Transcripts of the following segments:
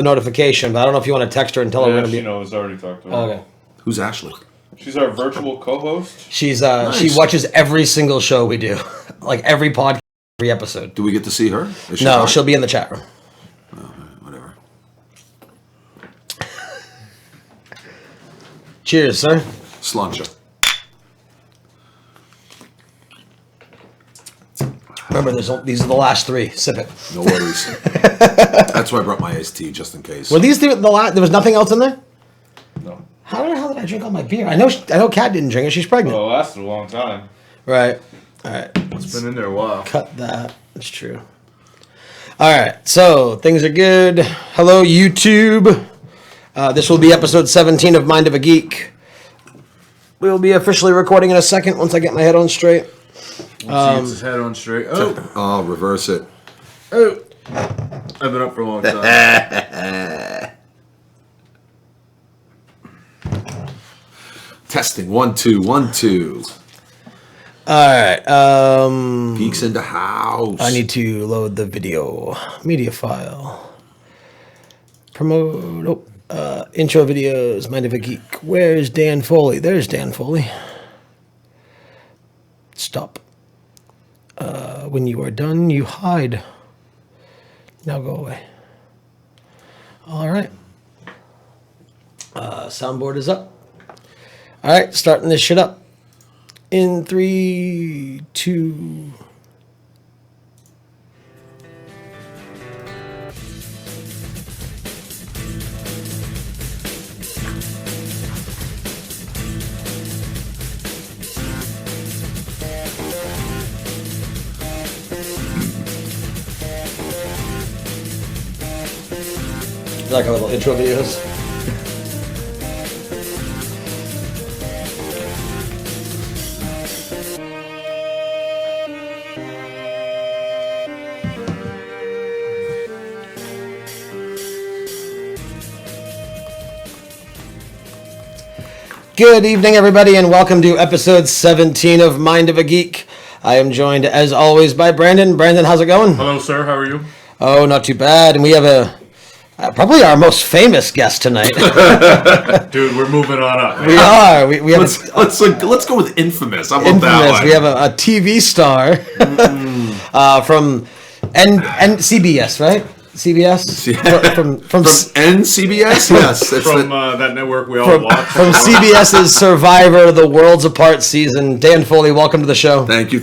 the notification, but I don't know if you want to text her and tell her we're going to be... she knows. I already talked to her. Okay. Who's Ashley? She's our virtual co-host. She's Nice. She watches every single show we do. Like every podcast, every episode. Do we get to see her? No, she'll be in the chat room. Whatever. Cheers, sir. Slancha. Remember, these are the last three. Sip it. No worries. That's why I brought my iced tea, just in case. Were these the last? There was nothing else in there? No. How the hell did I drink all my beer? I know Kat didn't drink it. She's pregnant. Well, it lasted a long time. Right. All right. It's been in there a while. Cut that. That's true. All right. So things are good. Hello, YouTube. This will be episode 17 of Mind of a Geek. We will be officially recording in a second once I get my head on straight. Once he gets his head on straight. Oh, reverse it. Oh. I've been up for a long time. Testing. 1, 2, 1, 2. All right. Geeks in the house. I need to load the video media file. Promote. Intro videos. Mind of a Geek. Where's Dan Foley? There's Dan Foley. Stop. When you are done, you hide. Now go away. All right. Soundboard is up. All right, starting this shit up. In 3, 2... You like our little intro videos? Good evening, everybody, and welcome to episode 17 of Mind of a Geek. I am joined, as always, by Brandon. Brandon, how's it going? Hello, sir. How are you? Oh, not too bad. And we have probably our most famous guest tonight. Dude, we're moving on up. Man. We are. We have let's go with infamous. How about infamous. that one? We have a TV star from CBS, right? CBS? Yeah. From NCBS? Yes. It's from that network we all watch. From CBS's Survivor, The Worlds Apart season. Dan Foley, welcome to the show. Thank you.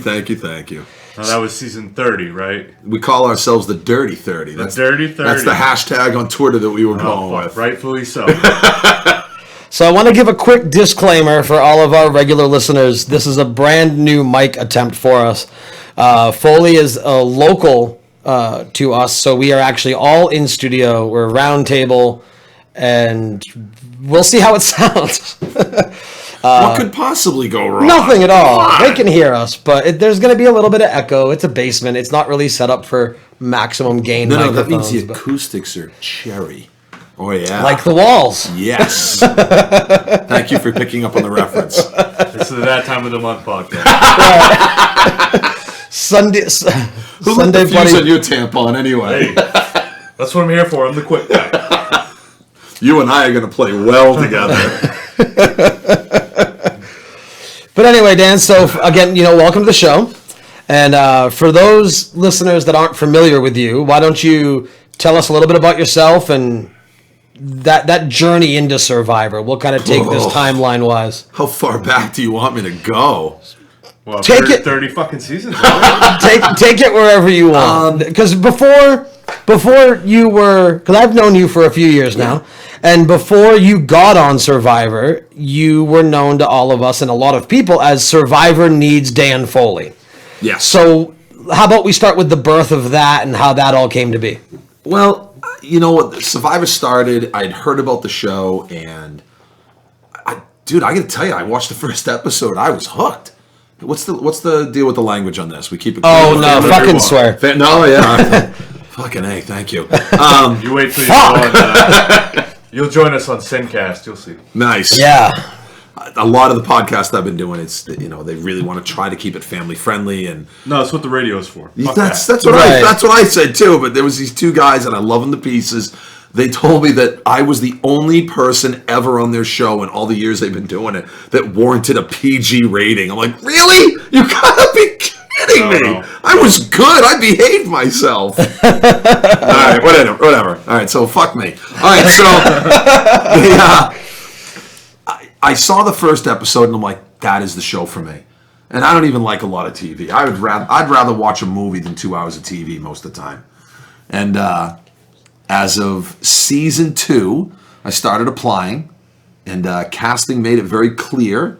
No, that was season 30, right? We call ourselves the Dirty 30. The Dirty 30. That's the hashtag on Twitter that we were going with. Rightfully so. So I want to give a quick disclaimer for all of our regular listeners. This is a brand new mic attempt for us. Foley is a local to us, so we are actually all in studio. We're round table, and we'll see how it sounds. What could possibly go wrong? Nothing at all. They can hear us, but there's going to be a little bit of echo. It's a basement. It's not really set up for maximum gain. No, that means the acoustics are cherry. Oh, yeah. Like the walls. Yes. Thank you for picking up on the reference. This is that time of the month podcast. Sunday Who let the fuse on your tampon anyway? Hey, that's what I'm here for. I'm the quick guy. You and I are going to play well together. But anyway, Dan, so again, welcome to the show. And for those listeners that aren't familiar with you, why don't you tell us a little bit about yourself and that journey into Survivor? We'll kind of take this timeline-wise. How far back do you want me to go? Well, Take 30 fucking seasons. Right? take it wherever you want. Because before you were, because I've known you for a few years now, and before you got on Survivor, you were known to all of us and a lot of people as Survivor Needs Dan Foley. Yes. So how about we start with the birth of that and how that all came to be? Well, you know what? Survivor started, I'd heard about the show, and I got to tell you, I watched the first episode. I was hooked. What's the deal with the language on this? We keep it. Oh no, fucking swear. No, yeah. Fucking A, thank you. You wait till you go on. You'll join us on Sincast. You'll see. Nice. Yeah. A lot of the podcasts I've been doing, it's they really want to try to keep it family friendly, and no, that's what the radio's for. that's what I said too. But there was these two guys, and I love them to pieces. they told me that I was the only person ever on their show in all the years they've been doing it that warranted a PG rating. I'm like, really? You gotta be kidding me. No. I was good. I behaved myself. All right, whatever. All right, so fuck me. All right, so I saw the first episode and I'm like, that is the show for me. And I don't even like a lot of TV. I'd rather watch a movie than 2 hours of TV most of the time. And as of season 2, I started applying, and casting made it very clear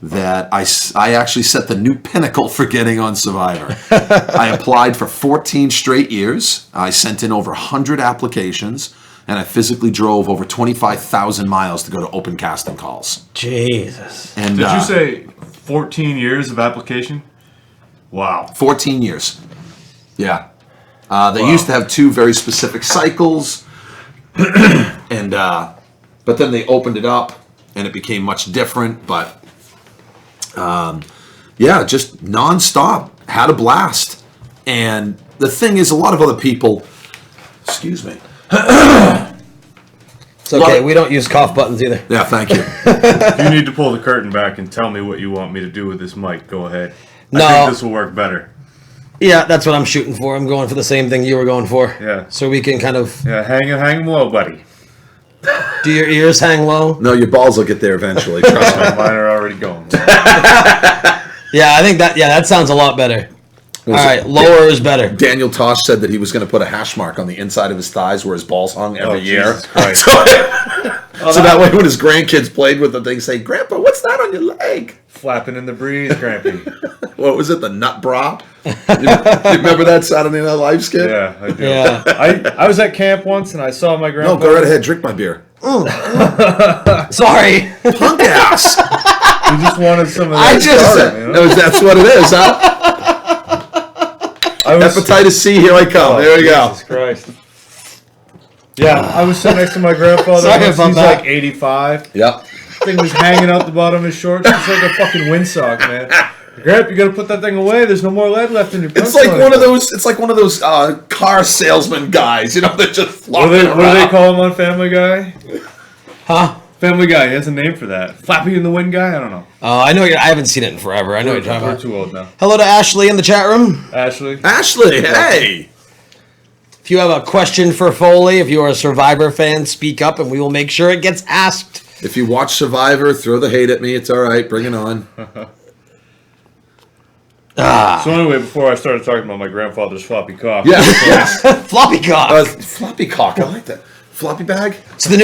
that I actually set the new pinnacle for getting on Survivor. I applied for 14 straight years. I sent in over 100 applications, and I physically drove over 25,000 miles to go to open casting calls. Jesus. And Did you say 14 years of application? Wow. 14 years. Yeah. They used to have 2 very specific cycles, and but then they opened it up, and it became much different. But just nonstop, had a blast. And the thing is, a lot of other people. Excuse me. It's okay. We don't use cough buttons either. Yeah, thank you. If you need to pull the curtain back and tell me what you want me to do with this mic, go ahead. No. I think this will work better. Yeah, that's what I'm shooting for. I'm going for the same thing you were going for. Yeah. So we can kind of. Yeah, hang low, buddy. Do your ears hang low? No, your balls will get there eventually. Trust me. Mine are already going. Yeah, I think that sounds a lot better. All right, lower is better. Daniel Tosh said that he was going to put a hash mark on the inside of his thighs where his balls hung every year. Jesus Christ. So that way when his grandkids played with them, they say, Grandpa, what's that on your leg? Flapping in the breeze, Grampy. What was it, the nut bra? You remember that Saturday Night Live skit? Yeah, I do. Yeah. I was at camp once and I saw my grandpa. No, go right ahead, drink my beer. Sorry. Punk ass. You just wanted some of that. That's what it is, huh? Hepatitis C, here I come. There we go. Jesus Christ. Yeah, I was sitting next to my grandfather. Sorry He's about that. like 85. Yep. Thing was hanging out the bottom of his shorts. It's like a fucking windsock, man. Grandpa, you gotta put that thing away. There's no more lead left in your. It's like one of those. It's like one of those car salesman guys. You know, they're just flopping What do they around. call him on Family Guy? Huh? Family Guy. He has a name for that. Flappy in the wind guy. I don't know. I know. I haven't seen it in forever. I know what you're talking We're about. too old now. Hello to Ashley in the chat room. Ashley. Ashley, hey. If you have a question for Foley, if you are a Survivor fan, speak up and we will make sure it gets asked. If you watch Survivor, throw the hate at me. It's all right. Bring it on. So anyway, before I started talking about my grandfather's floppy cock. Yes. Floppy cock. Floppy cock. I like that. Floppy bag. It's the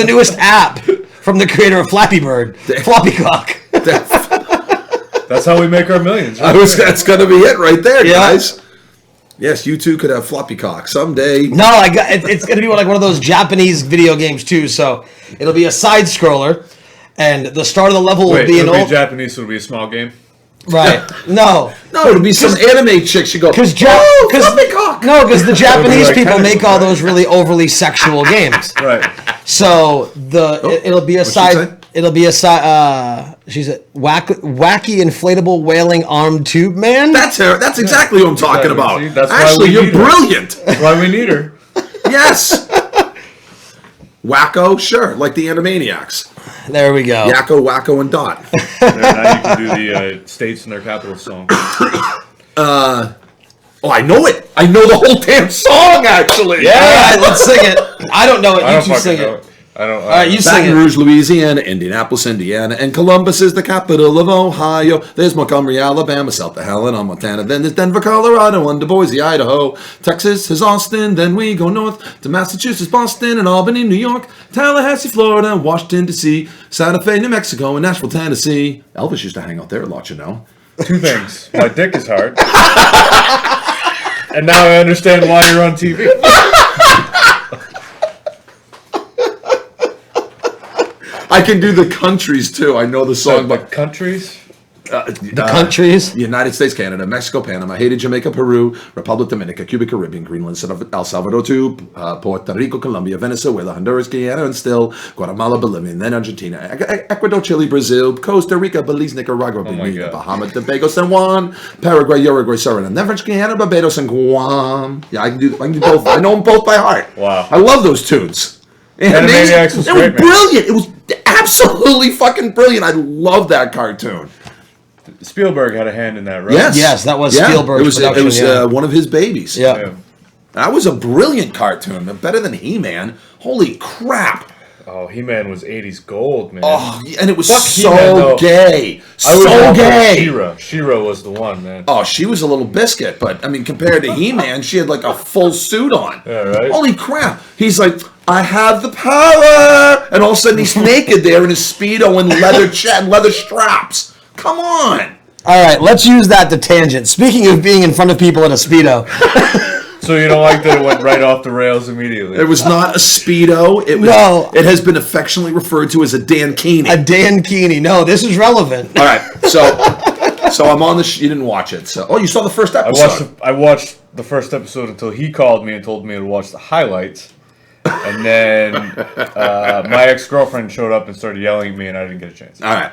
newest app from the creator of Flappy Bird. Floppy cock. That's how we make our millions. Right? That's gonna be it right there, Yeah. guys. Yes, you too could have floppy cock someday. No, it's gonna be like one of those Japanese video games too. So it'll be a side scroller, and the start of the level will Wait, be an it'll be old. Japanese, so it'll be a small game. Right. No. No, it'll be some anime chicks. You go, Because floppy cock. No, because the Japanese like people tentacles, make all right? those really overly sexual games. Right. So it'll be a what'd she say? side. It'll be a side. She's a wacky inflatable whaling armed tube man. That's her. That's exactly what I'm talking about. See, that's why Ashley, we you're need her. brilliant. That's why we need her. Yes. Wacko, sure, like the Animaniacs. There we go. Yakko, Wacko, and Dot. There, now you can do the states and their capital song. Oh, I know it. I know the whole damn song, actually. All right, let's sing it. I don't know it. I You don't two fucking sing know it. it. I don't. All right, you sing Baton it. Rouge, Louisiana, Indianapolis, Indiana, and Columbus is the capital of Ohio. There's Montgomery, Alabama, south of Helena, Montana. Then there's Denver, Colorado, and Boise, Idaho. Texas is Austin. Then we go north to Massachusetts, Boston, and Albany, New York. Tallahassee, Florida, and Washington, D.C. Santa Fe, New Mexico, and Nashville, Tennessee. Elvis used to hang out there a lot, you know. Two things. My dick is hard. And now I understand why you're on TV. I can do the countries, too. I know the song, but Countries? The countries? United States, Canada, Mexico, Panama, Haiti, Jamaica, Peru, Republic Dominica, Cuba, Caribbean, Greenland, El Salvador, too, Puerto Rico, Colombia, Venezuela, Honduras, Guyana, and still Guatemala, Bolivia, and then Argentina, Ecuador, Chile, Brazil, Costa Rica, Belize, Nicaragua, Bermuda, Bahamas, Tobago, San Juan, Paraguay, Uruguay, Suriname, then French Guiana, Barbados, and Guam. Yeah, I can do both. I know them both by heart. Wow. I love those tunes. Animaniacs was it great, was brilliant. It was absolutely fucking brilliant. I love that cartoon. Spielberg had a hand in that, right? Yes, that was Spielberg's production. It was one of his babies. Yeah. That was a brilliant cartoon. Better than He-Man. Holy crap. Oh, He-Man was 80s gold, man. Oh, and it was Fuck so He-Man, though. gay. I was So all for gay. She-Ra. She-Ra was the one, man. Oh, she was a little biscuit, but I mean, compared to He-Man, she had like a full suit on. Yeah, right? Holy crap. He's like, I have the power. And all of a sudden he's naked there in his Speedo and leather straps. Come on. All right, let's use that to tangent. Speaking of being in front of people in a Speedo. So you don't like that it went right off the rails immediately? It was not a Speedo. It has been affectionately referred to as a dankini. A dankini. No, this is relevant. All right, so I'm on the. You didn't watch it, so you saw the first episode. I watched the first episode until he called me and told me to watch the highlights, and then my ex-girlfriend showed up and started yelling at me, and I didn't get a chance. All right,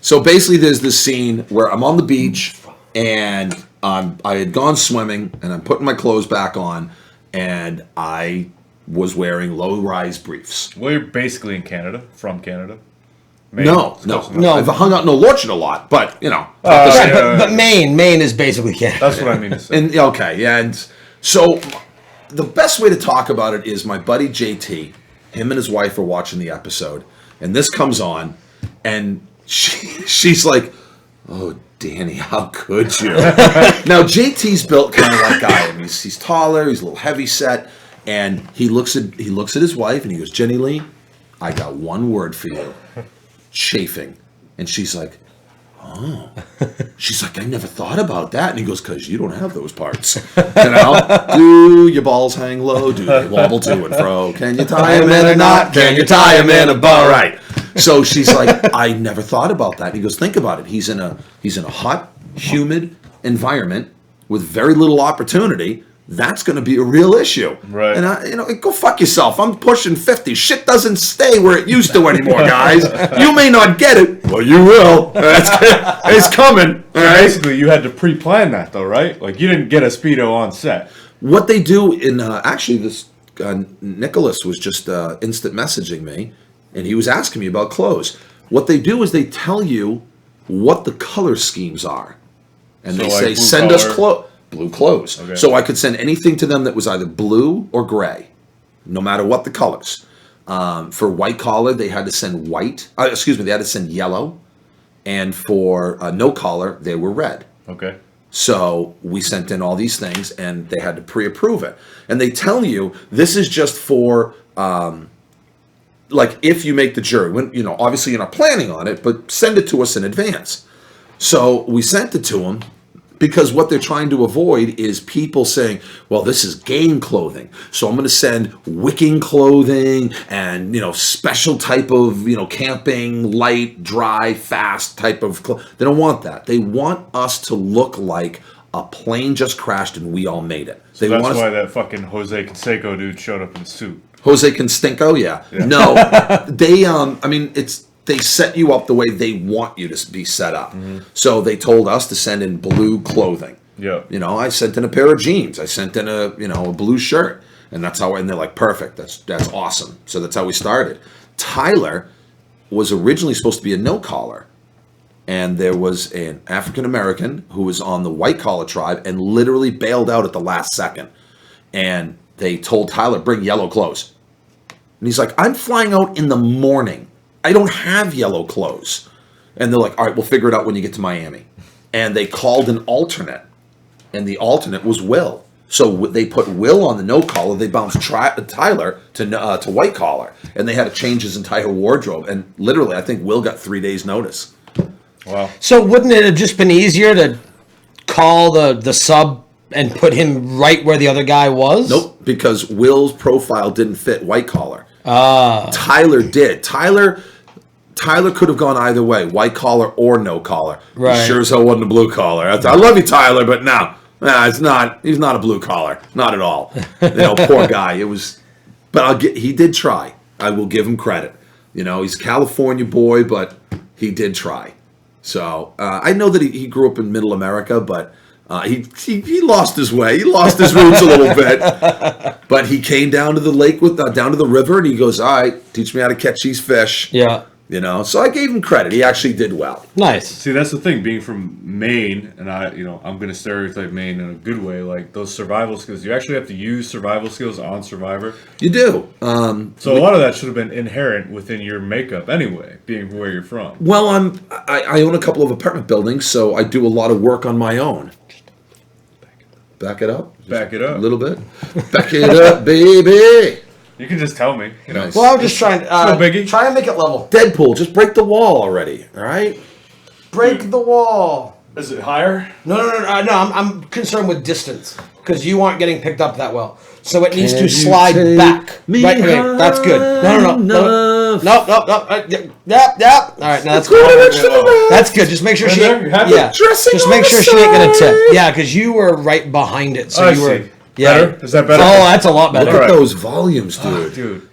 so basically, there's this scene where I'm on the beach and I had gone swimming and I'm putting my clothes back on, and I was wearing low-rise briefs. Well, you're basically in Canada, from Canada. Maine. No. I've hung out in Orchard a lot, but you know. But Maine is basically Canada. That's what I mean to say. And so the best way to talk about it is my buddy JT, him and his wife are watching the episode, and this comes on, and she's like, "Oh, Danny, how could you?" Now JT's built kind of like I am. He's taller, he's a little heavy set, and he looks at his wife and he goes, "Jenny Lee, I got one word for you. Chafing." And she's like, "Oh." She's like, "I never thought about that." And he goes, "'Cause you don't have those parts. You know? Do your balls hang low? Do they wobble to and fro? Can you tie them in a knot? Can you tie them in a bow?" Right. So she's like, "I never thought about that." And he goes, "Think about it. He's in a hot, humid environment with very little opportunity. That's going to be a real issue." Right. And go fuck yourself. I'm pushing 50. Shit doesn't stay where it used to anymore, guys. You may not get it. Well, you will. It's coming. All right? Basically, you had to pre-plan that, though, right? Like, you didn't get a Speedo on set. What they do in actually this Nicholas was just instant messaging me, and he was asking me about clothes. What they do is they tell you what the color schemes are, and So they like say, blue "Send us color? blue clothes." Okay. So I could send anything to them that was either blue or gray, no matter what the colors. For white collar, they had to send white. They had to send yellow, and for no collar, they were red. Okay. So we sent in all these things, and they had to pre-approve it. And they tell you this is just for, like, if you make the jury. When obviously you're not planning on it, but send it to us in advance. So we sent it to them because what they're trying to avoid is people saying, "Well, this is game clothing, so I'm going to send wicking clothing and special type of camping, light, dry, fast type of clothing." They don't want that. They want us to look like a plane just crashed and we all made it. So that's why that fucking Jose Canseco dude showed up in a suit. Jose Constinko, yeah. No, they set you up the way they want you to be set up. Mm-hmm. So they told us to send in blue clothing. Yeah. I sent in a pair of jeans. I sent in a blue shirt, and that's how. And they're like, "Perfect. That's awesome." So that's how we started. Tyler was originally supposed to be a no collar, and there was an African American who was on the white collar tribe and literally bailed out at the last second. And they told Tyler, "Bring yellow clothes," and he's like, "I'm flying out in the morning. I don't have yellow clothes." And they're like, "All right, we'll figure it out when you get to Miami." And they called an alternate, and the alternate was Will. So they put Will on the no collar. They bounced Tyler to white collar, and they had to change his entire wardrobe. And literally, I think Will got 3 days' notice. Wow. So wouldn't it have just been easier to call the sub and put him right where the other guy was? Nope, because Will's profile didn't fit white collar. Tyler did. Tyler Tyler could have gone either way, white collar or no collar. Right. He sure as hell wasn't a blue collar. I love you, Tyler, but no, it's not. He's not a blue collar, not at all. Poor guy. It was, but he did try. I will give him credit. He's a California boy, but he did try. So I know that he grew up in Middle America, but he lost his way. He lost his roots a little bit. But he came down to the lake down to the river, and he goes, "All right, teach me how to catch these fish." Yeah. So I gave him credit. He actually did well. Nice. See, that's the thing. Being from Maine, and I'm going to stereotype Maine in a good way. Like those survival skills, you actually have to use survival skills on Survivor. You do. So a lot of that should have been inherent within your makeup anyway, being where you're from. Well, I own a couple of apartment buildings, so I do a lot of work on my own. Back it up. Back it up. A little bit. Back it up, baby. You can just tell me. Nice. Well, I'm just trying. No biggie. Try and make it level. Deadpool, just break the wall already. All right. Break the wall. Is it higher? No. I'm concerned with distance because you aren't getting picked up that well. So it needs Can to you slide take back. me Right. Okay, that's good. No. enough? Yep. All right. Now that's Good good. extra That's good. Just make sure Right she. there? You happy? Yeah. Dressing Just on make the sure she ain't gonna tip. side. Yeah, because you were right behind it. So I you were. see. Yeah. Better? Is that better? Oh, that's a lot better. Look at those volumes, dude. Dude.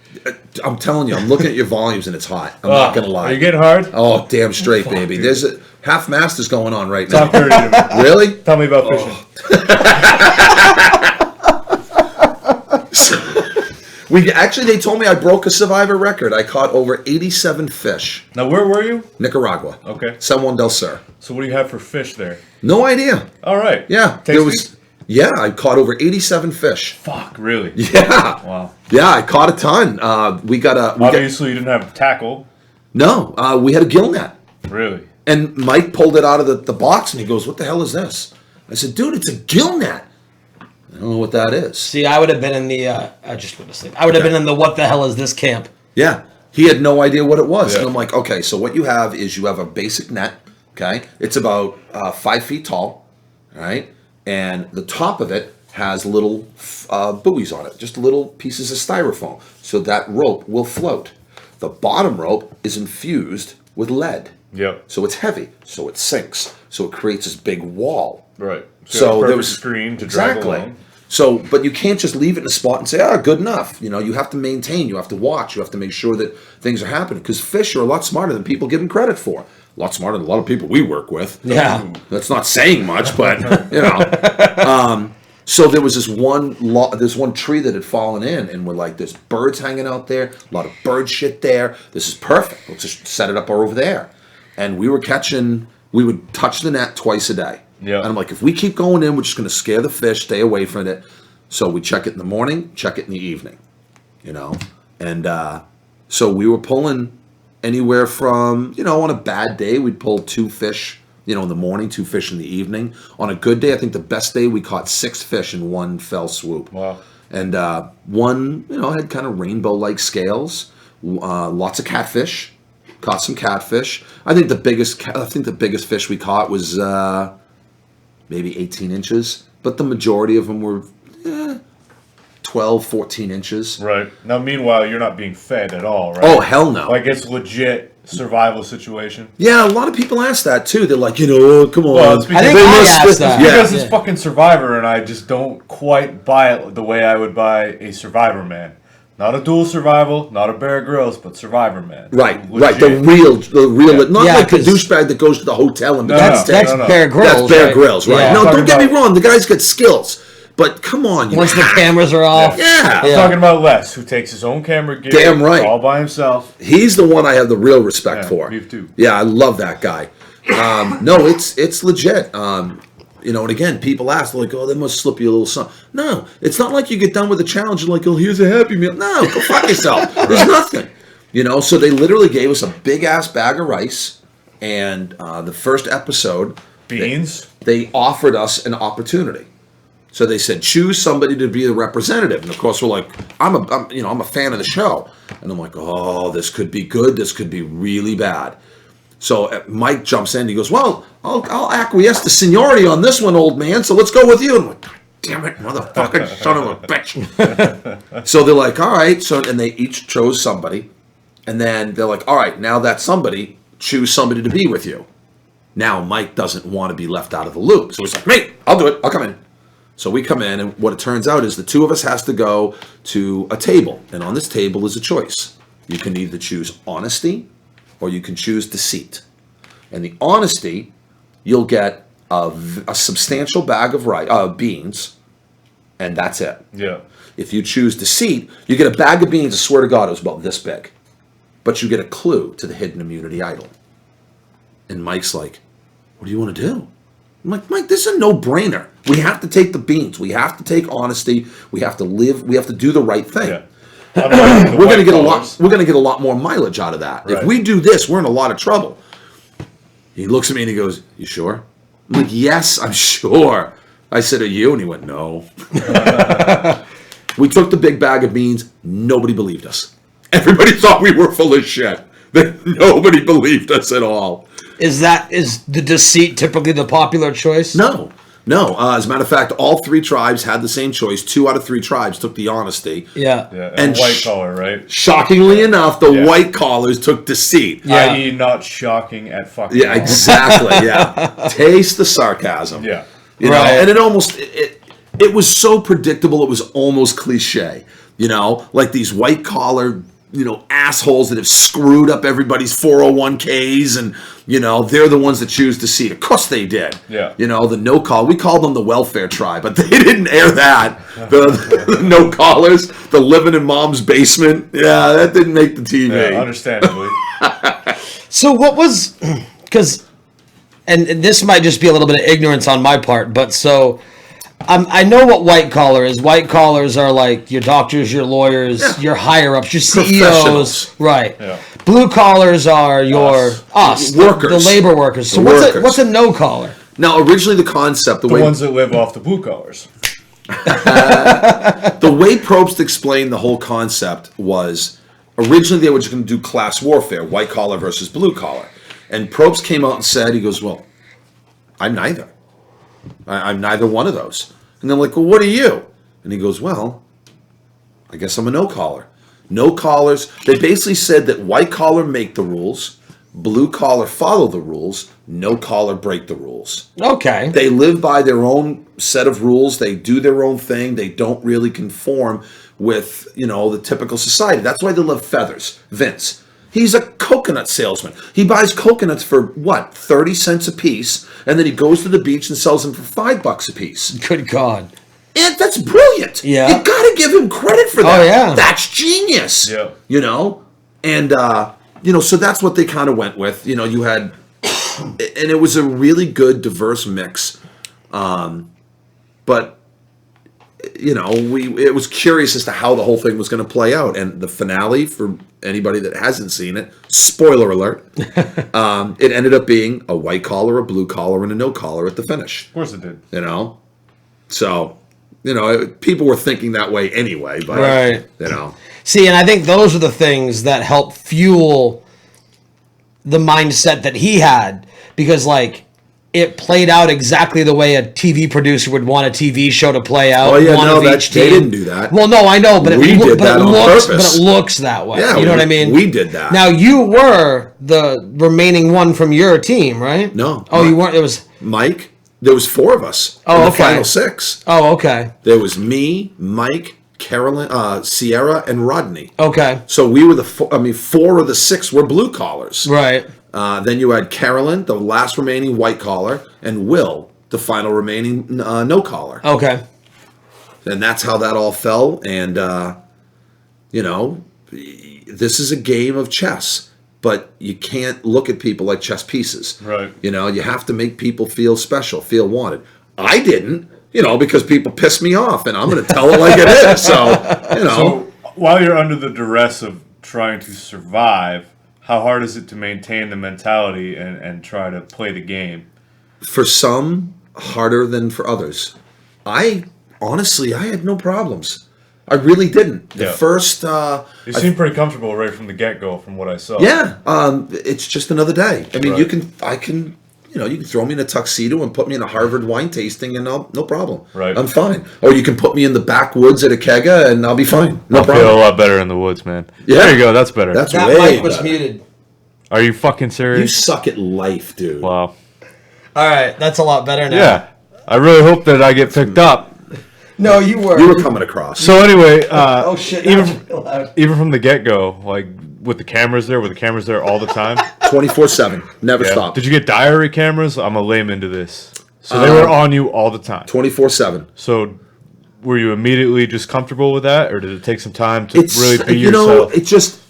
I'm telling you, I'm looking at your volumes and it's hot. I'm not gonna lie. Are you getting hard? Oh, damn straight, Fuck, baby. dude. There's a half mast is going on right Talk now. dirty to me. Really? Tell me about fishing. They told me I broke a Survivor record. I caught over 87 fish. Now, where were you? Nicaragua. Okay. San Juan del Sur. So what do you have for fish there? No idea. All right. Yeah. Tasty? I caught over 87 fish. Fuck, really? Yeah. Wow. Yeah, I caught a ton. Obviously, you didn't have tackle. We had a gill net. Really? And Mike pulled it out of the box and he goes, "What the hell is this?" I said, "Dude, it's a gill net." I don't know what that is. See, I would have been in the. I just went to sleep. I would have been in the "What the hell is this" camp. Yeah. He had no idea what it was. Yeah. And I'm like, okay, so what you have is you have a basic net, okay? It's about 5 feet tall, all right? And the top of it has little buoys on it, just little pieces of styrofoam, so that rope will float. The bottom rope is infused with lead. Yep. So it's heavy, so it sinks. So it creates this big wall. Right. So there there was was a screen to drag exactly. along. So, but you can't just leave it in a spot and say, good enough. You have to maintain, you have to watch, you have to make sure that things are happening. Because fish are a lot smarter than people give them credit for. A lot smarter than a lot of people we work with. Yeah. That's not saying much, but, So there was this one tree that had fallen in, and we're like, there's birds hanging out there, a lot of bird shit there. This is perfect. Let's just set it up over there. And we would touch the net twice a day. Yeah. And I'm like, if we keep going in, we're just going to scare the fish, stay away from it. So we check it in the morning, check it in the evening, And so we were pulling anywhere from, on a bad day, we'd pull 2 fish, in the morning, 2 fish in the evening. On a good day, I think the best day, we caught 6 fish in one fell swoop. Wow. And one, had kind of rainbow-like scales, lots of catfish. Caught some catfish. I think the biggest fish we caught was maybe 18 inches, but the majority of them were 12, 14 inches. Right. Now, meanwhile, you're not being fed at all, right? Oh, hell no. Like, it's legit survival situation. Yeah, a lot of people ask that, too. They're like, come on. Well, it's because, I think I asked that. because it's fucking Survivor, and I just don't quite buy it the way I would buy a Survivor man. Not a dual survival, not a Bear Grylls, but Survivor man. Right. Legit. The real, not Yeah, like the 'cause- douchebag that goes to the hotel and That's Bear Grylls. That's Bear right? Grylls, right? Yeah. No, Talking don't get me about- wrong. The guy's got skills, but come on, Once the cameras are off. Yeah. I'm talking about Les, who takes his own camera gear. Damn right. All by himself. He's the one I have the real respect Yeah, for. me too. Yeah, I love that guy. No, it's legit. And again, people ask, like, "Oh, they must slip you a little something." No, it's not like you get done with the challenge and like, "Oh, here's a Happy Meal." No, go fuck yourself. There's nothing. So they literally gave us a big ass bag of rice, and the first episode, Beans. they offered us an opportunity. So they said, choose somebody to be the representative. And of course, we're like, I'm a fan of the show. And I'm like, oh, this could be good. This could be really bad. So Mike jumps in. He goes, well, I'll acquiesce to seniority on this one, old man. So let's go with you. And I'm like, God damn it, motherfucking son of a bitch. So they're like, all right. So and they each chose somebody. And then they're like, all right, now that's somebody, choose somebody to be with you. Now Mike doesn't want to be left out of the loop. So he's like, mate, I'll do it. I'll come in. So we come in, and what it turns out is the two of us has to go to a table. And on this table is a choice. You can either choose honesty or you can choose deceit. And the honesty, you'll get a substantial bag of beans, and that's it. Yeah. If you choose deceit, you get a bag of beans, I swear to God, it was about this big. But you get a clue to the hidden immunity idol. And Mike's like, what do you want to do? I'm like, Mike, this is a no-brainer. We have to take the beans. We have to take honesty. We have to live. We have to do the right thing. Yeah. We're going to get a lot. We're going to get a lot more mileage out of that. Right. If we do this, we're in a lot of trouble. He looks at me and he goes, "You sure?" I'm like, "Yes, I'm sure." I said, "Are you?" And he went, "No." We took the big bag of beans. Nobody believed us. Everybody thought we were full of shit. Nobody believed us at all. Is the deceit typically the popular choice? No. As a matter of fact, all three tribes had the same choice. 2 out of 3 tribes took the honesty. Yeah. Yeah, and white collar, right? Shockingly enough, the white collars took deceit. Yeah. I.e. not shocking at fucking Yeah, all. exactly. Yeah. Taste the sarcasm. Yeah. You know, and it was so predictable, it was almost cliche. You know, like these white collar, assholes that have screwed up everybody's 401ks, and they're the ones that choose to see it. Of course they did. Yeah. The no call. We called them the welfare tribe, but they didn't air that. The no callers, the living in mom's basement. Yeah, that didn't make the TV. Yeah, understandably. So what was, because, and this might just be a little bit of ignorance on my part, but so I know what white collar is. White collars are like your doctors, your lawyers, your higher ups, your CEOs, right? Yeah. Blue collars are your Workers. the labor workers. So what's a no collar? Now, originally the concept, The ones that live off the blue collars. the way Probst explained the whole concept was originally they were just going to do class warfare, white collar versus blue collar. And Probst came out and said, he goes, well, I'm neither. I'm neither one of those. And they're like, well, what are you? And he goes, well, I guess I'm a no collar. No collars. They basically said that white collar make the rules, blue collar follow the rules, no collar break the rules. Okay. They live by their own set of rules. They do their own thing. They don't really conform with, the typical society. That's why they love feathers. Vince, he's a coconut salesman. He buys coconuts for, 30 cents a piece, and then he goes to the beach and sells them for $5 a piece. Good God. And that's brilliant. Yeah. You got to give him credit for that. Oh, yeah. That's genius. Yeah. And, so that's what they kind of went with. You had, and it was a really good, diverse mix. But, it was curious as to how the whole thing was going to play out. And the finale, for anybody that hasn't seen it, spoiler alert, it ended up being a white collar, a blue collar, and a no collar at the finish. Of course it did. So, people were thinking that way anyway, but, Right. See, and I think those are the things that help fuel the mindset that he had, because, it played out exactly the way a TV producer would want a TV show to play out. Oh, yeah, one no, of each they team. didn't do that. Well, no, I know, but We did that on looks, purpose. But it looks that way. Yeah, you know what I mean? We did that. Now, you were the remaining one from your team, right? No. Oh, you weren't? It was Mike, there was 4 of us Oh, in the okay. final 6. Oh, okay. There was me, Mike, Carolyn, Sierra, and Rodney. Okay. So we were 4 of the 6 were blue collars. Right. Then you had Carolyn, the last remaining white collar, and Will, the final remaining no collar. Okay. And that's how that all fell. And, this is a game of chess, but you can't look at people like chess pieces. Right. You have to make people feel special, feel wanted. I didn't, because people piss me off, and I'm going to tell it like it is. So, So while you're under the duress of trying to survive, how hard is it to maintain the mentality and try to play the game? For some, harder than for others. Honestly, I had no problems. I really didn't. The first... You seem pretty comfortable right from the get-go from what I saw. Yeah, it's just another day. I mean, Right. I can, you can throw me in a tuxedo and put me in a Harvard wine tasting, and no problem. Right. I'm fine. Or you can put me in the backwoods at a kega, and I'll be fine. No I problem. feel a lot better in the woods, man. Yeah. There you go. That's better. That's That way mic was better. muted. Are you fucking You serious? suck at life, dude. Wow. All right, that's a lot better now. Yeah. I really hope that I get picked up. No, you were. You were coming across. So anyway, Oh shit! That's real loud. even from the get-go, like with the cameras there, all the time. 24/7, never Yeah. stop. Did you get diary cameras? I'm a layman to this. So they were on you all the time. 24/7. So were you immediately just comfortable with that, or did it take some time to It's really be you yourself? know, it just.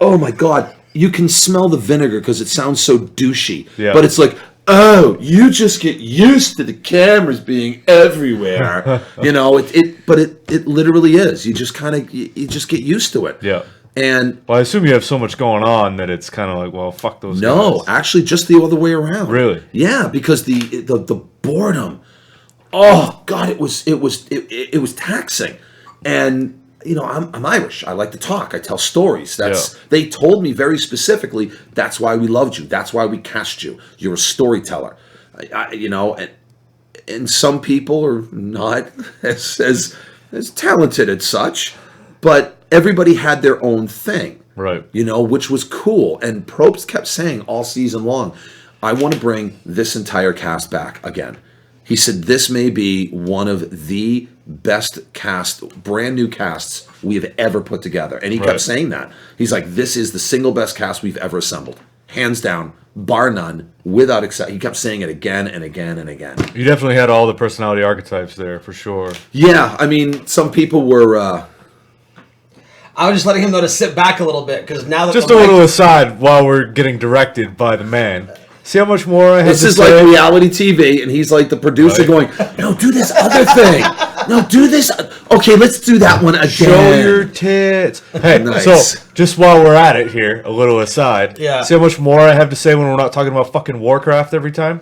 Oh my god, you can smell the vinegar because it sounds so douchey. Yeah. But it's like, oh, you just get used to the cameras being everywhere. But it literally is. You just kind of you just get used to it. Yeah. And Well, I assume you have so much going on that it's kind of like, well, fuck those no, guys. actually, just the other way around. Really? Yeah, because the boredom. Oh God, it was taxing, and I'm Irish. I like to talk. I tell stories. They told me very specifically. That's why we loved you. That's why we cast you. You're a storyteller. And some people are not as talented as such, but everybody had their own thing. Right. Which was cool. And Probst kept saying all season long, I want to bring this entire cast back again. He said, this may be one of the best brand new casts we have ever put together. And he kept saying that. He's like, this is the single best cast we've ever assembled. Hands down, bar none, without exception. He kept saying it again and again and again. You definitely had all the personality archetypes there, for sure. Yeah, I mean, some people were... I was just letting him know to sit back a little bit because now that Just the a mic- little aside while we're getting directed by the man. See how much more I have This to is say? like reality TV, and he's like the producer going, no, do this other thing. No, do this. Okay, let's do that one again. Show your tits. Hey, Nice. so just while we're at it here, a little aside. Yeah. See how much more I have to say when we're not talking about fucking Warcraft every time?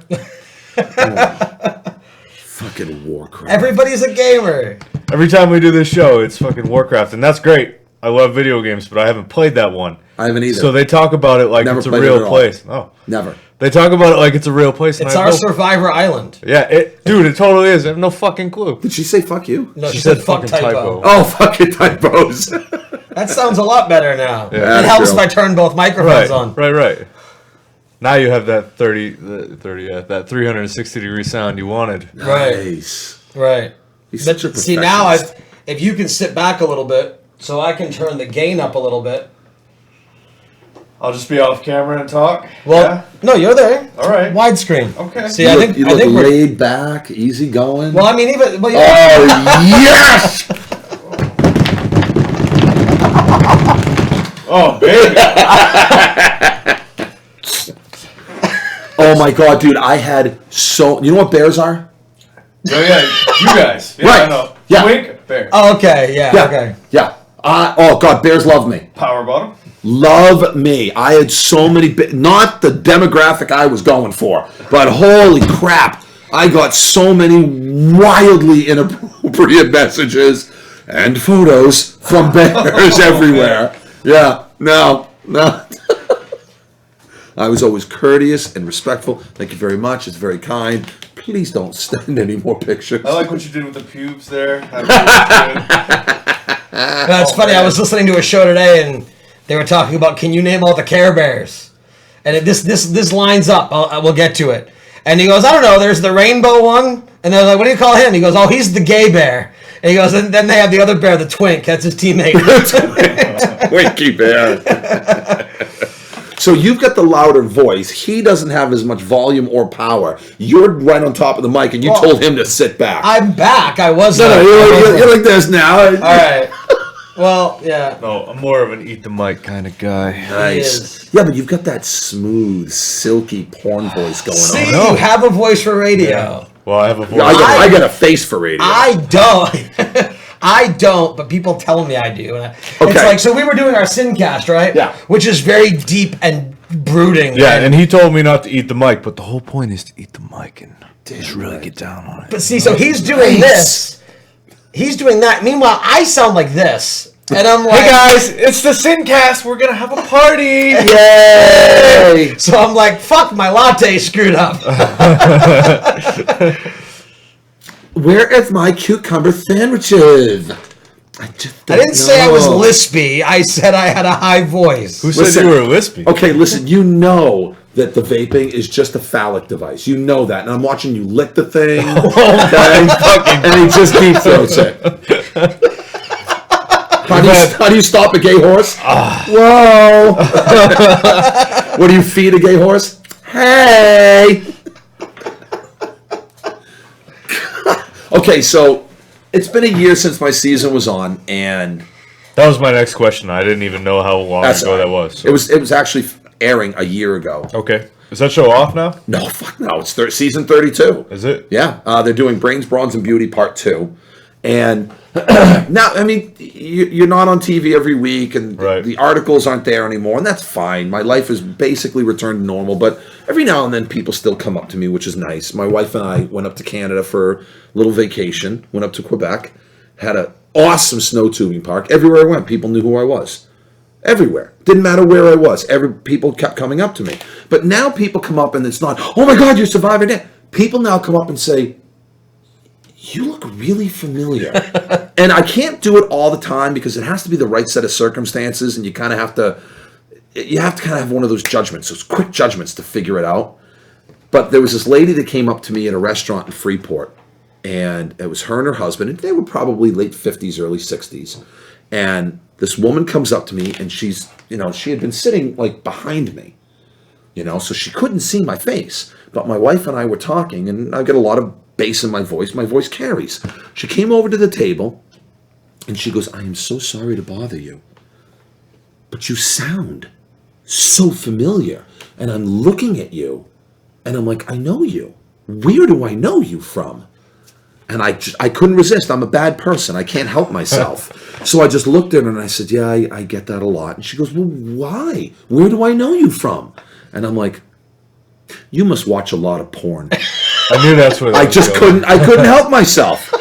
Fucking Warcraft. Everybody's a gamer. Every time we do this show, it's fucking Warcraft, and that's great. I love video games, but I haven't played that one. I haven't either. So they talk about it like Never it's a played it real at all. place. Oh, Never. they talk about it like it's a real place. and It's I have our no- Survivor Island. Yeah, dude, it totally is. I have no fucking clue. Did she say fuck you? No, She she said said fuck fucking typo. typo. Oh, fucking typos. That sounds a lot better now. Yeah. It helps True. if I turn both microphones on. Right. Now you have that 360 degree sound you wanted. Nice. Right. He's But such a see now, perfectionist. if you can sit back a little bit, so I can turn the gain up a little bit. I'll just be off camera and talk. Well, no, you're there. All right. Widescreen. Okay. See, You I look, think you I look think we're. laid back, easy going. Well, I mean, even. Well, yeah. Oh, yes! Oh, baby. Oh, my God, dude. I had so... You know what bears are? Oh, yeah, you guys. Yeah, Right. I know. Yeah. Wink, bear. Oh, okay. Yeah. Yeah. Okay. Yeah. Oh, God, bears love me. Power bottom. Love me. I had so many... Not the demographic I was going for, but holy crap. I got so many wildly inappropriate messages and photos from bears everywhere. Yeah. No. I was always courteous and respectful. Thank you very much. It's very kind. Please don't send any more pictures. I like what you did with the pubes there. That's funny. I was listening to a show today, and they were talking about, can you name all the Care Bears? And this lines up. We'll get to it. And he goes, I don't know. There's the rainbow one, and they're like, what do you call him? He goes, oh, he's the gay bear. And he goes, and then they have the other bear, the twink. That's his teammate. Winky bear. So you've got the louder voice. He doesn't have as much volume or power. You're right on top of the mic, and you Well, told him to sit back. I'm back. I was. No, you're like this now. All right. Well, yeah. No, I'm more of an eat the mic kind of guy. Nice. is. Yeah, but you've got that smooth, silky porn voice going See, on. you have a voice for radio. Well, I have a voice. I got a face for radio. I don't. I don't, but people tell me I do. And It's Okay. like, so we were doing our Sincast, right? Yeah. Which is very deep and brooding. Yeah, and he told me not to eat the mic, but the whole point is to eat the mic and just really get down on it. But see, so he's doing Nice. this. He's doing that. Meanwhile, I sound like this. And I'm like, Hey guys, it's the Sincast. We're gonna have a party. yay! So I'm like, fuck, my latte screwed up. Where is my cucumber sandwiches? I didn't say I was lispy. I said I had a high voice. Who said you were lispy? Okay, listen, you know that the vaping is just a phallic device. You know that. And I'm watching you lick the thing. And he just deep throats it. How do you stop a gay horse? Whoa. What do you feed a gay horse? Hey. Okay, so it's been a year since my season was on, and That was my next question. I didn't even know how long ago that was. So. It was actually airing a year ago. Okay. Is that show off now? No, fuck no. It's season 32. Is it? Yeah. They're doing Brains, Brawns, and Beauty Part 2. And now, I mean, you're not on TV every week, and the articles aren't there anymore, and that's fine. My life has basically returned to normal, but every now and then people still come up to me, which is nice. My wife and I went up to Canada for a little vacation, went up to Quebec, had an awesome snow tubing park. Everywhere I went, people knew who I was. Everywhere. Didn't matter where I was. People kept coming up to me. But now people come up and it's not, oh my God, you're Survivor Dan. People now come up and say, you look really familiar. And I can't do it all the time because it has to be the right set of circumstances, and you kind of have to kind of have one of those judgments, those quick judgments to figure it out. But there was this lady that came up to me at a restaurant in Freeport, and it was her and her husband, and they were probably late 50s, early 60s. And this woman comes up to me, and she's, she had been sitting like behind me, so she couldn't see my face. But my wife and I were talking, and I get a lot of bass in my voice. My voice carries. She came over to the table, and she goes, I am so sorry to bother you, but you sound so familiar. And I'm looking at you, and I'm like, I know you. Where do I know you from? And I couldn't resist. I'm a bad person. I can't help myself. So I just looked at her, and I said, yeah, I get that a lot. And she goes, well, why? Where do I know you from? And I'm like, you must watch a lot of porn. I knew that's what I couldn't help myself.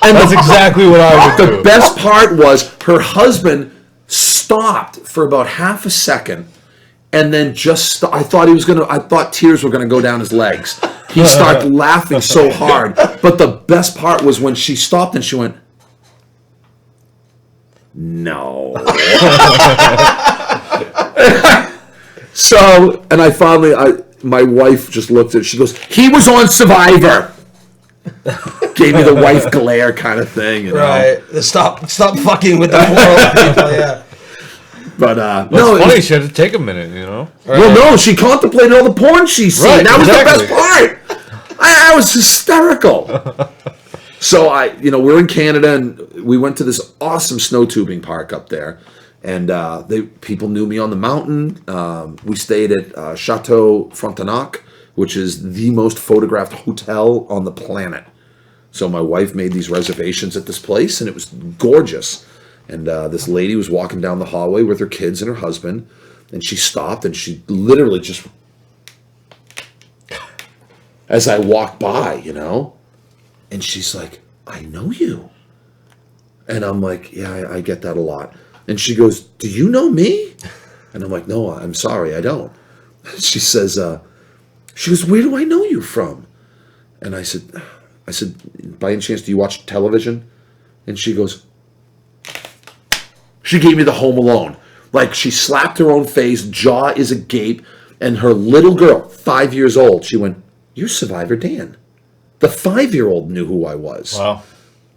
And that's exactly what I would do. The best part was her husband stopped for about half a second, and then I thought tears were gonna go down his legs. He started laughing so hard. But the best part was when she stopped and she went, no. So, and my wife just looked at it. She goes, he was on Survivor. Gave me the wife glare kind of thing. Right. Stop fucking with the world people, yeah. But, no. It's funny, she had to take a minute, Right. Well, no, she contemplated all the porn she's seen. Right, that was the best part. I was hysterical. So, we're in Canada, and we went to this awesome snow tubing park up there. And people knew me on the mountain. We stayed at Chateau Frontenac, which is the most photographed hotel on the planet. So my wife made these reservations at this place, and it was gorgeous. And this lady was walking down the hallway with her kids and her husband, and she stopped, and she literally just, as I walked by, and she's like, I know you. And I'm like, yeah, I get that a lot. And she goes, do you know me? And I'm like, no, I'm sorry, I don't. She says, she goes, where do I know you from? And I said, by any chance, do you watch television? And she goes, she gave me the Home Alone. Like, she slapped her own face, jaw is agape, and her little girl, 5 years old, she went, you're Survivor Dan. The 5-year-old knew who I was. Wow.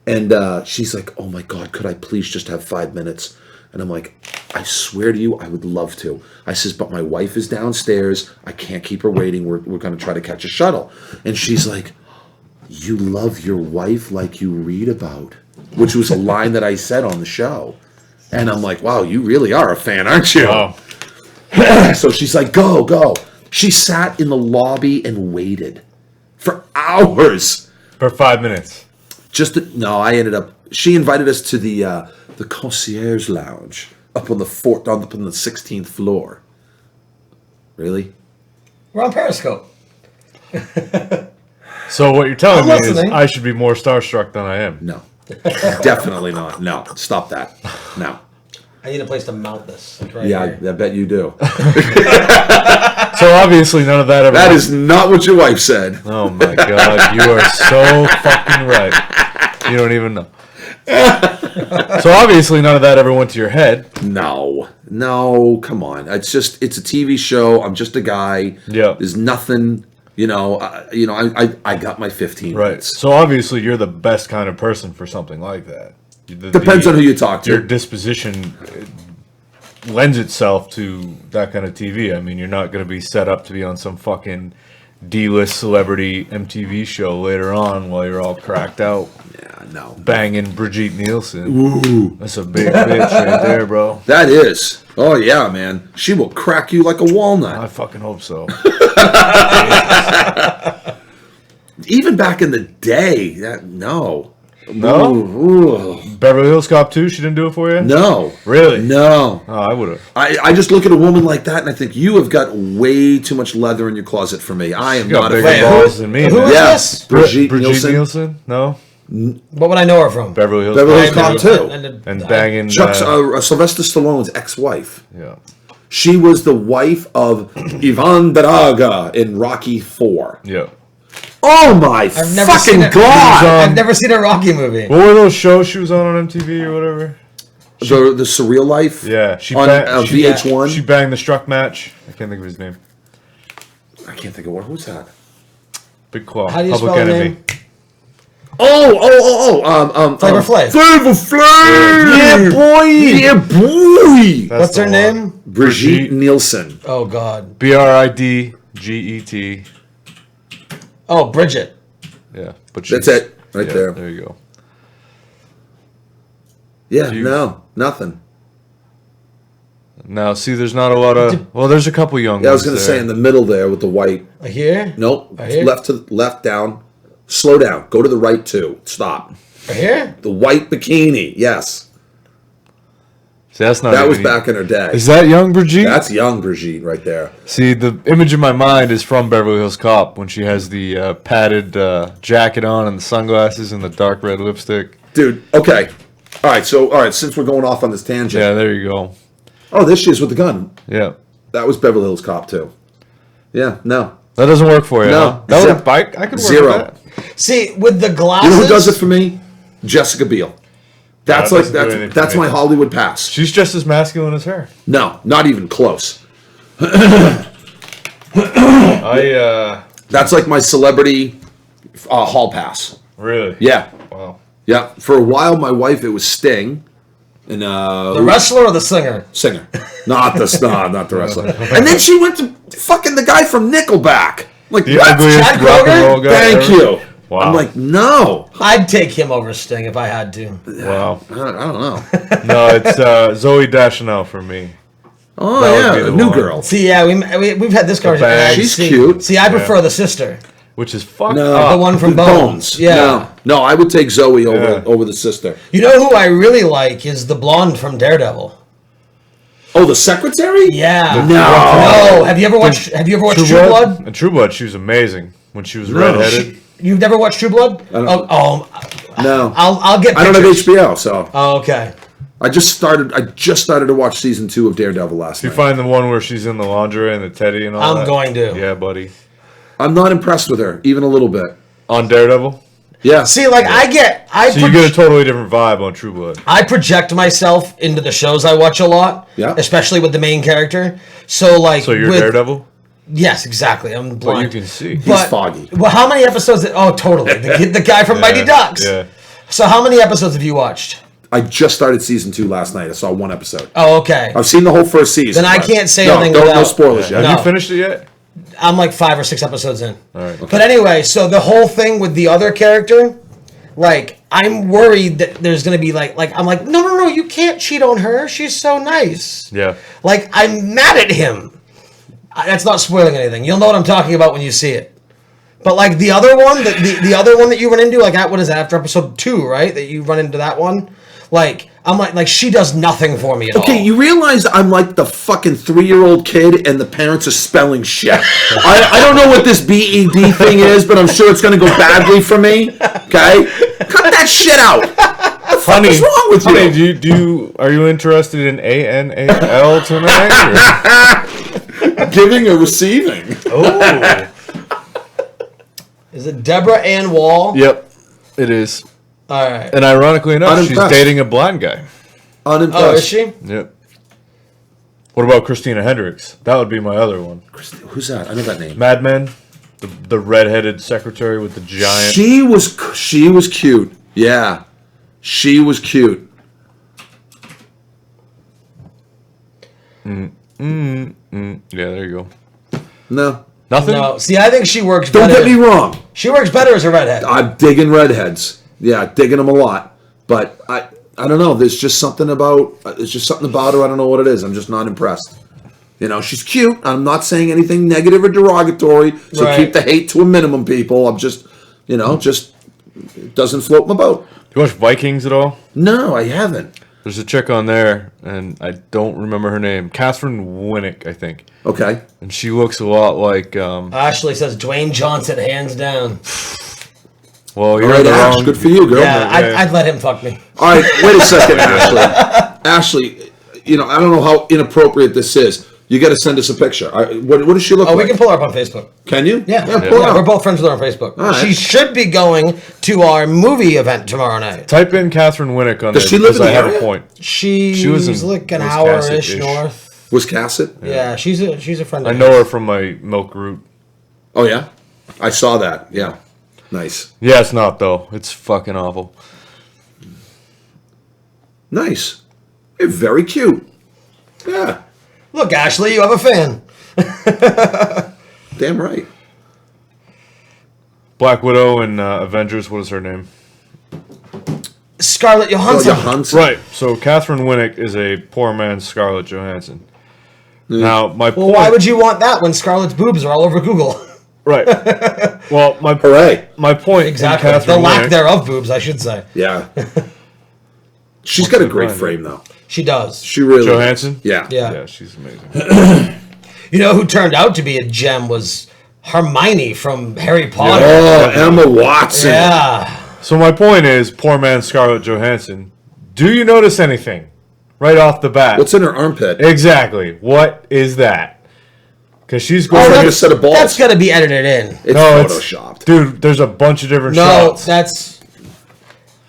And she's like, oh my God, could I please just have 5 minutes? And I'm like, I swear to you, I would love to. I says, but my wife is downstairs. I can't keep her waiting. We're going to try to catch a shuttle. And she's like, you love your wife like you read about, which was a line that I said on the show. And I'm like, wow, you really are a fan, aren't you? Wow. So she's like, go. She sat in the lobby and waited for hours. For 5 minutes. She invited us to the concierge lounge up on the 16th floor. Really? We're on Periscope. So what you're telling me is listening. I should be more starstruck than I am. No, definitely not. No, stop that. No. I need a place to mount this. Like right Yeah, here. I bet you do. So obviously none of that ever. That is not what your wife said. Oh my god, you are so fucking right. You don't even know. So obviously none of that ever went to your head. No, come on. It's a TV show. I'm just a guy. Yeah. There's nothing. I got my 15 Right. minutes. So obviously you're the best kind of person for something like that. Depends on who you talk to. Your disposition lends itself to that kind of TV. I mean, you're not going to be set up to be on some fucking D-list celebrity MTV show later on while you're all cracked out. Yeah, no. Banging Brigitte Nielsen. Ooh. That's a big bitch right there, bro. That is. Oh, yeah, man. She will crack you like a walnut. I fucking hope so. Even back in the day, no. No? Ooh. Beverly Hills Cop 2, she didn't do it for you? No. Really? No. Oh, I would have. I just look at a woman like that and I think you have got way too much leather in your closet for me. I am You got not a bigger fan. balls than me, Who man. is Yeah, this? Brigitte Brigitte Nielsen. No? What would I know her from? Beverly Hills Beverly Cop Hills 2. Cop 2. And banging. Chuck's Sylvester Stallone's ex-wife. Yeah. She was the wife of Ivan Drago in Rocky 4. Yeah. Oh my I've never seen fucking it. god! I've never seen a Rocky movie. What were those shows she was on MTV or whatever? The Surreal Life. Yeah, she on VH1. She banged the Struck match. I can't think of his name. I can't think of who's that. Big Claw. How do you Public spell her Enemy. name? Flavor Flav. Flavor Flav. Yeah, boy. Yeah, boy. That's What's the her one. name? Brigitte Nielsen. Oh God. BRIDGET. Oh, Bridget. Yeah, but That's she's- it, right yeah, there. There you go. Yeah, Jeez. no, nothing. Now, see, there's not a lot of. Well, there's a couple young. Yeah, I was ones going to there. say in the middle there with the white. Here. Nope. Right here? Left down. Slow down. Go to the right too. Stop. Here. The white bikini. Yes. See, that's not. That even was back in her day. Is that young Brigitte? That's young Brigitte right there. See, the image in my mind is from Beverly Hills Cop when she has the padded jacket on and the sunglasses and the dark red lipstick. Dude, okay. All right, since we're going off on this tangent. Yeah, there you go. Oh, this she is with the gun. Yeah. That was Beverly Hills Cop too. Yeah, no. That doesn't work for you, No. huh? That Zip. would bike. I could work Zero. with that. See, with the You glasses. know who does it for me? Jessica Biel. That's that like doesn't do anything that's for me. my Hollywood pass. She's just as masculine as her. No, not even close. That's like my celebrity hall pass. Really? Yeah, Wow. yeah. For a while, my wife it was Sting, and The wrestler or the singer? singer, not the wrestler. And then she went to fucking the guy from Nickelback. Like The what? ugliest Chad rock and Kroger? roll guy Thank ever. you. Wow. I'm like, no, I'd take him over Sting if I had to. Wow. I don't know. No, it's Zoe Deschanel for me. Oh That would yeah, be the the new one. girl. See, yeah, we've had this conversation. bag. She's See- cute. See, I prefer the sister, Which is fucked No. up. the one from With Bones. Yeah. No, I would take Zoe over Yeah. over the sister. You know who I really like is the blonde from Daredevil. Oh, the secretary? Yeah. No. No. Have you ever watched True Blood? Blood? And True Blood, she was amazing when she was No. redheaded. You've never watched True Blood? don't- No. I'll get. I don't have pictures. HBO, so Oh, okay. I just started to watch season 2 of Daredevil last You night. find the one where she's in the lingerie and the teddy and all I'm that? going to. Yeah, buddy. I'm not impressed with her, even a little bit. On Daredevil? Yeah. See, like I So you get a totally different vibe on True Blood. I project myself into the shows I watch a lot. Yeah. Especially with the main character. So like. So you're with, Daredevil? Yes, exactly. I'm blind. But you can see. He's foggy. Well, how many episodes? Oh, totally. The guy from Mighty Ducks. Yeah. So how many episodes have you watched? I just started season 2 last night. I saw one episode. Oh, okay. I've seen the whole first season. Then I but- can't say no, anything no without- spoilers yet. No. Have you finished it yet? I'm like 5 or 6 episodes in. All right. But anyway, so the whole thing with the other character, like, I'm worried that there's gonna be I'm like, no, you can't cheat on her. She's so nice. Yeah. Like, I'm mad at him. That's not spoiling anything. You'll know what I'm talking about when you see it. But like the other one, the other one that you run into, like what is that, after episode 2, right? That you run into that one. Like I'm like she does nothing for me at all. Okay, you realize I'm like the fucking 3-year-old kid and the parents are spelling shit. I don't know what this BED thing is, but I'm sure it's going to go badly for me. Okay? Cut that shit out. Honey, is wrong with honey, you? are you interested in ANAL tonight? Giving or receiving? Oh. Is it Deborah Ann Wall? Yep, it is. All right. And ironically enough, she's Unimpressed. dating a blind guy. Unimpressed. Oh, is she? Yep. What about Christina Hendricks? That would be my other one. Who's that? I know that name. Mad Men, the redheaded secretary with the giant. She was cute. Yeah, she was cute. Yeah, there you go. No, Nothing. No. See, I think she works don't better. get me wrong. She works better as a redhead. I'm digging redheads. Yeah, digging them a lot. But I don't know. There's just something about her. I don't know what it is. I'm just not impressed. You know, she's cute. I'm not saying anything negative or derogatory. So Right. keep the hate to a minimum, people. I'm just, it doesn't float my boat. You watch Vikings at all? No, I haven't. There's a chick on there, and I don't remember her name. Catherine Winnick, I think. Okay. And she looks a lot like. Ashley says Dwayne Johnson, hands down. Well, All you're right, the Ash. wrong. Good for you, girl. Yeah, I'd let him fuck me. All right, wait a second, Ashley. Ashley, I don't know how inappropriate this is. You got to send us a picture. What does she look like? We can pull her up on Facebook. Can you? Yeah, pull her yeah, up. we're both friends with her on Facebook. All right. She should be going to our movie event tomorrow night. Type in Catherine Winnick on Does there she live because in I the have area? a point. She was was in like an Wiscasset-ish. hour-ish north. Wiscasset? Yeah, she's a friend. I of know mine. her from my milk route. Oh, yeah? I saw that. Yeah. Nice. Yeah, it's not though. It's fucking awful. Nice. You're very cute. Yeah. Look, Ashley, you have a fan. Damn right. Black Widow and Avengers. What is her name? Scarlett Johansson. Johansson. Right. So Catherine Winnick is a poor man's Scarlett Johansson. Now my Well, point. why would you want that when Scarlett's boobs are all over Google? Right. Well, Hooray. my point. Exactly. In Catherine The lack Winnick, thereof boobs, I should say. Yeah. She's got a great line? frame, though. She does. She really Johansson? Yeah. Yeah. Yeah, she's amazing. You know who turned out to be a gem was Hermione from Harry Potter. Oh, Emma Watson. Yeah. So my point is, poor man's Scarlett Johansson. Do you notice anything right off the bat? What's in her armpit? Exactly. What is that? Because she's Oh, going. that's to a set of balls. That's got to be edited in. It's No, photoshopped. Dude, there's a bunch of different No, shots.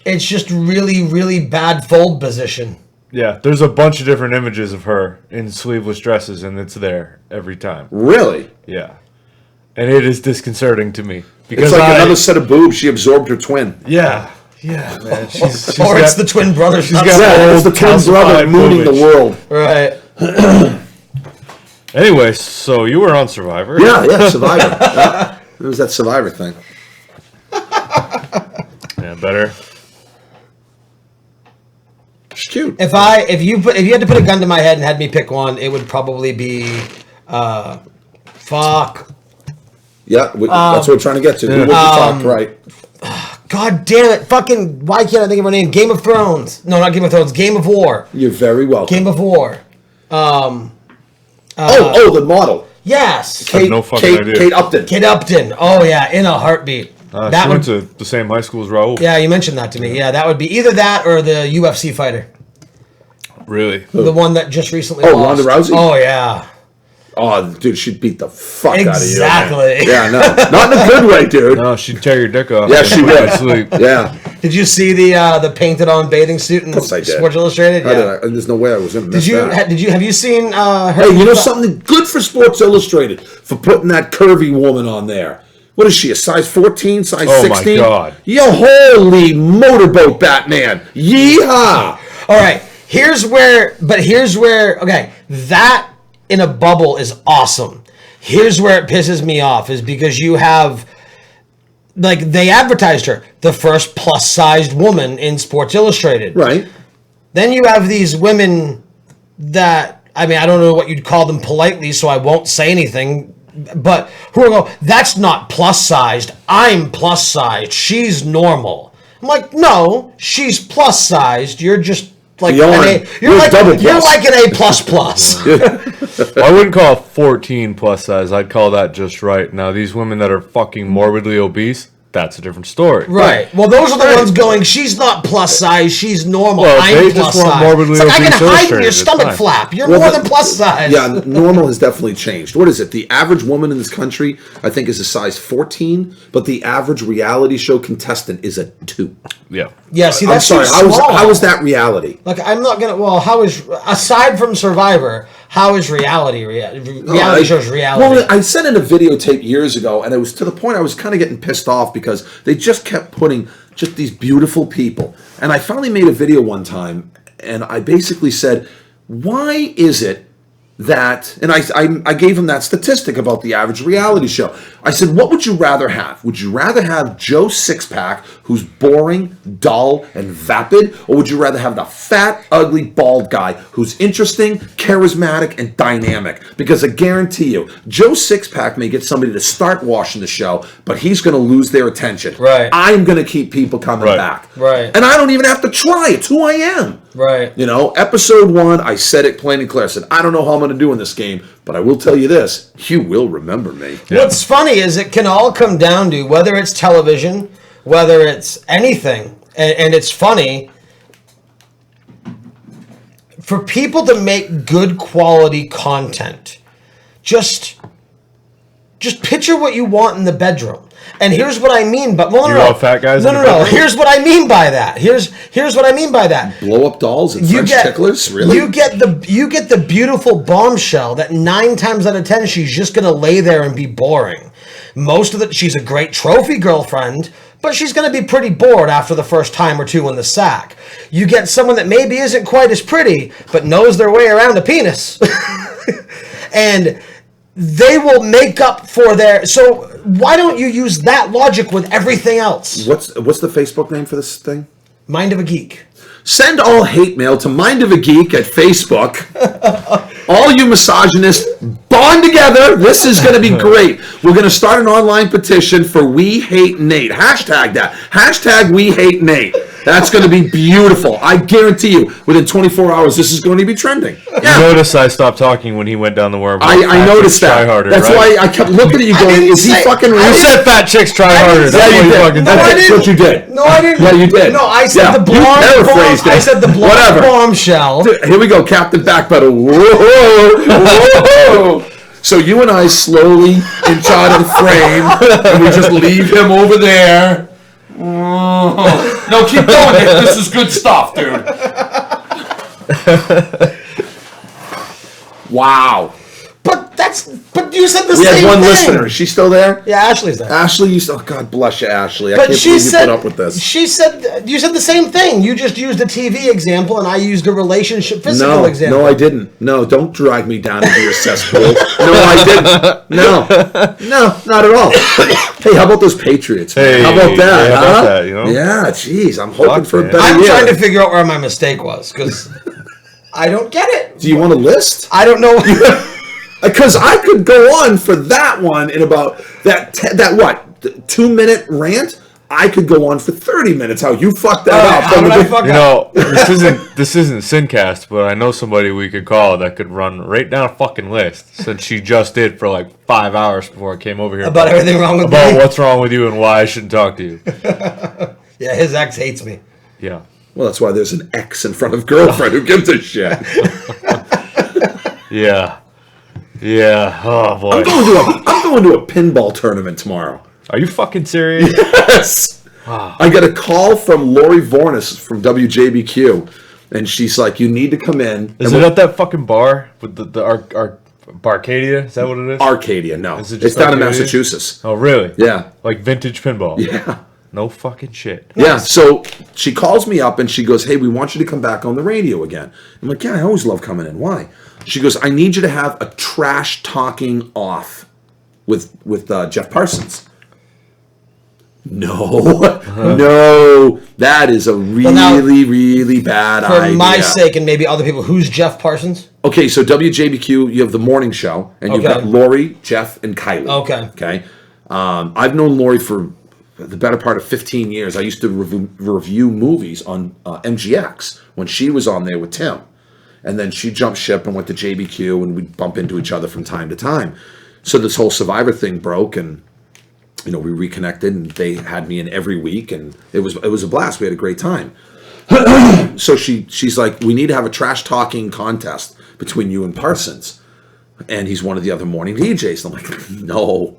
it's just really, really bad fold position. Yeah, there's a bunch of different images of her in sleeveless dresses, and it's there every time. Really? Yeah, and it is disconcerting to me because It's like another set of boobs. She absorbed her twin. Yeah, man. She's Or it's got- the twin brothers. she's not got- so- Yeah, it's the twin calcified brother mooning the boobage. world. Right. Anyway, so you were on Survivor. Yeah, Survivor. Yeah. It was that Survivor thing. Yeah, better. She's cute. If you had to put a gun to my head and had me pick one, it would probably be fuck. Yeah, that's what we're trying to get to. Who would you talk, right? God damn it. Fucking why can't I think of her name? Game of Thrones. No, not Game of Thrones. Game of War. You're very welcome. Game of War. the model. Yes. I have no fucking idea. Kate Upton. Kate Upton. Oh yeah, in a heartbeat. She went to the same high school as Raul. Yeah, you mentioned that to me. Yeah, that would be either that or the UFC fighter. Really? The one that just recently Oh, lost. Ronda Rousey? Oh yeah. Oh, dude, she'd beat the fuck out of you. Exactly. Yeah, no, not in a good way, dude. No, she'd tear your dick off. Yeah, and she put you would. to sleep. Yeah, Did you see the painted on bathing suit in course I did. Sports Illustrated? I Yeah. did, and there's no way I was in. Did you have you seen her? Hey, you know something good for Sports Illustrated for putting that curvy woman on there. What is she? A size 14, size Oh, my 16? God. Yo, holy motorboat, Batman! Yeehaw! All right. Here's where. Okay, that in a bubble is awesome. Here's where it pisses me off is because you have, like, they advertised her the first plus-sized woman in Sports Illustrated. Right. Then you have these women that, I mean, I don't know what you'd call them politely, so I won't say anything, but who are going, that's not plus-sized. I'm plus-sized. She's normal. I'm like, no, she's plus-sized. You're just like Beyond. You're double plus. You're like an A plus plus. I wouldn't call it 14 plus size. I'd call that just right. Now, these women that are fucking morbidly obese, that's a different story. Right. Well, those are the ones going, she's not plus size, she's normal. Well, I'm they plus just want size. morbidly It's like, I can obese hide in your illustrated, it's stomach fine. flap. You're more than plus size. Yeah, normal has definitely changed. What is it? The average woman in this country, I think, is a size 14, but the average reality show contestant is a 2. Yeah. Yeah, see, I'm that's sorry, too how small. is that reality? Like, I'm not gonna. Well, how is, aside from Survivor, how is reality shows reality? Well, I sent in a videotape years ago, and it was to the point I was kind of getting pissed off because they just kept putting just these beautiful people. And I finally made a video one time, and I basically said, why is it that, and I gave him that statistic about the average reality show. I said, what would you rather have? Would you rather have Joe Sixpack, who's boring, dull, and vapid, or would you rather have the fat, ugly, bald guy who's interesting, charismatic, and dynamic? Because I guarantee you, Joe Sixpack may get somebody to start watching the show, but he's going to lose their attention. Right. I'm going to keep people coming back. Right. And I don't even have to try. It's who I am. Right. You know, episode 1, I said it plain and clear. I said, I don't know how I'm going to do in this game, but I will tell you this, you will remember me. Yeah. What's funny is it can all come down to whether it's television, whether it's anything, and it's funny, for people to make good quality content, just picture what you want in the bedroom. And here's what I mean, but no, You want fat guys No, in no, the no. bedroom? Here's what I mean by that. Here's what I mean by that. Blow up dolls and French ticklers? Really? You get the beautiful bombshell that 9 times out of 10 she's just gonna lay there and be boring. Most of she's a great trophy girlfriend, but she's gonna be pretty bored after the first time or two in the sack. You get someone that maybe isn't quite as pretty, but knows their way around a penis. And they will make up for their. So why don't you use that logic with everything else? What's the Facebook name for this thing? Mind of a Geek. Send all hate mail to Mind of a Geek at Facebook. All you misogynists, bond together. This is going to be great. We're going to start an online petition for We Hate Nate. Hashtag that. Hashtag We Hate Nate. That's going to be beautiful. I guarantee you, within 24 hours, this is going to be trending. You notice I stopped talking when he went down the wormhole. I noticed that. Try harder, That's right? why I kept looking at you going, is he fucking real? You said fat chicks try harder. That's what you fucking No, I said. didn't. That's what you did. No, I didn't. Yeah, you did. No, I said Yeah, the you blonde paraphrased bomb. it. I said the blonde Whatever. bombshell. Here we go, Captain Backpedal. Whoa, whoa. So you and I slowly inch out of the frame, and we just leave him over there. No, keep going. This is good stuff, dude. Wow. But you said the We same had one thing. listener. Is she still there? Yeah, Ashley's there. Ashley, oh, God bless you, Ashley. I But can't she believe you said, put up with this. She said, you said the same thing. You just used a TV example, and I used a relationship physical example. No, I didn't. No, don't drag me down into your cesspool. No, I didn't. No, not at all. Hey, how about those Patriots? Man? Hey, how about that? how huh? about that, you know? Yeah, jeez, I'm hoping Fuck, for a man. better I'm year. trying to figure out where my mistake was, because I don't get it. Do you want a list? I don't know. Because I could go on for that one in about that 2-minute rant. I could go on for 30 minutes. How you fucked that up? How did I fuck You up? know, this isn't Sincast, but I know somebody we could call that could run right down a fucking list, since she just did for like 5 hours before I came over here. About everything wrong with about me? what's wrong with you and why I shouldn't talk to you. Yeah, his ex hates me. Yeah. Well, that's why there's an X in front of girlfriend. Who gives a shit? Yeah. Yeah. Oh boy. I'm going to a pinball tournament tomorrow. Are you fucking serious? Yes. I got a call from Lori Vornis from WJBQ, and she's like, "You need to come in." Is it at that fucking bar with the Barcadia? Is that what it is? Arcadia? No, Is it it's just down in Arcadia? Massachusetts. Oh really? Yeah. Like vintage pinball. Yeah. No fucking shit. Yeah, so she calls me up and she goes, "Hey, we want you to come back on the radio again." I'm like, "Yeah, I always love coming in. Why?" She goes, "I need you to have a trash talking off with Jeff Parsons." No, no, that is a really bad idea. For my sake and maybe other people, who's Jeff Parsons? Okay, so WJBQ, you have the morning show, and you've got Lori, Jeff, and Kylie. Okay. Okay. I've known Lori for the better part of 15 years. I used to review movies on MGX when she was on there with Tim. And then she jumped ship and went to JBQ, and we'd bump into each other from time to time. So this whole Survivor thing broke, and we reconnected, and they had me in every week, and it was a blast. We had a great time. So she's like, we need to have a trash talking contest between you and Parsons. And he's one of the other morning DJs. And I'm like, no,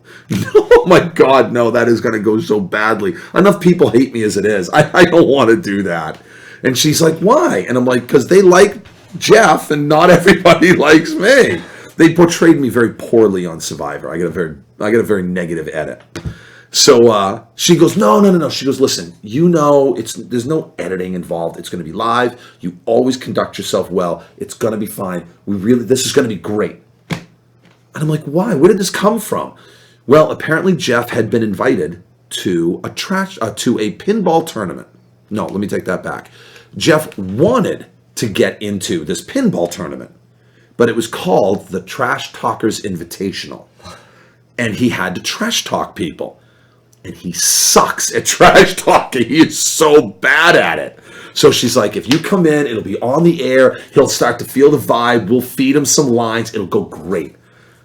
my God, no, that is going to go so badly. Enough people hate me as it is. I don't want to do that. And she's like, why? And I'm like, because they like Jeff and not everybody likes me. They portrayed me very poorly on Survivor. I get a very negative edit. So she goes, no. She goes, listen, there's no editing involved. It's going to be live. You always conduct yourself well. It's going to be fine. This is going to be great. And I'm like, why? Where did this come from? Well, apparently Jeff had been invited to a pinball tournament. No, let me take that back. Jeff wanted to get into this pinball tournament, but it was called the Trash Talkers Invitational. And he had to trash talk people. And he sucks at trash talking. He is so bad at it. So she's like, if you come in, it'll be on the air. He'll start to feel the vibe. We'll feed him some lines. It'll go great.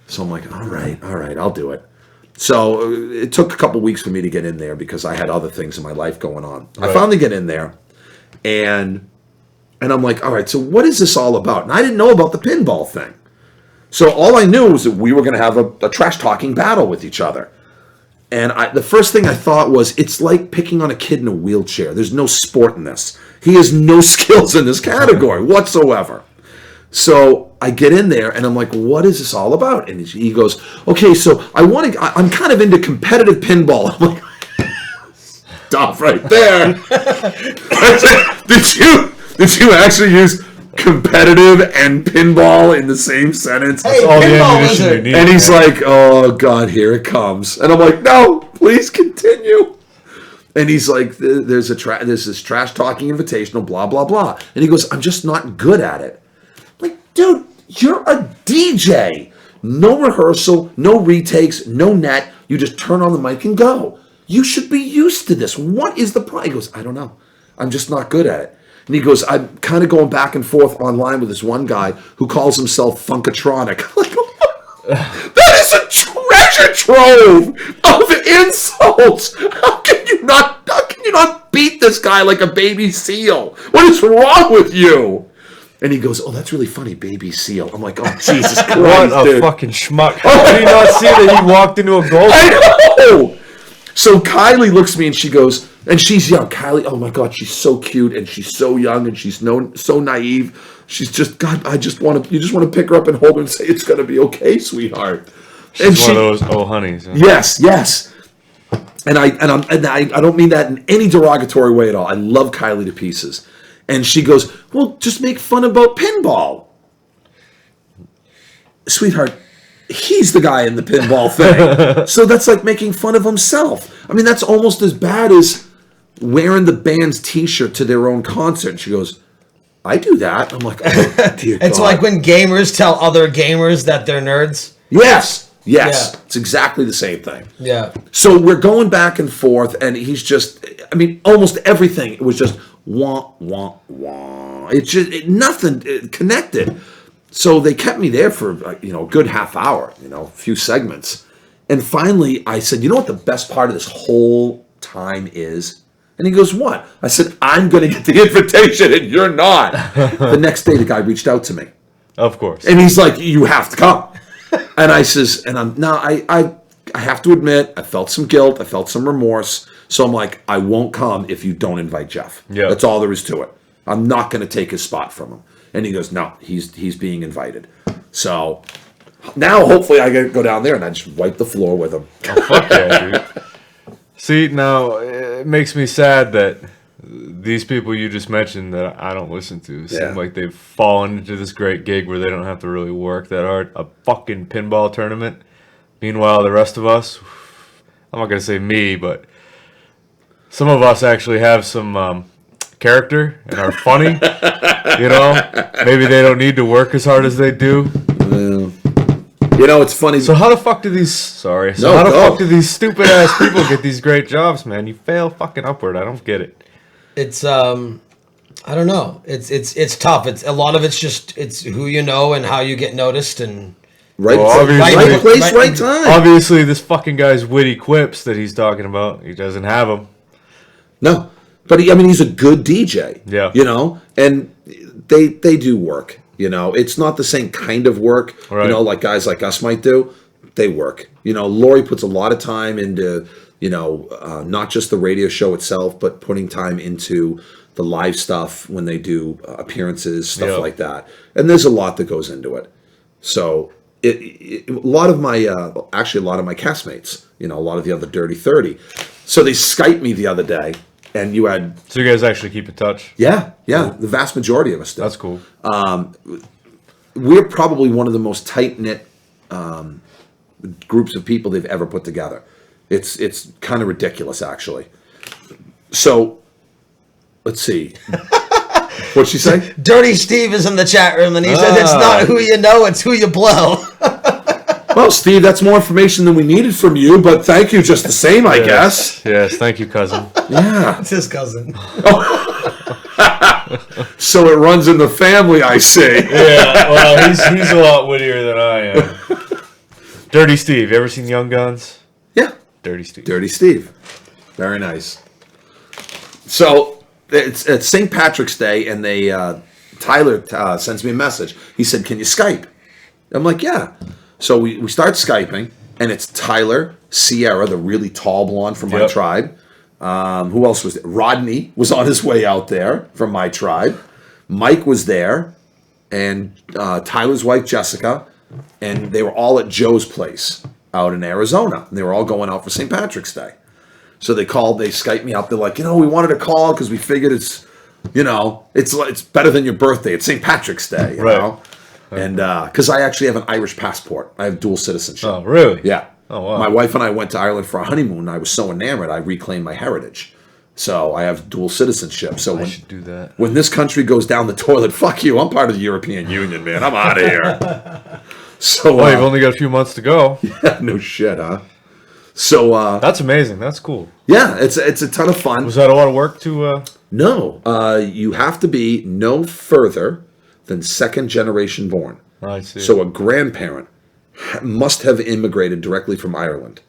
So I'm like, all right, I'll do it. So it took a couple weeks for me to get in there because I had other things in my life going on. Right. I finally get in there, and I'm like, all right, so what is this all about? And I didn't know about the pinball thing. So all I knew was that we were going to have a trash-talking battle with each other. And the first thing I thought was, it's like picking on a kid in a wheelchair. There's no sport in this. He has no skills in this category whatsoever. So I get in there and I'm like, what is this all about? And he goes, okay, so I'm kind of into competitive pinball. I'm like, stop right there. Did you actually use competitive and pinball in the same sentence? Hey, all the pinball ammunition is you need. And he's like, oh God, here it comes. And I'm like, no, please continue. And he's like, there's this trash talking invitational, blah, blah, blah. And he goes, I'm just not good at it. Dude, you're a DJ. No rehearsal, no retakes, no net. You just turn on the mic and go. You should be used to this. What is the problem? He goes, I don't know. I'm just not good at it. And he goes, I'm kind of going back and forth online with this one guy who calls himself Funkatronic. That is a treasure trove of insults. How can you not beat this guy like a baby seal? What is wrong with you? And he goes, oh, that's really funny, baby seal. I'm like, oh, Jesus Christ, What a dude. fucking schmuck. Did he not see that he walked into a goal? I know! So Kylie looks at me and she goes, and she's young. Kylie, oh my God, she's so cute and she's so young and she's so naive. She's just, God, you just want to pick her up and hold her and say, it's going to be okay, sweetheart. She's one of those honeys. Huh? Yes. And I don't mean that in any derogatory way at all. I love Kylie to pieces. And she goes, well, just make fun about pinball. Sweetheart, he's the guy in the pinball thing. So that's like making fun of himself. I mean, that's almost as bad as wearing the band's T-shirt to their own concert. And she goes, I do that. I'm like, oh, dear God. It's like when gamers tell other gamers that they're nerds. Yes. Yeah. It's exactly the same thing. Yeah. So we're going back and forth, and he's just, I mean, almost everything, it was just wah, wah, wah. It's just nothing connected. So they kept me there for, a good half hour, a few segments. And finally, I said, you know what the best part of this whole time is? And he goes, what? I said, I'm going to get the invitation, and you're not. The next day, the guy reached out to me. Of course. And he's like, you have to come. And I says, I have to admit, I felt some guilt, I felt some remorse. So I'm like, I won't come if you don't invite Jeff. Yeah. That's all there is to it. I'm not going to take his spot from him. And he goes, no, he's being invited. So now hopefully I go down there and I just wipe the floor with him. Oh, fuck yeah, dude. See, now it makes me sad that these people you just mentioned that I don't listen to seem like they've fallen into this great gig where they don't have to really work that hard. A fucking pinball tournament. Meanwhile, the rest of us, I'm not going to say me, but some of us actually have some character and are funny. Maybe they don't need to work as hard as they do. It's funny. So how the fuck do these stupid ass people get these great jobs, man? You fail fucking upward. I don't get it. It's I don't know. It's tough. It's a lot of it's who you know and how you get noticed and Right, Well, obviously- right place, Right- right time. Obviously, this fucking guy's witty quips that he's talking about, he doesn't have them. No, but he's a good DJ. Yeah. And they do work. It's not the same kind of work. Right. Like guys like us might do. They work. Lori puts a lot of time into not just the radio show itself, but putting time into the live stuff when they do appearances, stuff like that. And there's a lot that goes into it. So a lot of my castmates, a lot of the other Dirty 30. So they Skyped me the other day, and you had So you guys actually keep in touch? the vast majority of us do. That's cool. We're probably one of the most tight knit groups of people they've ever put together. It's kind of ridiculous, actually. So let's see. What'd she say? Dirty Steve is in the chat room, and he said it's not who you know, it's who you blow. Well, Steve, that's more information than we needed from you, but thank you just the same, I guess. Yes, thank you, cousin. Yeah. It's his cousin. So it runs in the family, I see. Yeah, well, he's a lot wittier than I am. Dirty Steve, you ever seen Young Guns? Yeah. Dirty Steve. Dirty Steve. Very nice. So it's St. Patrick's Day, and Tyler sends me a message. He said, "Can you Skype?" I'm like, "Yeah." So we start Skyping, and it's Tyler, Sierra, the really tall blonde from my Yep. tribe. Who else was there? Rodney was on his way out there from my tribe. Mike was there, and Tyler's wife, Jessica, and they were all at Joe's place out in Arizona. And they were all going out for St. Patrick's Day. So they Skyped me up. They're like, we wanted to call because we figured it's better than your birthday. It's St. Patrick's Day, you Right. know? And because I actually have an Irish passport. I have dual citizenship. Oh, really? Yeah. Oh, wow. My wife and I went to Ireland for a honeymoon, and I was so enamored, I reclaimed my heritage. So I have dual citizenship. So I should do that. when this country goes down the toilet, fuck you. I'm part of the European Union, man. I'm out of here. So, Well, you've only got a few months to go. no shit, huh? So, That's amazing. That's cool. yeah, it's a ton of fun. Was that a lot of work to... No, you have to be no further than second generation born. I see. So a grandparent must have immigrated directly from Ireland.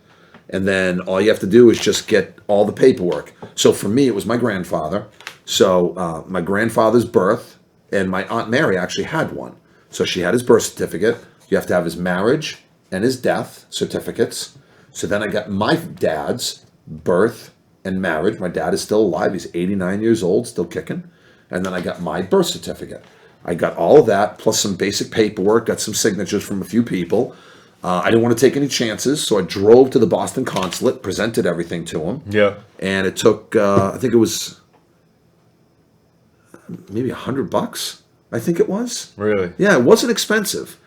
And then all you have to do is just get all the paperwork. So for me, it was my grandfather. So my grandfather's birth, and my Aunt Mary actually had one. So she had his birth certificate. You have to have his marriage and his death certificates. So then I got my dad's birth and marriage. My dad is still alive. He's 89 years old, still kicking. And then I got my birth certificate. I got all of that, plus some basic paperwork, got some signatures from a few people. I didn't want to take any chances, so I drove to the Boston consulate, presented everything to them. Yeah. And it took, I think it was maybe $100, I think it was. Really? Yeah, it wasn't expensive.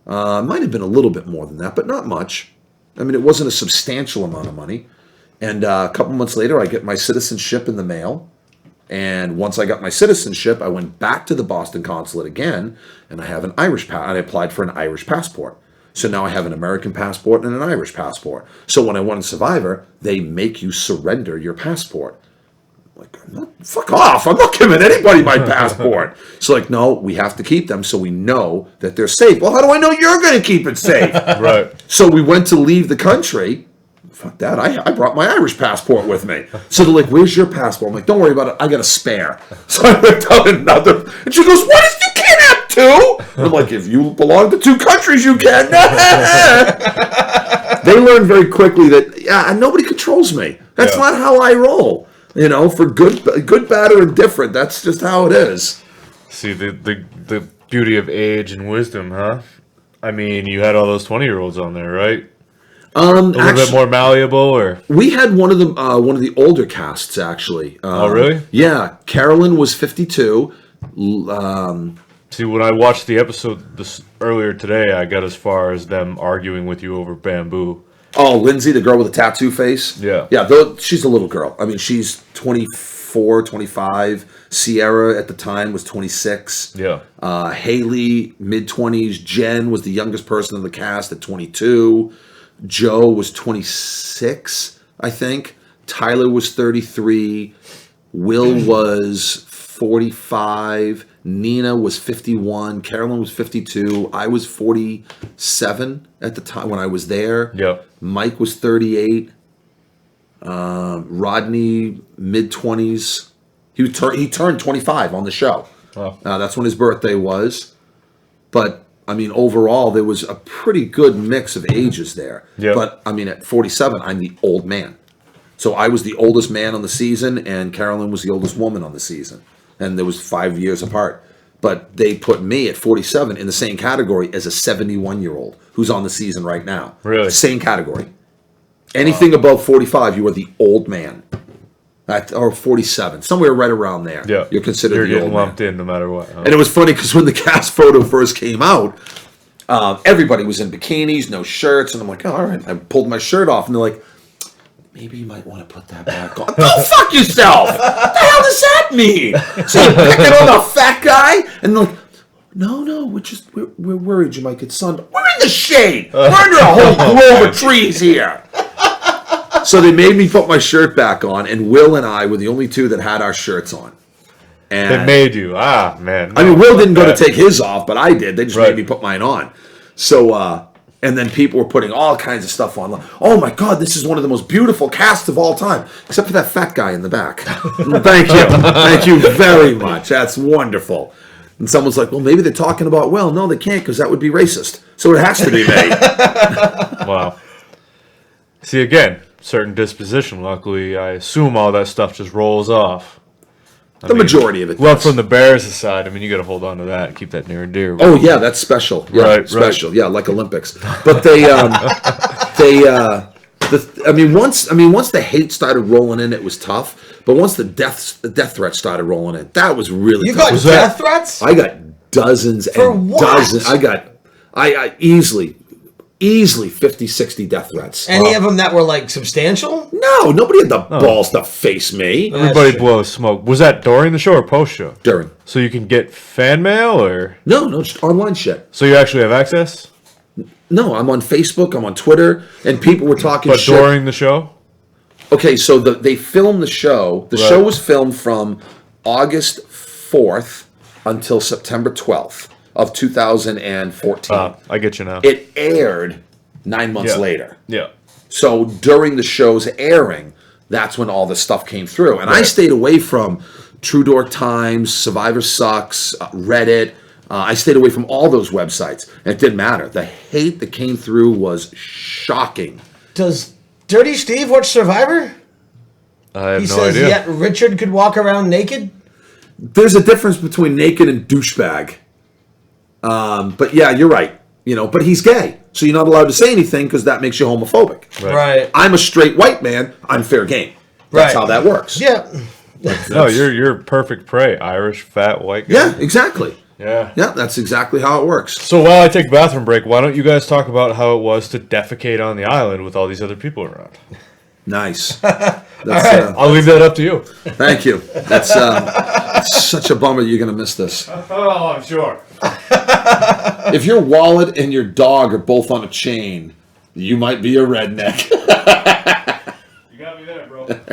It might have been a little bit more than that, but not much. I mean, it wasn't a substantial amount of money. And a couple months later, I get my citizenship in the mail. And once I got my citizenship, I went back to the Boston consulate again, and I have an Irish and I applied for an Irish passport. So now I have an American passport and an Irish passport. So when I won Survivor, they make you surrender your passport. Like, fuck off! I'm not giving anybody my passport. So like, no, we have to keep them so we know that they're safe. Well, how do I know you're going to keep it safe? Right. So we went to leave the country. Fuck that, I brought my Irish passport with me. So they're like, where's your passport? I'm like, don't worry about it, I got a spare. So I whipped out another, and she goes, what is, you can't have two? And I'm like, if you belong to two countries, you can. They learned very quickly that, nobody controls me. That's not how I roll. For good, bad, or indifferent, that's just how it is. See, the beauty of age and wisdom, huh? I mean, you had all those 20-year-olds on there, right? A little bit more malleable, or we had one of the older casts actually. Oh, really? Yeah, Carolyn was 52. see, when I watched the episode earlier today, I got as far as them arguing with you over bamboo. Oh, Lindsay, the girl with the tattoo face? Yeah. Yeah, she's a little girl. I mean, she's 24, 25. Sierra at the time was 26. Yeah. Haley, mid-20s. Jen was the youngest person in the cast at 22. Joe was 26, I think. Tyler was 33. Will was 45. Nina was 51. Carolyn was 52. I was 47 at the time when I was there. Yep. Mike was 38. Rodney, mid-20s. He turned 25 on the show. Wow. That's when his birthday was. But, I mean, overall, there was a pretty good mix of ages there. Yep. But, I mean, at 47, I'm the old man. So I was the oldest man on the season, and Carolyn was the oldest woman on the season. And there was 5 years apart. But they put me at 47 in the same category as a 71-year-old who's on the season right now. Really? Same category. Anything above 45, you are the old man. Or 47, somewhere right around there. Yeah. You're considered the getting old lumped man. in no matter what. Huh? And it was funny because when the cast photo first came out, everybody was in bikinis, no shirts, and I'm like, oh, all right. I pulled my shirt off, and they're like, maybe you might want to put that back on. Go fuck yourself! What the hell does that mean? So you're picking on a fat guy, and they're like, no, we're worried you might get sunburned. We're in the shade. We're under a whole grove of trees here. So they made me put my shirt back on, and Will and I were the only two that had our shirts on. And They made you. Man. I mean, Will didn't go to Yeah. take his off, but I did. They just Right. made me put mine on. So, and then people were putting all kinds of stuff on. Like, oh my God, this is one of the most beautiful casts of all time, except for that fat guy in the back. Thank you. Thank you very much. That's wonderful. And someone's like, well, maybe they're talking about Will. No, they can't because that would be racist. So it has to be me. Wow. See, again, certain disposition. Luckily, I assume all that stuff just rolls off. The majority of it. Well, does. from the Bears' side, I mean, you got to hold on to that and keep that near and dear. Oh yeah, that's special. Yeah, Right, special. Yeah, like Olympics. But once the hate started rolling in, it was tough. But once the death threats started rolling in, that was really You tough. got death threats? I got dozens For and what? dozens. I easily 50, 60 death threats. Any of them that were like substantial? No, nobody had the balls to face me. Everybody That's blows smoke. Was that during the show or post show? During. So you can get fan mail, or No, just online shit. so you actually have access, No, I'm on Facebook, I'm on Twitter, and people were talking but shit. during the show. Okay, so they filmed the show. The Right. show was filmed from August 4th until September 12th of 2014. I get you now. It aired 9 months Yeah. later. Yeah. So during the show's airing, that's when all this stuff came through. And I Right. stayed away from True Door Times, Survivor Sucks, Reddit. I stayed away from all those websites. And it didn't matter. The hate that came through was shocking. Does Dirty Steve watch Survivor? I have He no says idea. yet Richard could walk around naked? There's a difference between naked and douchebag. But yeah, you're right. But he's gay. So you're not allowed to say anything because that makes you homophobic. Right. I'm a straight white man. I'm fair game. That's Right. how that works. Yeah. No, you're perfect prey. Irish, fat, white guy. Yeah, exactly. Yeah. Yeah, that's exactly how it works. So while I take a bathroom break, why don't you guys talk about how it was to defecate on the island with all these other people around? Nice. I'll leave that up to you. Thank you. That's it's such a bummer you're going to miss this. Oh, I'm sure. If your wallet and your dog are both on a chain, you might be a redneck. You got me there, bro. But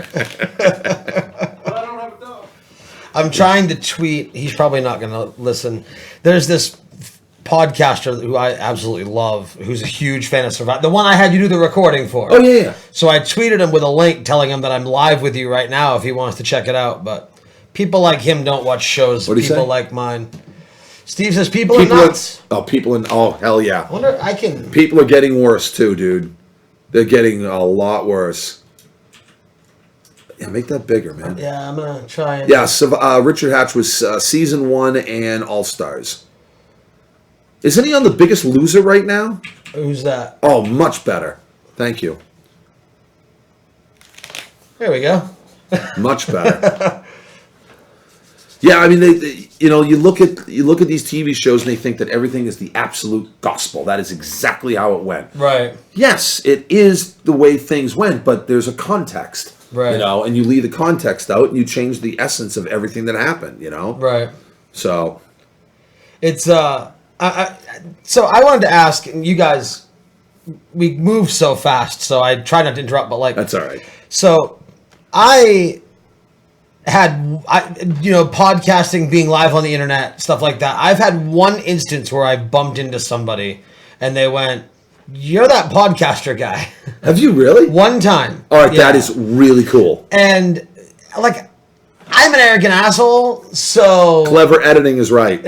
I don't have a dog. I'm trying to tweet. He's probably not going to listen. There's this podcaster who I absolutely love, who's a huge fan of Survivor. The one I had you do the recording for. Oh, yeah. So I tweeted him with a link telling him that I'm live with you right now if he wants to check it out. But people like him don't watch shows. What'd he People say? like mine. Steve says people are nuts. Hell yeah. I wonder, I can... People are getting worse too, dude. They're getting a lot worse. Yeah, make that bigger, man. Yeah, I'm going to try and... Yeah, so, Richard Hatch was season 1 and All Stars. Isn't he on The Biggest Loser right now? Who's that? Oh, much better. Thank you. There we go. Much better. Yeah, I mean, you look at these TV shows and they think that everything is the absolute gospel. That is exactly how it went. Right. Yes, it is the way things went, but there's a context. Right. And you leave the context out and you change the essence of everything that happened, Right. So It's so I wanted to ask, and you guys, we move so fast, so I try not to interrupt, but like that's all right. So I podcasting, being live on the internet, stuff like that. I've had one instance where I bumped into somebody and they went, "You're that podcaster guy." Have you really? One time. All right, Yeah. that is really cool. And like, I'm an arrogant asshole, so Clever editing is right.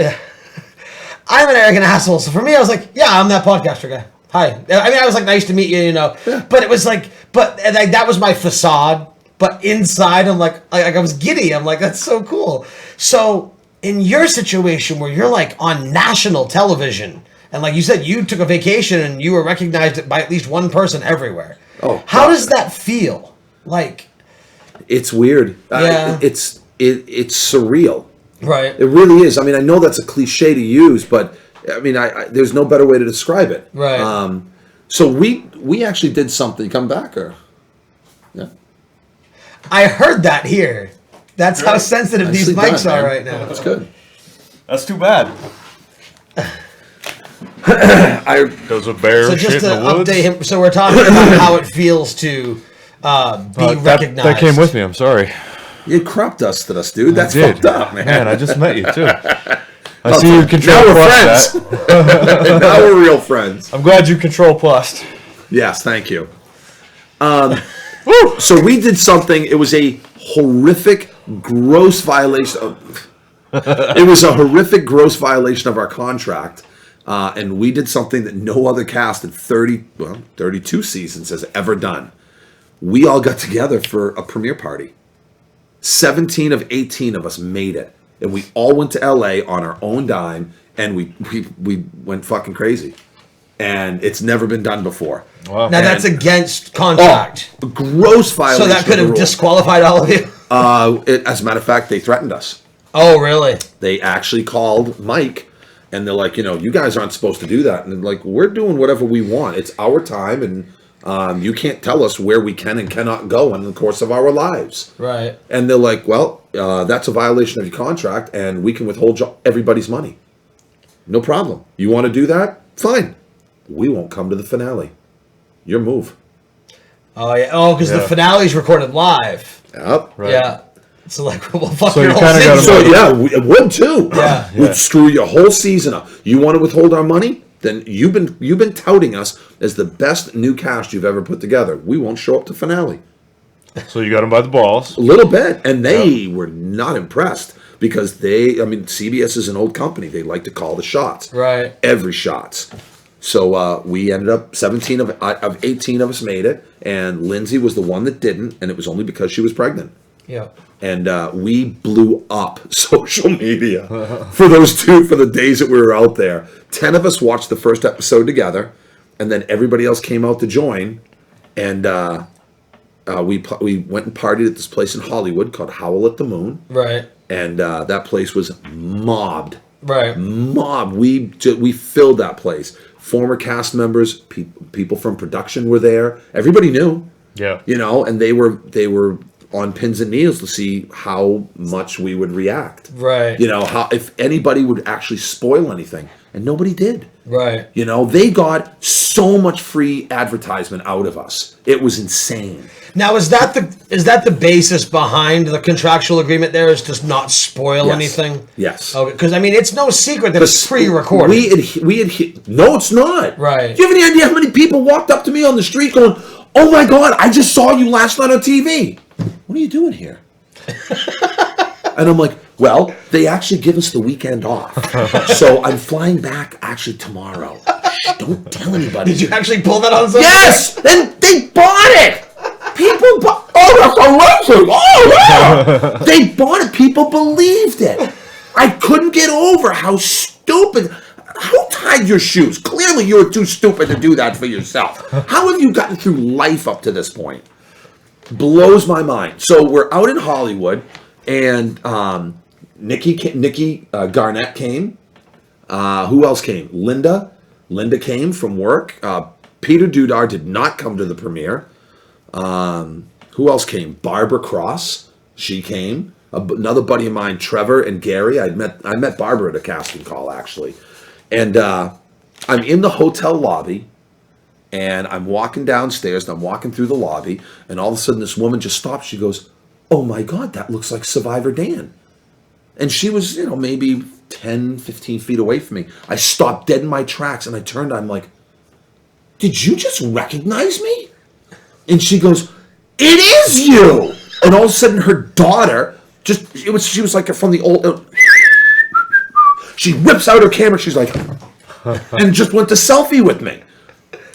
I'm an arrogant asshole. So for me, I was like, "Yeah, I'm that podcaster guy. Hi." I mean, I was like, "Nice to meet you," But it was like, that was my facade. But inside, I'm like I was giddy. I'm like, that's so cool. So in your situation where you're like on national television, and like you said, you took a vacation and you were recognized by at least one person everywhere. Oh, how does that feel? Like, it's weird. Yeah. It's surreal. right? It really is. I mean, I know that's a cliche to use, but I mean, there's no better way to describe it. Right. So we actually did something. Come back, or yeah. I heard that here. That's how sensitive these Nicely mics done, are man. right now. That's good. That's too bad. Goes a bear So shit just in to the woods. update him, so we're talking about how it feels to be recognized. That came with me. I'm sorry. You crop dusted us, dude. That's Did. fucked up, man. Man, I just met you too. I see you control Now we're plus friends. that. Now we're real friends. I'm glad you control plus. Yes, thank you. So we did something. It was a horrific, gross violation of. It was a horrific, gross violation of our contract, and we did something that no other cast in 32 seasons has ever done. We all got together for a premiere party. 17 of 18 of us made it, and we all went to LA on our own dime, and we went fucking crazy. And it's never been done before. Wow. Now that's against contract. A gross violation. So that could of the have rule. disqualified all of you. As a matter of fact, they threatened us. Oh, really? They actually called Mike, and they're like, you guys aren't supposed to do that. And they're like, we're doing whatever we want. It's our time, and you can't tell us where we can and cannot go in the course of our lives. Right. And they're like, well, that's a violation of your contract, and we can withhold everybody's money. No problem. You want to do that? Fine. We won't come to the finale. Your move. Oh yeah. Oh, because the Yeah. finale's recorded live. Yep. Right. Yeah. So like, well, fuck So your you whole kinda gotta season. So yeah, it would too. Yeah. We'd screw your whole season up. You want to withhold our money? Then you've been touting us as the best new cast you've ever put together. We won't show up to finale. So you got him by the balls. A little bit, and they were not impressed because CBS is an old company. They like to call the shots. Right. Every shots. So we ended up 17 of 18 of us made it, and Lindsay was the one that didn't, and it was only because she was pregnant. Yeah. And we blew up social media for the days that we were out there. 10 of us watched the first episode together, and then everybody else came out to join. And we went and partied at this place in Hollywood called Howl at the Moon. Right. And that place was mobbed. Right. Mobbed. We filled that place. Former cast members, people from production were there. Everybody knew. Yeah. And they were on pins and needles to see how much we would react. Right. How if anybody would actually spoil anything, and nobody did. Right. They got so much free advertisement out of us. It was insane. Now, is that the basis behind the contractual agreement? There is to not spoil Yes. anything. Yes. Okay, because I mean, it's no secret that it's pre-recorded. No, it's not. Right. Do you have any idea how many people walked up to me on the street going, "Oh my God, I just saw you last night on TV. What are you doing here?" And I'm like, well, they actually give us the weekend off. So I'm flying back actually tomorrow. Shh, don't tell anybody. Did you actually pull that on something? Yes! And they bought it! People bought. Oh, that's amazing! Oh, yeah! They bought it. People believed it. I couldn't get over how stupid. Who tied your shoes? Clearly, you were too stupid to do that for yourself. How have you gotten through life up to this point? Blows my mind. So we're out in Hollywood, and Nikki Garnett came. Who else came? Linda came from work. Peter Dudar did not come to the premiere. Who else came? Barbara Cross. She came. Another buddy of mine, Trevor and Gary. I met Barbara at a casting call, actually. And I'm in the hotel lobby, and I'm walking downstairs, and I'm walking through the lobby, and all of a sudden this woman just stops. She goes, oh my God, that looks like Survivor Dan. And she was, maybe 10, 15 feet away from me. I stopped dead in my tracks and I turned. I'm like, did you just recognize me? And she goes, it is you. And all of a sudden her daughter, she was like from the old, she whips out her camera. She's like, and just went to selfie with me.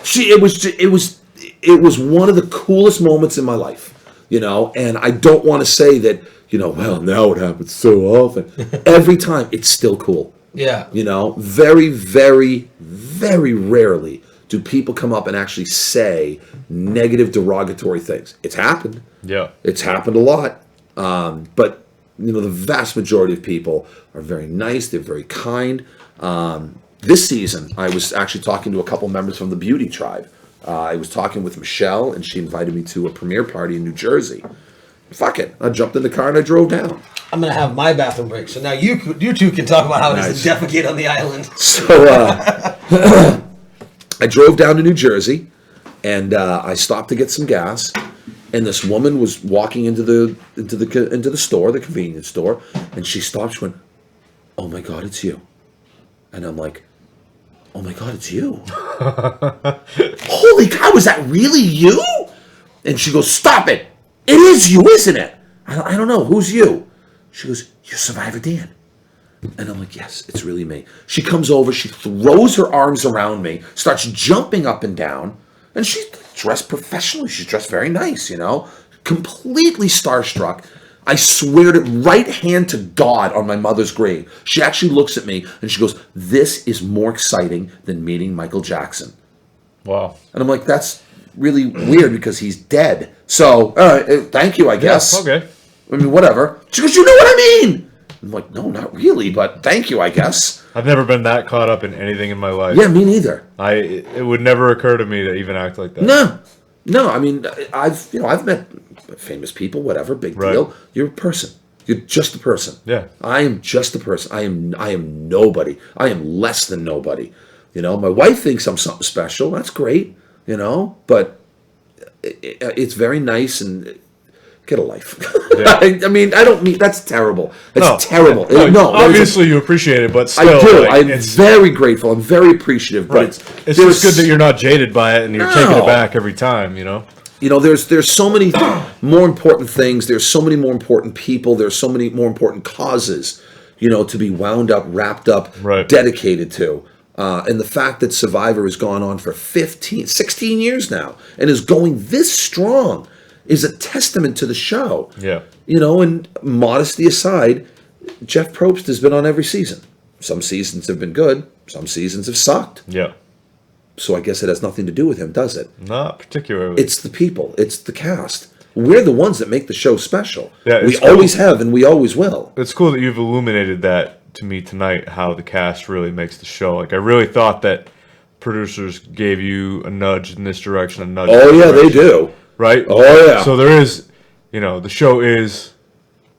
It was one of the coolest moments in my life, and I don't want to say that, well, now it happens so often. Every time, it's still cool. Yeah. Very, very, very rarely do people come up and actually say negative, derogatory things. It's happened. Yeah. It's happened a lot. But, the vast majority of people are very nice. They're very kind. This season, I was actually talking to a couple members from the Beauty Tribe. I was talking with Michelle, and she invited me to a premiere party in New Jersey. Fuck it. I jumped in the car and I drove down. I'm going to have my bathroom break. So now you two can talk about how it is to defecate on the island. So I drove down to New Jersey, and I stopped to get some gas. And this woman was walking into the store, the convenience store, and she stopped. She went, "Oh my God, it's you!" And I'm like, "Oh my God, it's you! Holy cow, is that really you?" And she goes, "Stop it! It is you, isn't it?" I don't know, who's you? She goes, "You're Survivor Dan." And I'm like, "Yes, it's really me." She comes over, she throws her arms around me, starts jumping up and down, and she's dressed professionally. She's dressed very nice, completely starstruck. I swear to right hand to God on my mother's grave. She actually looks at me and she goes, "This is more exciting than meeting Michael Jackson." Wow. And I'm like, that's really weird because he's dead. So, thank you, I guess. Yeah, okay. I mean, whatever. She goes, "You know what I mean?" I'm like, "No, not really, but thank you, I guess." I've never been that caught up in anything in my life. Yeah, me neither. It would never occur to me to even act like that. No. I mean, I've met famous people, whatever, big deal. You're a person. You're just a person. Yeah. I am just a person. I am nobody. I am less than nobody. My wife thinks I'm something special. That's great. But it's very nice and get a life. Yeah. I mean, I don't mean that's terrible. It's terrible. No, obviously you appreciate it, but still, I do. I'm very grateful. I'm very appreciative. But it's just good that you're not jaded by it and you're taking it back every time. There's so many more important things. There's so many more important people. There's so many more important causes, to be wound up, wrapped up, dedicated to. And the fact that Survivor has gone on for 16 years now and is going this strong is a testament to the show. Yeah. And modesty aside, Jeff Probst has been on every season. Some seasons have been good. Some seasons have sucked. Yeah. So I guess it has nothing to do with him, does it? Not particularly. It's the people. It's the cast. We're the ones that make the show special. Yeah, we always have and we always will. It's cool that you've illuminated that to me tonight, how the cast really makes the show. Like, I really thought that producers gave you a nudge in this direction, a nudge in this direction. They do. Right? Oh, yeah. So there is, the show is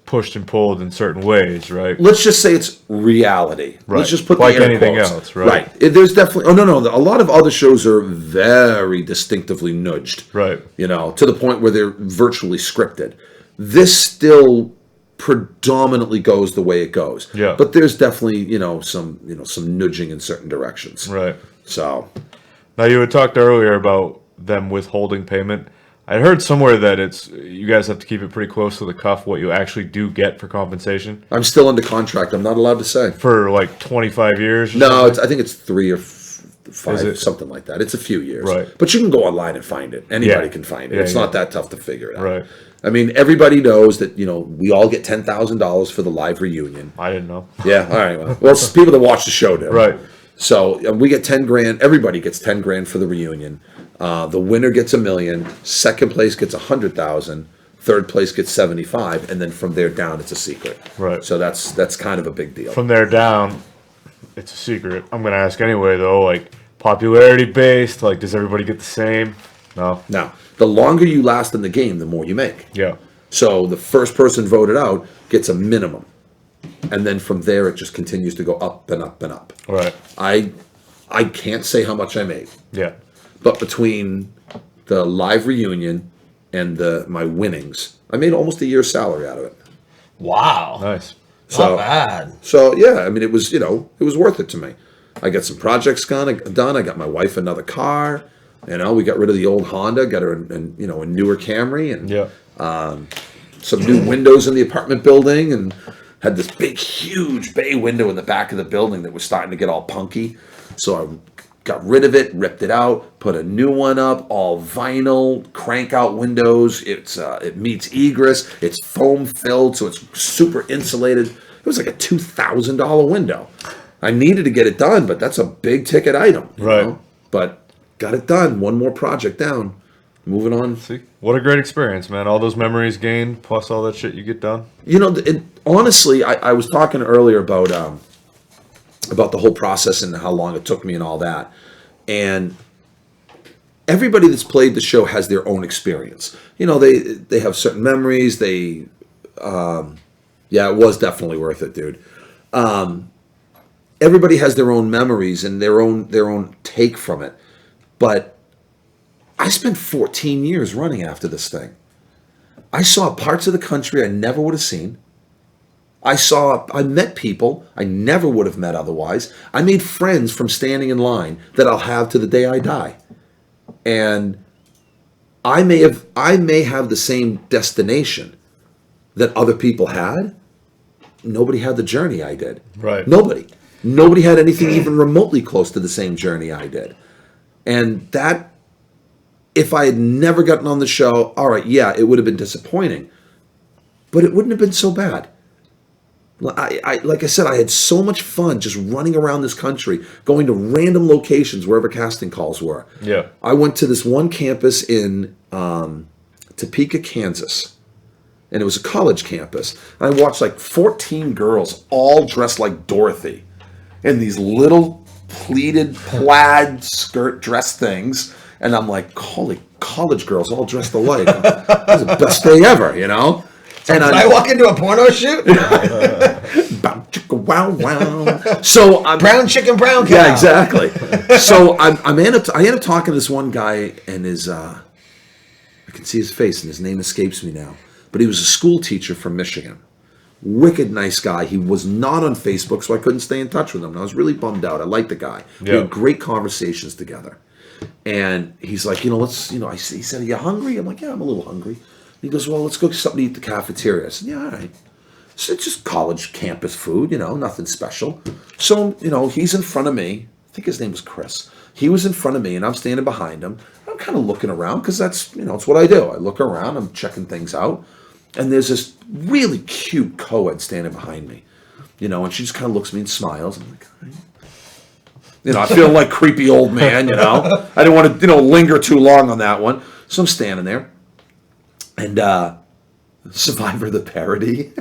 pushed and pulled in certain ways, right? Let's just say it's reality. Right. Let's just put like the air anything quotes. Else, right? There's definitely. Oh no. A lot of other shows are very distinctively nudged. Right. To the point where they're virtually scripted. This still predominantly goes the way it goes. Yeah. But there's definitely some nudging in certain directions. Right. So. Now you had talked earlier about them withholding payment. I heard somewhere that you guys have to keep it pretty close to the cuff what you actually do get for compensation. I'm still under contract. I'm not allowed to say. For like 25 years? No, I think it's 3 or 5, something like that. It's a few years. Right. But you can go online and find it. Anybody can find it. It's not that tough to figure it out. Right. I mean, everybody knows that, we all get $10,000 for the live reunion. I didn't know. Yeah, all right. Well, people that watch the show do. Right. So we get 10 grand. Everybody gets 10 grand for the reunion. The winner gets $1 million. Second place gets 100,000. Third place gets 75, and then from there down, it's a secret. Right. So that's kind of a big deal. From there down, it's a secret. I'm gonna ask anyway, though. Like, popularity based. Like, does everybody get the same? No. Now, the longer you last in the game, the more you make. Yeah. So the first person voted out gets a minimum, and then from there it just continues to go up and up and up. Right. I can't say how much I made. Yeah. But between the live reunion and my winnings, I made almost a year's salary out of it. Wow. Nice. Not bad. So yeah, I mean, it was, it was worth it to me. I got some projects done. I got my wife another car. We got rid of the old Honda, got her a newer Camry, and some new windows in the apartment building, and had this big, huge bay window in the back of the building that was starting to get all punky. So I got rid of it, ripped it out, put a new one up, all vinyl, crank out windows. It meets egress. It's foam filled, so it's super insulated. It was like a $2,000 window. I needed to get it done, but that's a big ticket item. You know? But got it done. One more project down. Moving on. See, what a great experience, man. All those memories gained, plus all that shit you get done. Honestly, I was talking earlier about the whole process and how long it took me and all that. And everybody that's played the show has their own experience. They have certain memories. It was definitely worth it, dude. Everybody has their own memories and their own take from it. But I spent 14 years running after this thing. I saw parts of the country I never would have seen. I met people I never would have met otherwise. I made friends from standing in line that I'll have to the day I die. And I may have the same destination that other people had. Nobody had the journey I did. Right. Nobody had anything even remotely close to the same journey I did. And that, if I had never gotten on the show, all right, yeah, it would have been disappointing. But it wouldn't have been so bad. Like I said, I had so much fun just running around this country, going to random locations wherever casting calls were. Yeah. I went to this one campus in Topeka, Kansas. And it was a college campus. And I watched like 14 girls all dressed like Dorothy in these little pleated plaid skirt dress things. And I'm like, holy, college girls all dressed alike. That was the best day ever, So and I walk into a porno shoot? Bow, chicka, wow, wow. So I'm brown chicken, brown cow. Yeah, exactly. So I end up talking to this one guy, and I can see his face, and his name escapes me now. But he was a school teacher from Michigan. Wicked nice guy. He was not on Facebook, so I couldn't stay in touch with him. And I was really bummed out. I liked the guy. We had great conversations together. And he's like, he said, are you hungry? I'm like, yeah, I'm a little hungry. He goes, well, let's go get something to eat at the cafeteria. I said, yeah, all right. So it's just college campus food, nothing special. So, he's in front of me. I think his name was Chris. He was in front of me, and I'm standing behind him. I'm kind of looking around because that's, it's what I do. I look around. I'm checking things out. And there's this really cute co-ed standing behind me, and she just kind of looks at me and smiles. I'm like, I feel like creepy old man, I didn't want to, linger too long on that one. So I'm standing there. And Survivor the parody.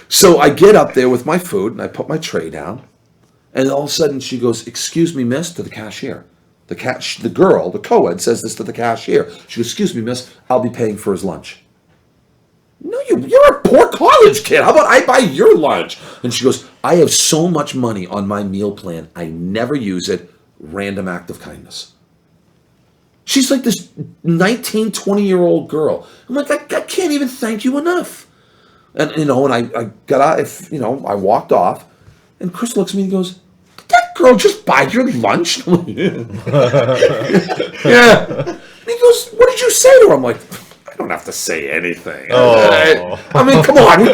So I get up there with my food and I put my tray down. And all of a sudden she goes, excuse me, miss, to the cashier. The girl, the co-ed, says this to the cashier. She goes, excuse me, miss, I'll be paying for his lunch. No, you're a poor college kid. How about I buy your lunch? And she goes, I have so much money on my meal plan. I never use it. Random act of kindness. She's like this 19, 20-year-old girl. I'm like, I can't even thank you enough. And, and I got out, I walked off. And Chris looks at me and goes, did that girl just buy your lunch? I'm like, yeah. And he goes, what did you say to her? I'm like, I don't have to say anything. Oh. I mean, come on.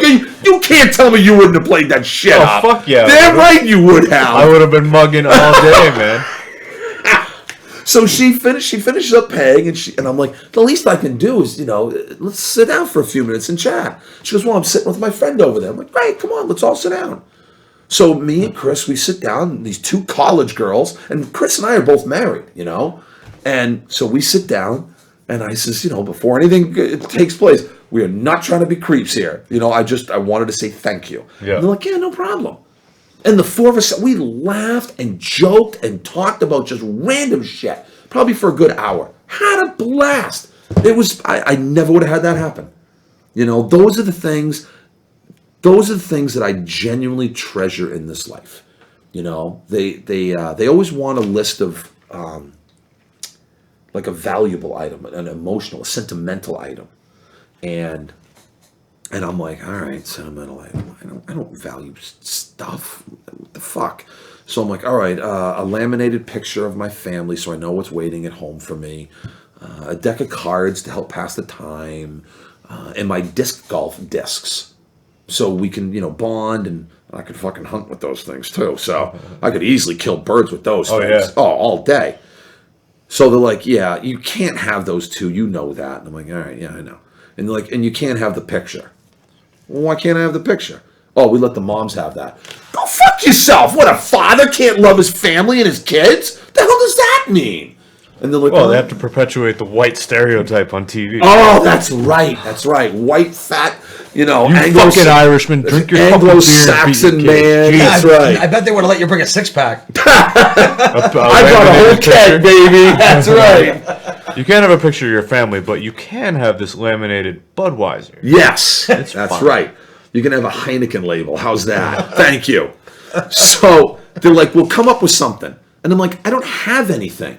You can't tell me you wouldn't have played that shit up. Fuck yeah. Damn right you would have. I would have been mugging all day, man. So she finishes up paying, and I'm like, the least I can do is, let's sit down for a few minutes and chat. She goes, well, I'm sitting with my friend over there. I'm like, great, come on, let's all sit down. So me and Chris, we sit down, these two college girls, and Chris and I are both married, And so we sit down, and I says, before anything takes place, we are not trying to be creeps here. I wanted to say thank you. Yeah. And they're like, yeah, no problem. And the four of us, we laughed and joked and talked about just random shit, probably for a good hour. Had a blast. It was, I never would have had that happen. Those are the things that I genuinely treasure in this life. They always want a list of, like a valuable item, an emotional, a sentimental item. And I'm like, all right, sentimental. I don't value stuff. What the fuck? So I'm like, all right, a laminated picture of my family so I know what's waiting at home for me, a deck of cards to help pass the time, and my disc golf discs. So we can, bond, and I could fucking hunt with those things too. So I could easily kill birds with those things. Yeah. Oh, all day. So they're like, yeah, you can't have those two. You know that. And I'm like, all right, yeah, I know. And they're like, and you can't have the picture. Well, why can't I have the picture? Oh, we let the moms have that. Go fuck yourself. What, a father can't love his family and his kids? The hell does that mean? And they're like, Well, they have to perpetuate the white stereotype on TV. oh, that's right. That's right. White, fat, You fucking Irishman, drink your fucking beer and beat your Anglo-Saxon kids. man. Jesus. That's right. I bet they would have let you bring a 6-pack. I brought a whole keg, baby. That's right. You can't have a picture of your family, but you can have this laminated Budweiser. Yes, that's fine. right. You can have a Heineken label. How's that? Thank you. So they're like, well, come up with something. And I'm like, I don't have anything.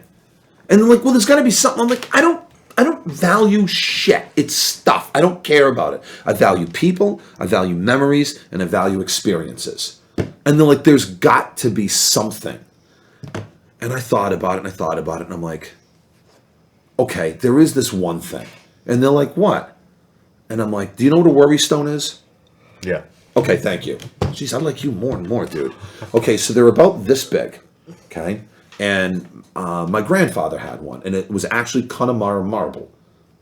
And they're like, well, there's got to be something. I'm like, I don't value shit. It's stuff. I don't care about it. I value people, I value memories, and I value experiences. And they're like, there's got to be something. And I thought about it, and I'm like, okay, there is this one thing. And they're like, what? And I'm like, do you know what a worry stone is? Yeah. Okay, thank you. Jeez, I like you more and more, dude. Okay, so they're about this big, okay? And my grandfather had one, and it was actually Connemara marble,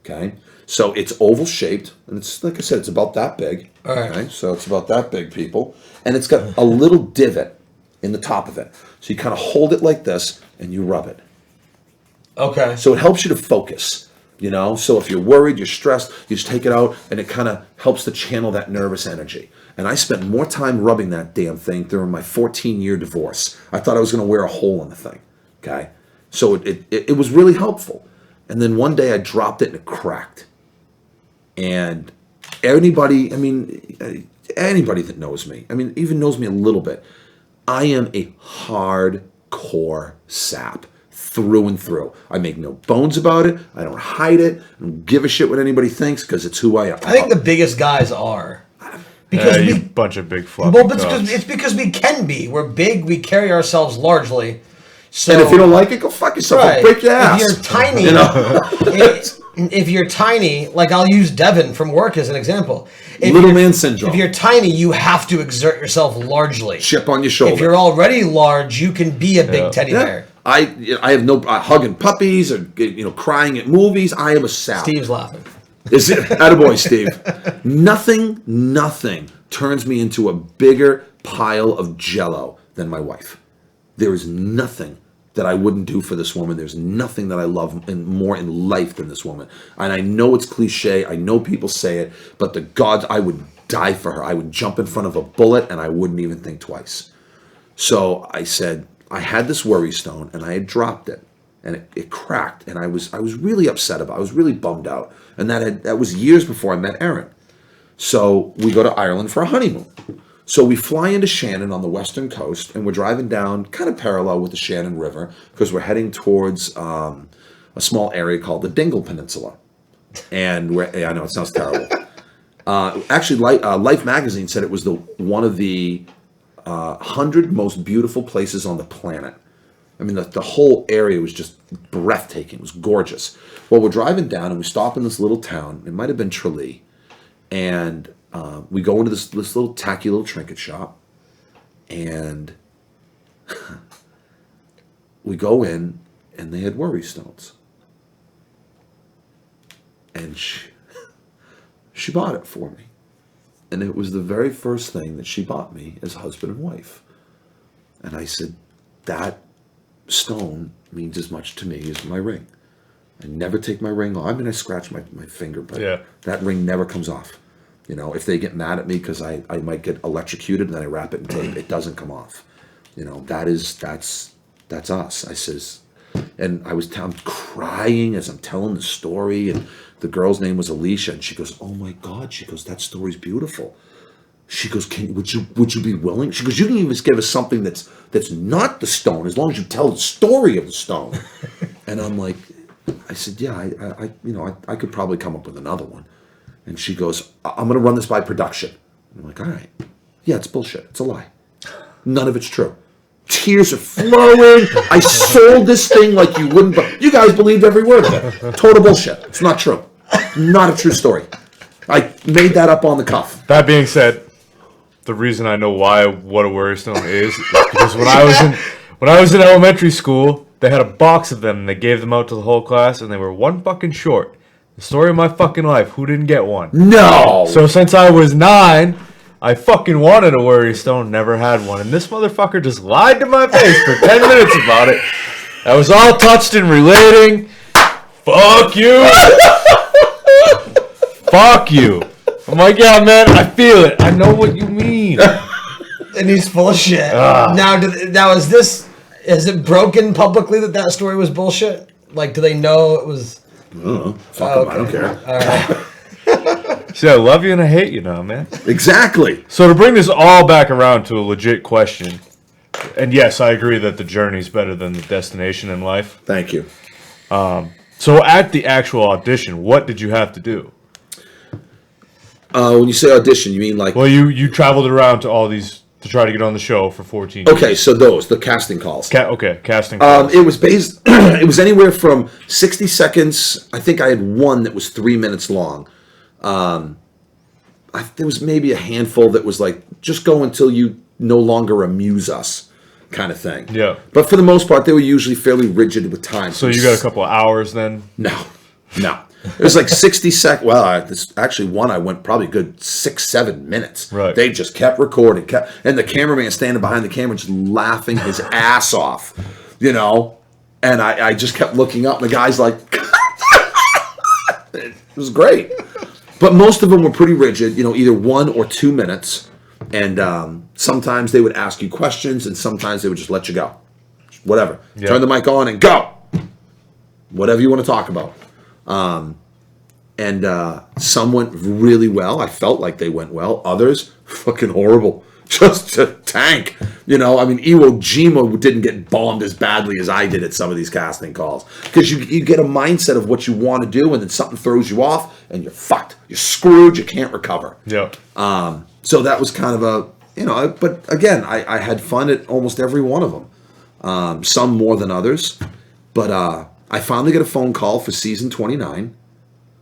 okay? So it's oval shaped, and it's, like I said, it's about that big. All right. Okay? So it's about that big, people. And it's got a little divot in the top of it. So you kind of hold it like this, and you rub it. Okay. So it helps you to focus, So if you're worried, you're stressed, you just take it out, and it kind of helps to channel that nervous energy. And I spent more time rubbing that damn thing during my 14-year divorce. I thought I was going to wear a hole in the thing, okay? So it was really helpful. And then one day I dropped it and it cracked. And anybody that knows me, even knows me a little bit, I am a hardcore sap. Through and through. I make no bones about it. I don't hide it. I don't give a shit what anybody thinks because it's who I am. I think the biggest guys are. Because you bunch of big fluffy Well, cubs. it's because we can be. We're big. We carry ourselves largely. So, And if you don't like it, go fuck yourself. right, I'll break your ass. if you're tiny, if you're tiny, like I'll use Devin from work as an example. Little man syndrome. If you're tiny, you have to exert yourself largely. Chip on your shoulder. If you're already large, you can be a big teddy bear. I have no hugging puppies or crying at movies. I am a sap. Steve's laughing. Is it? Attaboy, Steve. Nothing turns me into a bigger pile of jello than my wife. There is nothing that I wouldn't do for this woman. There's nothing that I love more in life than this woman. And I know it's cliche. I know people say it. But the gods, I would die for her. I would jump in front of a bullet and I wouldn't even think twice. So I said, I had this worry stone and I had dropped it. And it cracked, and I was really upset about it. I was really bummed out. And that was years before I met Erin. So we go to Ireland for a honeymoon. So we fly into Shannon on the western coast, and we're driving down kind of parallel with the Shannon River because we're heading towards a small area called the Dingle Peninsula. And I know it sounds terrible. Actually, Life magazine said it was one of the 100 most beautiful places on the planet. The whole area was just breathtaking. It was gorgeous. Well, we're driving down and we stop in this little town. It might have been Tralee. And we go into this little tacky little trinket shop. And we go in and they had worry stones. And she bought it for me. And it was the very first thing that she bought me as husband and wife. And I said, that stone means as much to me as my ring. I never take my ring off. I scratch my finger, but that ring never comes off. If they get mad at me because I might get electrocuted and then I wrap it in tape, it doesn't come off. That's us. I says, and I'm crying as I'm telling the story, and the girl's name was Alicia, and she goes, "Oh my God," she goes, "that story's beautiful." She goes, would you be willing? She goes, you can even give us something that's not the stone, as long as you tell the story of the stone. And I'm like, I said, yeah, I could probably come up with another one. And she goes, I'm going to run this by production. I'm like, all right. Yeah, it's bullshit. It's a lie. None of it's true. Tears are flowing. I sold this thing like you wouldn't. But you guys believed every word of it. Total bullshit. It's not true. Not a true story. I made that up on the cuff. That being said, the reason I know what a worry stone is because when I was in elementary school, they had a box of them and they gave them out to the whole class and they were one fucking short. The story of my fucking life. Who didn't get one? No. So since I was 9. I fucking wanted a worry stone, never had one. And this motherfucker just lied to my face for 10 minutes about it. I was all touched and relating. Fuck you. Fuck you. I'm like, yeah, man, I feel it. I know what you mean. And he's full of shit. Now is it broken publicly that story was bullshit? Like, do they know it was... I don't know. Fuck 'em, I don't care. All right. See, I love you and I hate you now, man. Exactly. So to bring this all back around to a legit question, and yes, I agree that the journey's better than the destination in life. Thank you. So at the actual audition, what did you have to do? When you say audition, you mean like... Well, you traveled around to all these to try to get on the show for 14 years. Okay, so the casting calls. Casting calls. It was based... it was anywhere from 60 seconds. I think I had one that was 3 minutes long. There was maybe a handful that was like, just go until you no longer amuse us kind of thing. Yeah. But for the most part, they were usually fairly rigid with time. So you got a couple of hours then? No. It was like 60 seconds. Well, this actually one I went probably good 6-7 minutes. Right. They just kept recording, and the cameraman standing behind the camera just laughing his ass off, And I just kept looking up, and the guy's like, it was great. But most of them were pretty rigid, either 1 or 2 minutes. And sometimes they would ask you questions, and sometimes they would just let you go. Whatever. Yeah. Turn the mic on and go. Whatever you want to talk about. Some went really well. I felt like they went well. Others, fucking horrible. Just a tank. Iwo Jima didn't get bombed as badly as I did at some of these casting calls. Because you get a mindset of what you want to do, and then something throws you off, and you're fucked. You're screwed. You can't recover. Yeah. So that was kind of but again, I had fun at almost every one of them. Some more than others. But I finally got a phone call for season 29,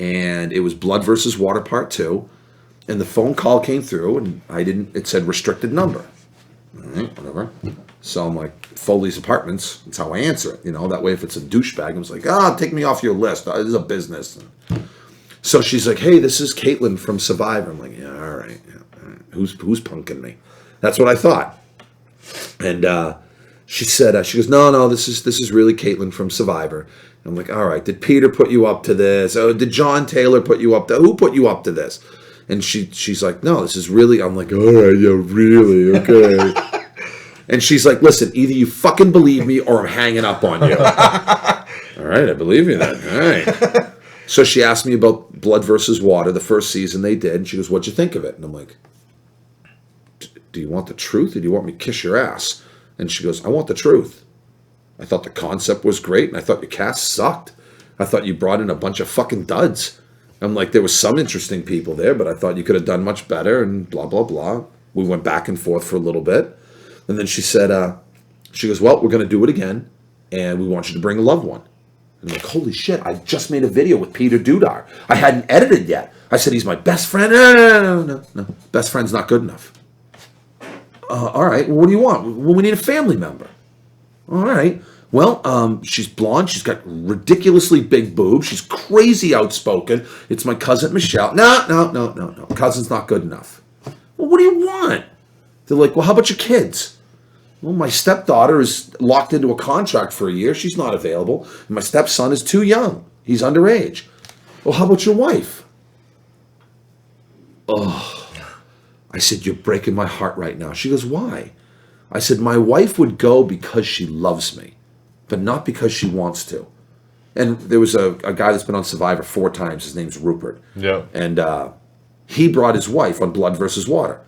and it was Blood versus Water Part 2. And the phone call came through, and it said restricted number. All right, whatever. So I'm like, Foley's Apartments. That's how I answer it. That way if it's a douchebag, I was like, take me off your list. This is a business. So she's like, hey, this is Caitlin from Survivor. I'm like, yeah, all right. Yeah, all right. Who's punking me? That's what I thought. And she said, she goes, no, this is really Caitlin from Survivor. And I'm like, all right, did Peter put you up to this? Oh, did John Taylor put you up to? Who put you up to this? And she's like, no, this is really. I'm like, all right, yeah, really, okay. And she's like, listen, either you fucking believe me or I'm hanging up on you. All right, I believe you then. All right. So she asked me about Blood versus Water, the first season they did. And she goes, what'd you think of it? And I'm like, do you want the truth or do you want me to kiss your ass? And she goes, I want the truth. I thought the concept was great, and I thought your cast sucked. I thought you brought in a bunch of fucking duds. I'm like, there was some interesting people there, but I thought you could have done much better, and blah, blah, blah. We went back and forth for a little bit. And then she said, she goes, well, we're going to do it again, and we want you to bring a loved one. And I'm like, holy shit, I just made a video with Peter Dudar. I hadn't edited yet. I said, he's my best friend. No. Best friend's not good enough. All right, well, what do you want? Well, we need a family member. All right. Well, she's blonde. She's got ridiculously big boobs. She's crazy outspoken. It's my cousin Michelle. No. Cousin's not good enough. Well, what do you want? They're like, well, how about your kids? Well, my stepdaughter is locked into a contract for a year. She's not available. And my stepson is too young. He's underage. Well, how about your wife? Oh. I said, you're breaking my heart right now. She goes, why? I said, my wife would go because she loves me, but not because she wants to. And there was a guy that's been on Survivor 4 times. His name's Rupert. Yeah. And he brought his wife on Blood versus Water.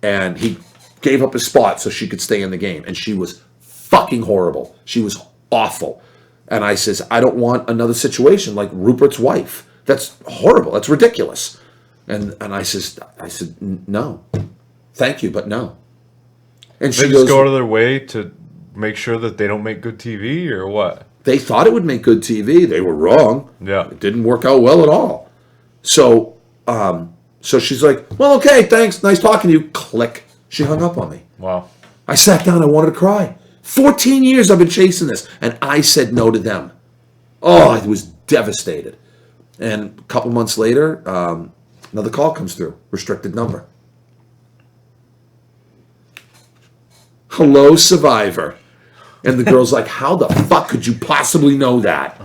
And he gave up his spot so she could stay in the game. And she was fucking horrible. She was awful. And I says, I don't want another situation like Rupert's wife. That's horrible. That's ridiculous. And I said, no, thank you, but no. And They she just goes, go out of their way to make sure that they don't make good TV, or what? they thought it would make good TV. They were wrong. Yeah. It didn't work out well at all. So, so she's like, well, okay, thanks. Nice talking to you. Click. She hung up on me. Wow. I sat down. I wanted to cry. 14 years I've been chasing this. And I said no to them. Oh, I was devastated. And a couple months later, another call comes through. Restricted number. Hello, Survivor. And the girl's like, how the fuck could you possibly know that?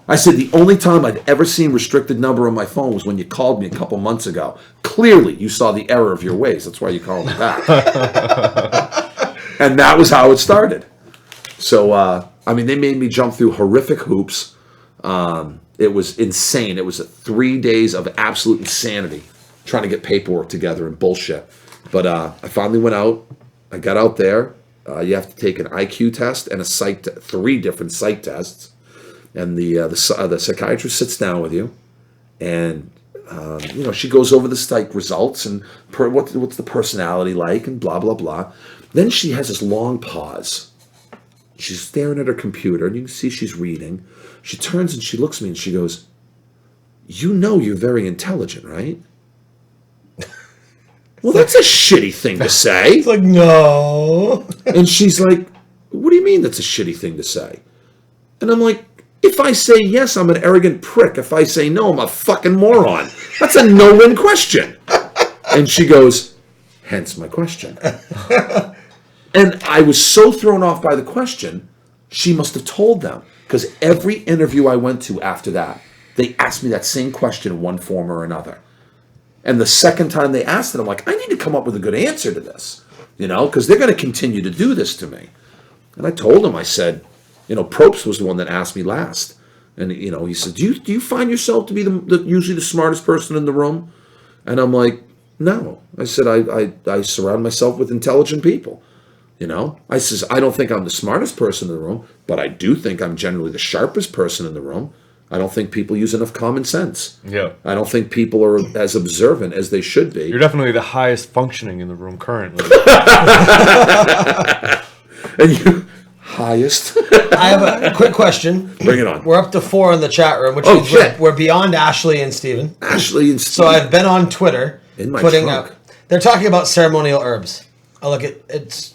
I said, the only time I'd ever seen restricted number on my phone was when you called me a couple months ago. Clearly, you saw the error of your ways. That's why you called me back. And that was how it started. So, I mean, they made me jump through horrific hoops. It was insane. It was 3 days of absolute insanity trying to get paperwork together and bullshit. But I finally went out. I got out there. You have to take an IQ test and a psych, 3 different psych tests. And the psychiatrist sits down with you, and she goes over the psych results and what's the personality like and blah blah blah. Then she has this long pause. She's staring at her computer, and you can see she's reading. She turns and she looks at me and she goes, "You know you're very intelligent, right?" Well, that's a shitty thing to say. It's like, no. And she's like, what do you mean that's a shitty thing to say? And I'm like, if I say yes, I'm an arrogant prick. If I say no, I'm a fucking moron. That's a no-win question. And she goes, hence my question. And I was so thrown off by the question, she must have told them. Because every interview I went to after that, they asked me that same question in one form or another. And the second time they asked it, I'm like, I need to come up with a good answer to this, because they're going to continue to do this to me. And I told him, I said, Probst was the one that asked me last. And, he said, do you find yourself to be usually the smartest person in the room? And I'm like, no. I said, I surround myself with intelligent people. I says, I don't think I'm the smartest person in the room, but I do think I'm generally the sharpest person in the room. I don't think people use enough common sense. Yeah. I don't think people are as observant as they should be. You're definitely the highest functioning in the room currently. And you, highest? I have a quick question. Bring it on. We're up to 4 in the chat room, which means shit. we're beyond Ashley and Steven. Ashley and So Steve. I've been on Twitter In my putting trunk. up. They're talking about ceremonial herbs. Oh, look, it's.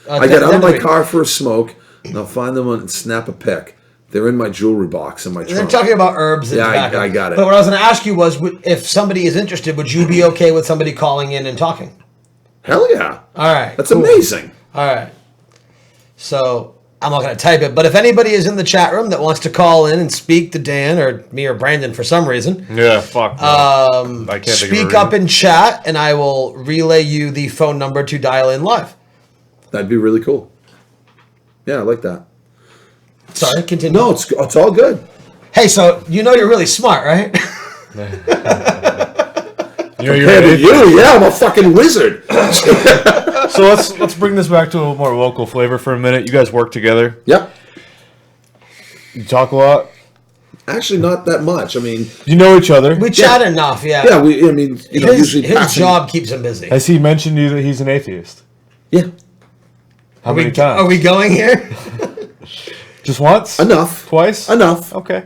I get out of my car for a smoke, and I'll find them and snap a pic. They're in my jewelry box in my They're trunk. talking about herbs. And Yeah, tobacco. I got it. But what I was going to ask you was, if somebody is interested, would you be okay with somebody calling in and talking? Hell yeah. All right. That's cool. amazing. All right. So I'm not going to type it, but if anybody is in the chat room that wants to call in and speak to Dan or me or Brandon for some reason, Yeah, fuck. No. I can't think of a speak reason. up in chat and I will relay you the phone number to dial in live. That'd be really cool. Yeah, I like that. Sorry, continue. No, it's all good. Hey, so you're really smart, right? You're Compared to you, yeah, I'm a fucking wizard. So let's bring this back to a more local flavor for a minute. You guys work together. Yep. You talk a lot. Actually, not that much. I mean, You know each other. We chat enough, yeah. yeah, usually his passing- job keeps him busy. Has he mentioned to you that he's an atheist? Yeah, How many times? Are we going here? Just once? enough. Twice? Enough. Okay.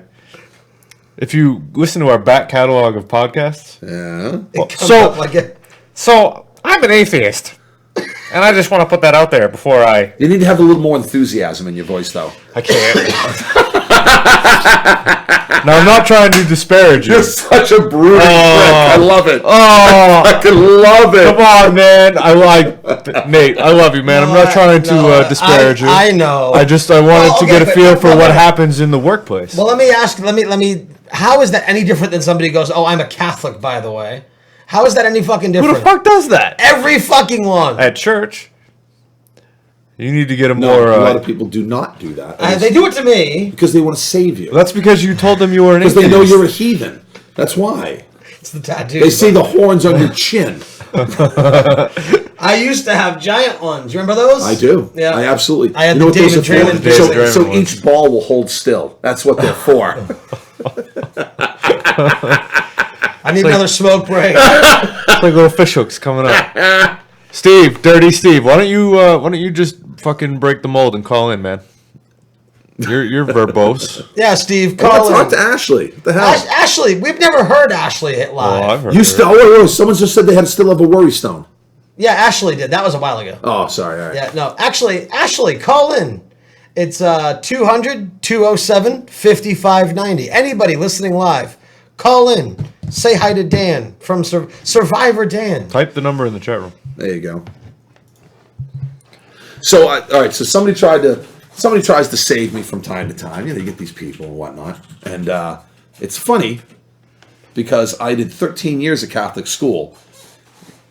If you listen to our back catalog of podcasts, Yeah. It comes so- up like a, so I'm an atheist, and I just want to put that out there before You need to have a little more enthusiasm in your voice, though. I can't. Now I'm not trying to disparage you. You're such a brooding prick. I love it. Oh, I fucking love it. come on, man! I like Nate. I love you, man. I'm not trying to disparage you. I know. I wanted to get a feel for what happens in the workplace. Well, let me ask. Let me. How is that any different than somebody goes, "Oh, I'm a Catholic, by the way"? How is that any fucking Who different? the fuck does that Every fucking one. at church? You need to get a No, more. a lot of people do not do that. They do it to me. Because they want to save you. That's because you told them you were an Because atheist. they know you're a heathen. That's why. It's the tattoo. They see the horns on your chin. I used to have giant ones. You remember those? I do. Yeah. I absolutely. I had you know the what those David are for? Draymond David So, Draymond so ones. each ball will hold still. That's what they're for. I need another smoke break. It's like little fish hooks coming up. Steve, Dirty Steve, why don't you just fucking break the mold and call in, man? You're verbose. Yeah, Steve, Oh, call talk in. to Ashley. What the hell? Ashley, we've never heard Ashley hit live. Oh, I've heard You her. still? Oh, someone just said they still have a worry stone. Yeah, Ashley did. That was a while ago. Oh, sorry. All right. Yeah, no, actually, Ashley, call in. It's 200-207-5590. Anybody listening live, call in. Say hi to Dan from Survivor Dan. Type the number in the chat room. There you go. So, all right. So somebody tries to save me from time to time. You know, you get these people and whatnot, and it's funny because I did 13 years of Catholic school.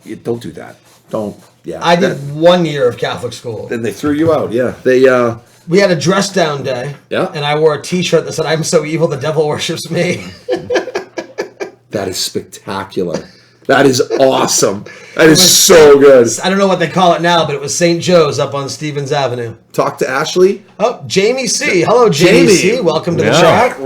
You don't do that. Don't. Yeah. I did 1 year of Catholic school. Then they threw you out. Yeah. They. We had a dress down day. Yeah. And I wore a T-shirt that said, "I'm so evil, the devil worships me." That is spectacular. That is awesome. That is so good. I don't know what they call it now, but it was St. Joe's up on Stevens Avenue. Talk to Ashley. Oh, Jamie C. Hello, Jamie C. Welcome to the Yeah. chat.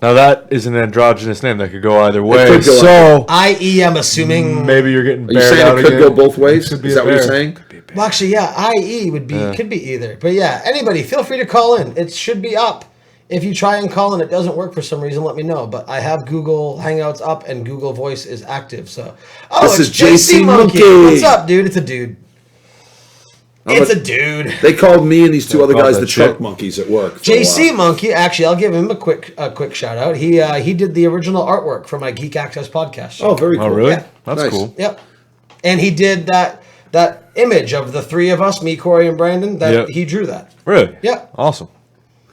Now that is an androgynous name that could go either way. could go So I.e., I'm assuming. maybe you're getting Are you bared saying out it could again. go both ways? Could be Is a that what you're bear. saying? Well, actually, yeah, IE could be either. But yeah, anybody, feel free to call in. It should be up. If you try and call and it doesn't work for some reason, let me know. But I have Google Hangouts up and Google Voice is active. So, This it's is JC Monkey. What's up, dude? It's a dude. It's a dude. They called me and these two other call guys that the shit. truck monkeys at work. for a JC while. Monkey. Actually, I'll give him a quick shout out. He did the original artwork for my Geek Access podcast. Oh, very cool. Oh, really? Yeah. That's Nice. cool. Yep. And he did that image of the three of us, me, Corey, and Brandon. Yep. He drew that. Really? Yeah. Awesome.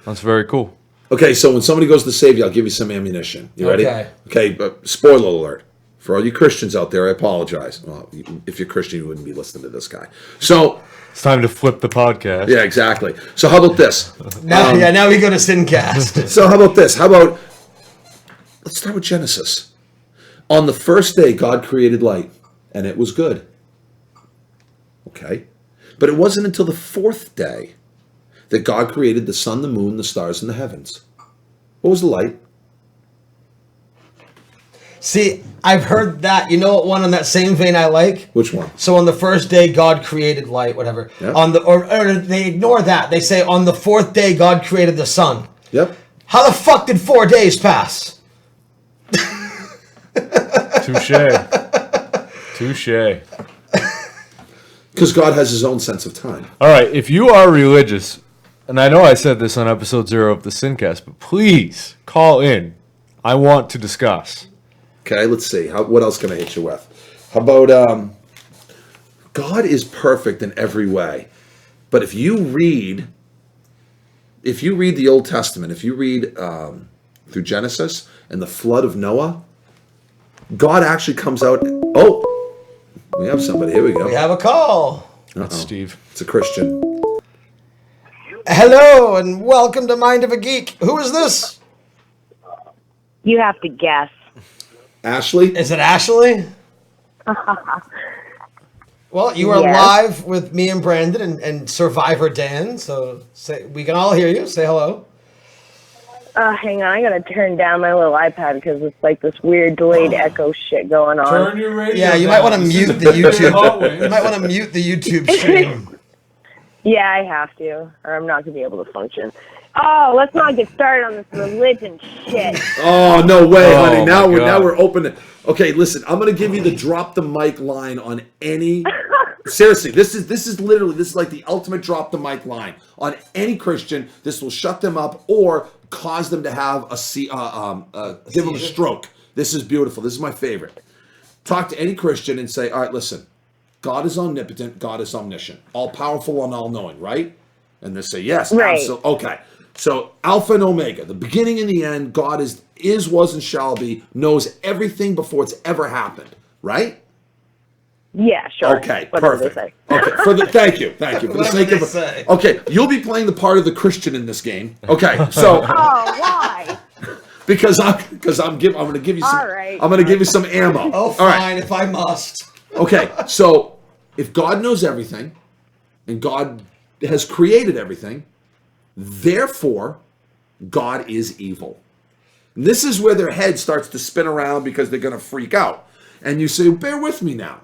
That's very cool. Okay, so when somebody goes to save you, I'll give you some ammunition. You ready? Okay. Okay, but spoiler alert. For all you Christians out there, I apologize. Well, if you're Christian, you wouldn't be listening to this guy. So, It's time to flip the podcast. yeah, exactly. So how about this? Now, now we go to Sincast. So how about this? Let's start with Genesis. On the first day, God created light, and it was good. Okay. But it wasn't until the fourth day that God created the sun, the moon, the stars, and the heavens. What was the light? See, I've heard that. You know what one on that same vein I like? Which one? So on the first day, God created light, whatever. Yeah. Or they ignore that. They say on the fourth day, God created the sun. Yep. How the fuck did 4 days pass? Touche. Touche. Because God has his own sense of time. All right, if you are religious, and I know I said this on episode 0 of the Sincast, but please call in. I want to discuss. Okay, let's see. What else can I hit you with? How about God is perfect in every way. But if you read the Old Testament, if you read through Genesis and the flood of Noah, God actually comes out. Oh, we have somebody. Here we go. We have a call. That's Steve. It's a Christian. Hello and welcome to Mind of a Geek. Who is this? You have to guess. Ashley? Is it Ashley? Well, you are Yes. live with me and Brandon and Survivor Dan, so we can all hear you. Say hello. Hang on, I gotta turn down my little iPad because it's like this weird delayed echo shit going on. your radio Yeah, you might want to mute the YouTube. You might want to mute the YouTube stream. Yeah, I have to, or I'm not gonna be able to function. Oh, let's not get started on this religion shit. Oh, no way, Oh, honey. my Now God. we're open. Okay, listen. I'm going to give you the drop the mic line on any. Seriously, this is like the ultimate drop the mic line on any Christian. This will shut them up or cause them to have give them a stroke. This is beautiful. This is my favorite. Talk to any Christian and say, all right, listen, God is omnipotent, God is omniscient, all powerful and all knowing, right? And they say, yes, Right. absolutely. Okay. So Alpha and Omega, the beginning and the end, God is, was, and shall be, knows everything before it's ever happened, right? Yeah, sure. Okay, Whatever perfect. they say. Okay, thank you. For the Whatever sake they of say. okay, you'll be playing the part of the Christian in this game. Okay, so Oh, why? because I'm going to give you some. All right. I'm going to give you some ammo. Oh, All fine, right. if I must. Okay, so if God knows everything, and God has created everything, therefore, God is evil. And this is where their head starts to spin around because they're going to freak out. And you say, bear with me now.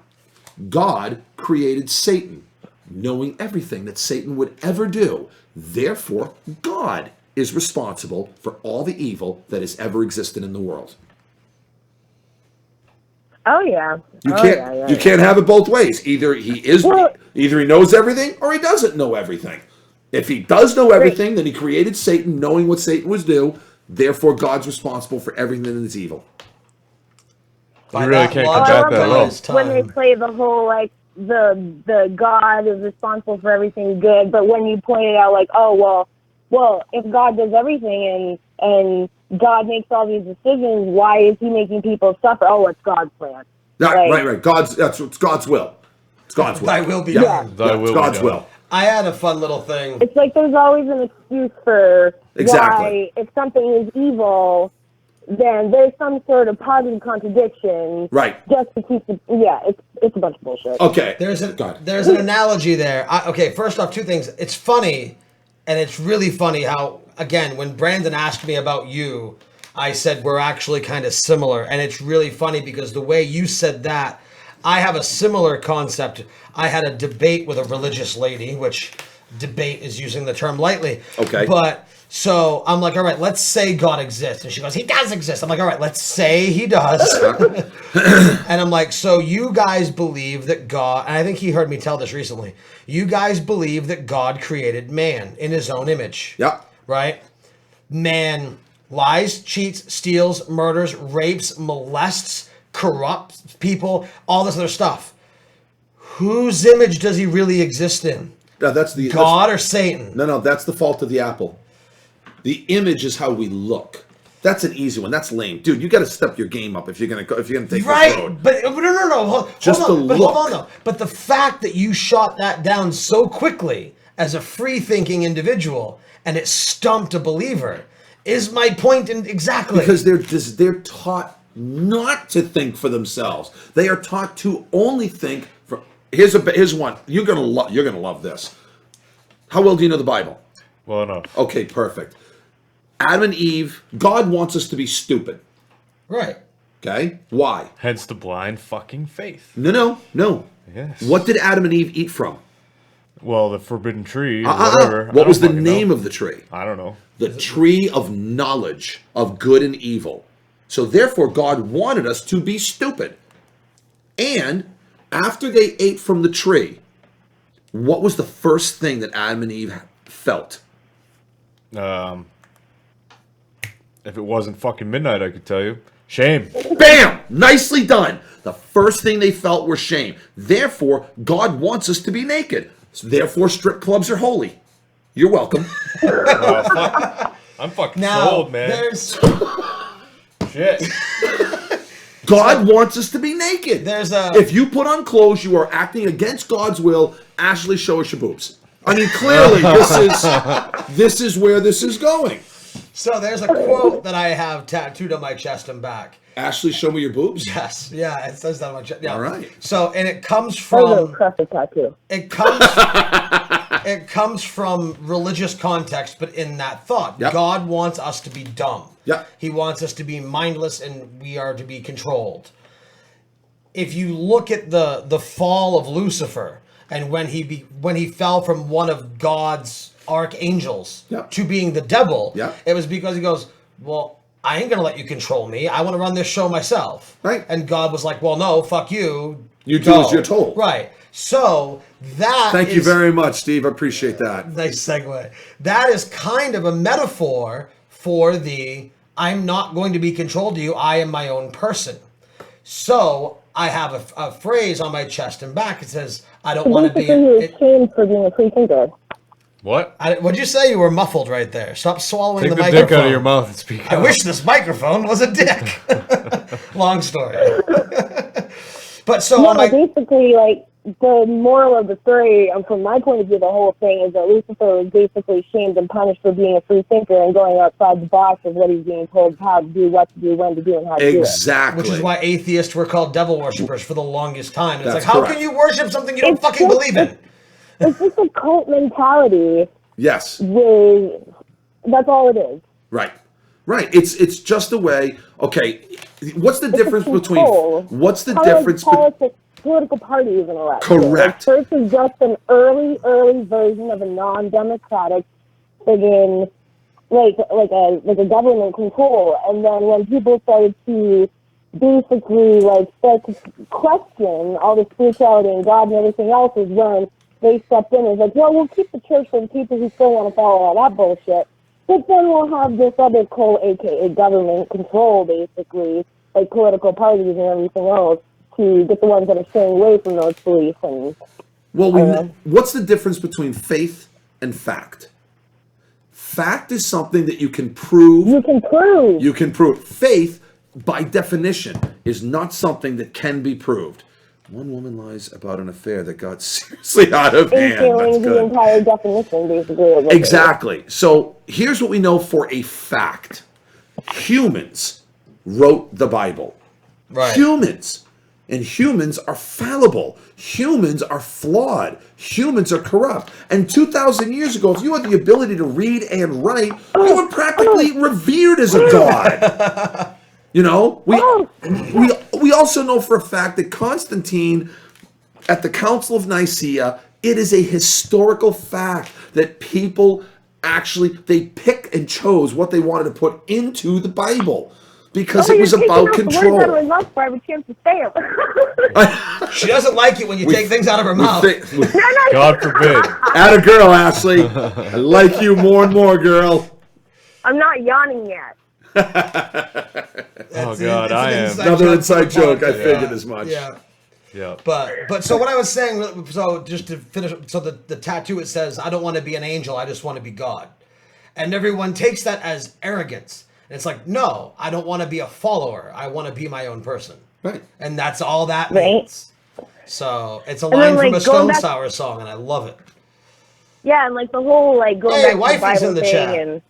God created Satan, knowing everything that Satan would ever do. Therefore, God is responsible for all the evil that has ever existed in the world. Oh yeah. You can't have it both ways. Either he knows everything or he doesn't know everything. If he does know everything, then he created Satan, knowing what Satan was do. Therefore, God's responsible for everything that is evil. You really can't combat that at all. When they play the whole like the God is responsible for everything good, but when you point it out like, oh well, if God does everything and God makes all these decisions, why is he making people suffer? Oh, it's God's plan. Right. It's God's will. It's God's will. Thy will be done. done. It's God's will. I had a fun little thing. It's like there's always an excuse for Exactly. why, if something is evil, then there's some sort of positive contradiction. Right. Just to keep it. Yeah, it's a bunch of bullshit. Okay. There's an analogy there. Okay, first off, two things. It's funny, and it's really funny how, again, when Brandon asked me about you, I said we're actually kind of similar. And it's really funny because the way you said that, I have a similar concept. I had a debate with a religious lady, which debate is using the term lightly. Okay. But so I'm like, all right, let's say God exists. And she goes, he does exist. I'm like, all right, let's say he does. And I'm like, so you guys believe that God, and I think he heard me tell this recently, you guys believe that God created man in his own image. Yep. Right? Man lies, cheats, steals, murders, rapes, molests, corrupts people, all this other stuff. Whose image does he really exist in? No, that's God or Satan? No, that's the fault of the apple. The image is how we look. That's an easy one. That's lame, dude. You got to step your game up if you're gonna take this road. But no. Hold on though. But the fact that you shot that down so quickly as a free-thinking individual and it stumped a believer is my point. Exactly because they're taught not to think for themselves. They are taught to only think for. Here's one. You're gonna love this. How well do you know the Bible? Well enough. Okay, perfect. Adam and Eve. God wants us to be stupid. Right. Okay. Why? Hence the blind fucking faith. No. Yes. What did Adam and Eve eat from? Well, the forbidden tree. Or whatever. What was the name of the tree? I don't know. The tree of knowledge of good and evil. So therefore, God wanted us to be stupid. And after they ate from the tree, what was the first thing that Adam and Eve felt? If it wasn't fucking midnight, I could tell you. Shame. Bam! Nicely done. The first thing they felt were shame. Therefore, God wants us to be naked. So therefore, strip clubs are holy. You're welcome. I'm fucking now, sold, man. There's shit. God wants us to be naked. There's if you put on clothes, you are acting against God's will. Ashley, show us your boobs. I mean, clearly, this is where this is going. So there's a quote that I have tattooed on my chest and back. Ashley, show me your boobs. Yes, yeah, it says that on my chest. Yeah. All right. So, and it comes from tattoo. It comes from religious context, but in that thought, Yep. God wants us to be dumb. Yep. He wants us to be mindless, and we are to be controlled. If you look at the fall of Lucifer, and when he fell from one of God's archangels Yep. to being the devil, Yep. it was because he goes, well, I ain't gonna let you control me. I want to run this show myself. Right. And God was like, well, no, fuck you. You do as you're told. Right. So that Thank you very much, Steve. I appreciate that. Nice segue. That is kind of a metaphor for the I'm not going to be controlled to you. I am my own person. So I have a phrase on my chest and back. It says, I don't want to be... Basically, he was shamed for being a free thinker. What? What'd you say? You were muffled right there. Stop swallowing Take the the microphone. dick out of your mouth and speak I out. wish this microphone was a dick. Long story. But so No, on my... basically, like, the moral of the story, from my point of view, the whole thing is that Lucifer was basically shamed and punished for being a free thinker and going outside the box of what he's being told how to do, what to do, when to do, and how to do it. Exactly. Which is why atheists were called devil worshippers for the longest time. It's That's like, how correct. can you worship something you don't fucking believe in? It's just a cult mentality. Yes. That's all it is. Right. Right. It's just a way. Okay. What's the difference between? control. What's the Kind of like difference? politics, political parties and all that. Correct. Like, church is just an early version of a non-democratic friggin' like a government control. And then when people started to basically like start to question all the spirituality and God and everything else, is when they stepped in and was like, well, we'll keep the church for the people who still want to follow all that bullshit. But then we'll have this other aka government control, basically, like political parties and everything else, to get the ones that are staying away from those beliefs. And Well, what's the difference between faith and fact? Fact is something that you can prove. you can prove. You can prove. Faith, by definition, is not something that can be proved. One woman lies about an affair that got seriously out of hand. Instilling That's the good. entire definition, basically. Of what Exactly. So here's what we know for a fact. Humans wrote the Bible. Right. Humans. And humans are fallible. Humans are flawed. Humans are corrupt. And 2,000 years ago, if you had the ability to read and write, you were practically revered as a god. You know, we also know for a fact that Constantine, at the Council of Nicaea, it is a historical fact that people actually, they pick and chose what they wanted to put into the Bible because it was about control. The words out of my mouth before I have a chance to say them. She doesn't like it when you take things out of her mouth. God forbid. Atta girl, Ashley. I like you more and more, girl. I'm not yawning yet. Oh God, I am. Another inside joke. I Yeah. figured as much. Yeah. Yeah. But so what I was saying, so just to finish, so the tattoo, it says, I don't want to be an angel, I just want to be God. And everyone takes that as arrogance. And it's like, no, I don't want to be a follower. I want to be my own person. Right. And that's all that Right. means. So it's a then, line like, from a going Stone back- Sour song, and I love it. Yeah, and like the whole like going Hey, back to the wifey's Bible in the thing chat. and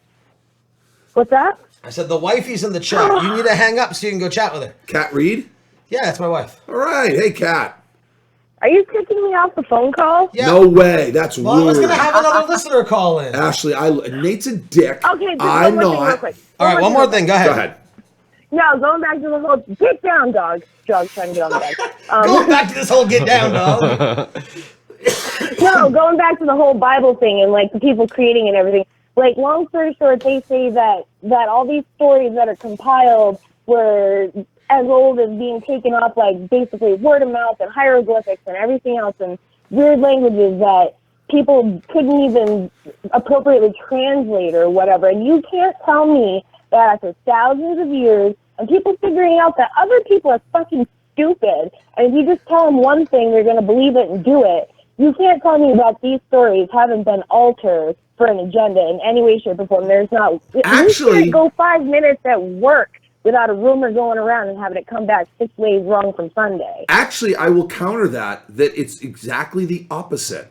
what's that? I said, the wifey's in the chat. You need to hang up so you can go chat with her. Kat Reed? Yeah, that's my wife. All right. Hey, Kat. Are you kicking me off the phone call? Yeah. No way. That's Well, I was rude. going to have another listener call in. Ashley, Nate's a dick. Okay, just I'm one more thing real not. quick. All right, one more thing. Go ahead. Go ahead. No, going back to the whole get down, dog. Dog's trying to get on the bed. Going back to this whole get down, dog. No, going back to the whole Bible thing and like the people creating and everything. Like, long story short, they say that all these stories that are compiled were as old as being taken off, like basically word of mouth and hieroglyphics and everything else and weird languages that people couldn't even appropriately translate or whatever. And you can't tell me that after thousands of years and people figuring out that other people are fucking stupid, and if you just tell them one thing, they're going to believe it and do it. You can't tell me that these stories haven't been altered for an agenda in any way, shape, or form. There's not. Actually- you can't go 5 minutes at work without a rumor going around and having it come back 6 ways wrong from Sunday. Actually, I will counter that it's exactly the opposite.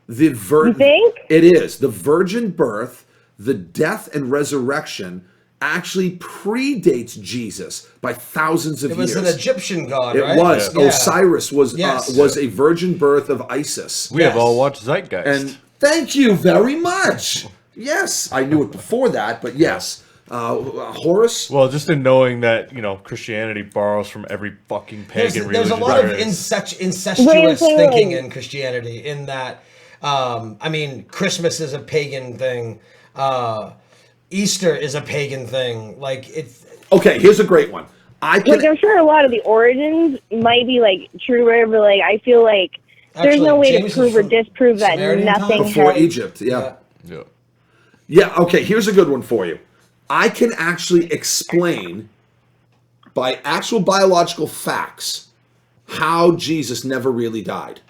You think? It is. The virgin birth, the death and resurrection actually predates Jesus by thousands of It was years. an Egyptian god, It right? was. Yeah. Osiris was Yes. was a virgin birth of Isis. We have Yes. all watched Zeitgeist. And thank you very much. Yes, I knew it before that, but yes. Horus? well, just in knowing that, Christianity borrows from every fucking pagan There's a religion lot of there is. incestuous Wait. thinking in Christianity, in that, Christmas is a pagan thing. Easter is a pagan thing. Like, it's... Okay, here's a great one. Like, I'm sure a lot of the origins might be like true, but like I feel like there's Actually, no way James to prove is or from disprove that Samaritan nothing time? before has. Egypt, yeah. Yeah. Yeah, okay, here's a good one for you. I can actually explain by actual biological facts how Jesus never really died.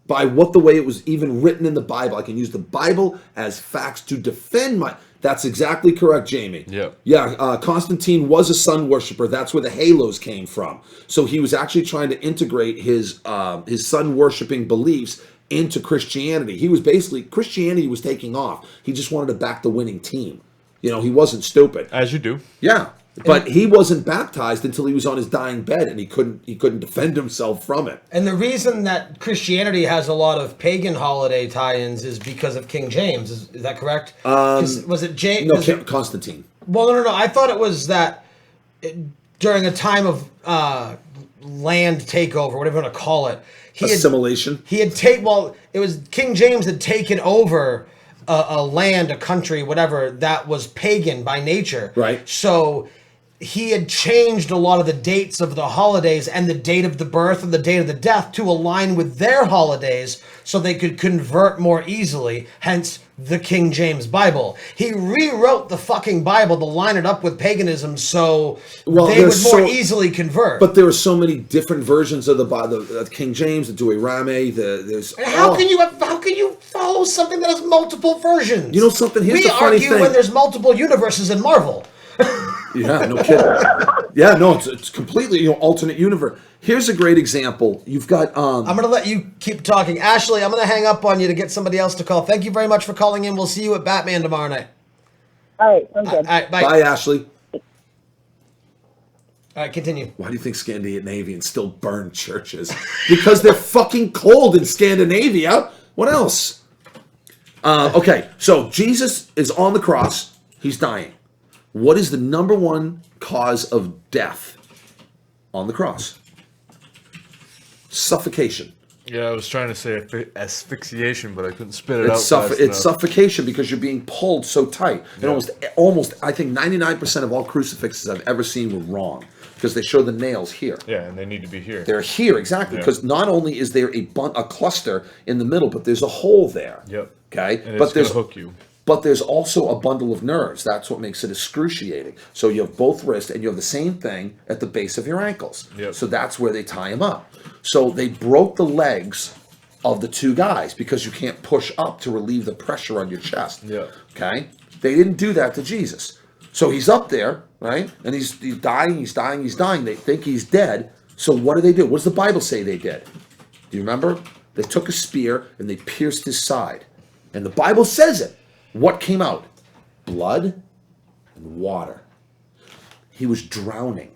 By the way it was even written in the Bible. I can use the Bible as facts to defend my... That's exactly correct, Jamie. Yeah. Yeah, Constantine was a sun worshiper. That's where the halos came from. So he was actually trying to integrate his sun worshipping beliefs into Christianity. He was basically... Christianity was taking off. He just wanted to back the winning team. He wasn't stupid. As you do. Yeah. But he wasn't baptized until he was on his dying bed, and he couldn't defend himself from it. And the reason that Christianity has a lot of pagan holiday tie-ins is because of King James. Is that correct? Was it James? No, Constantine. Well, no. I thought it was that during a time of land takeover, whatever you want to call it, Assimilation. it was King James had taken over a land, a country, whatever that was pagan by nature. Right. So he had changed a lot of the dates of the holidays and the date of the birth and the date of the death to align with their holidays so they could convert more easily, hence the King James Bible. He rewrote the fucking Bible to line it up with paganism so they would more easily convert. But there are so many different versions of the Bible, the King James, the Douay-Rhame, How can you follow something that has multiple versions? You know something? Here's the funny thing. We argue when there's multiple universes in Marvel. Yeah, no kidding. Yeah, no, it's completely alternate universe. Here's a great example. You've got. I'm going to let you keep talking, Ashley. I'm going to hang up on you to get somebody else to call. Thank you very much for calling in. We'll see you at Batman tomorrow night. All right, I'm good. All right, bye. Bye, Ashley. All right, continue. Why do you think Scandinavians still burn churches? Because they're fucking cold in Scandinavia. What else? Okay, so Jesus is on the cross. He's dying. What is the number one cause of death on the cross? Suffocation. Yeah, I was trying to say asphyxiation, but I couldn't spit it out. It's suffocation because you're being pulled so tight. And almost, I think 99% of all crucifixes I've ever seen were wrong because they show the nails here. Yeah, and they need to be here. They're here, exactly, because not only is there a cluster in the middle, but there's a hole there. Yep. Okay? And it's going to hook you. But there's also a bundle of nerves. That's what makes it excruciating. So you have both wrists, and you have the same thing at the base of your ankles. Yep. So that's where they tie them up. So they broke the legs of the two guys because you can't push up to relieve the pressure on your chest. Yeah. Okay? They didn't do that to Jesus. So he's up there, right? And he's dying. They think he's dead. So what do? What does the Bible say they did? Do you remember? They took a spear and they pierced his side. And the Bible says it. What came out? Blood and water. He was drowning.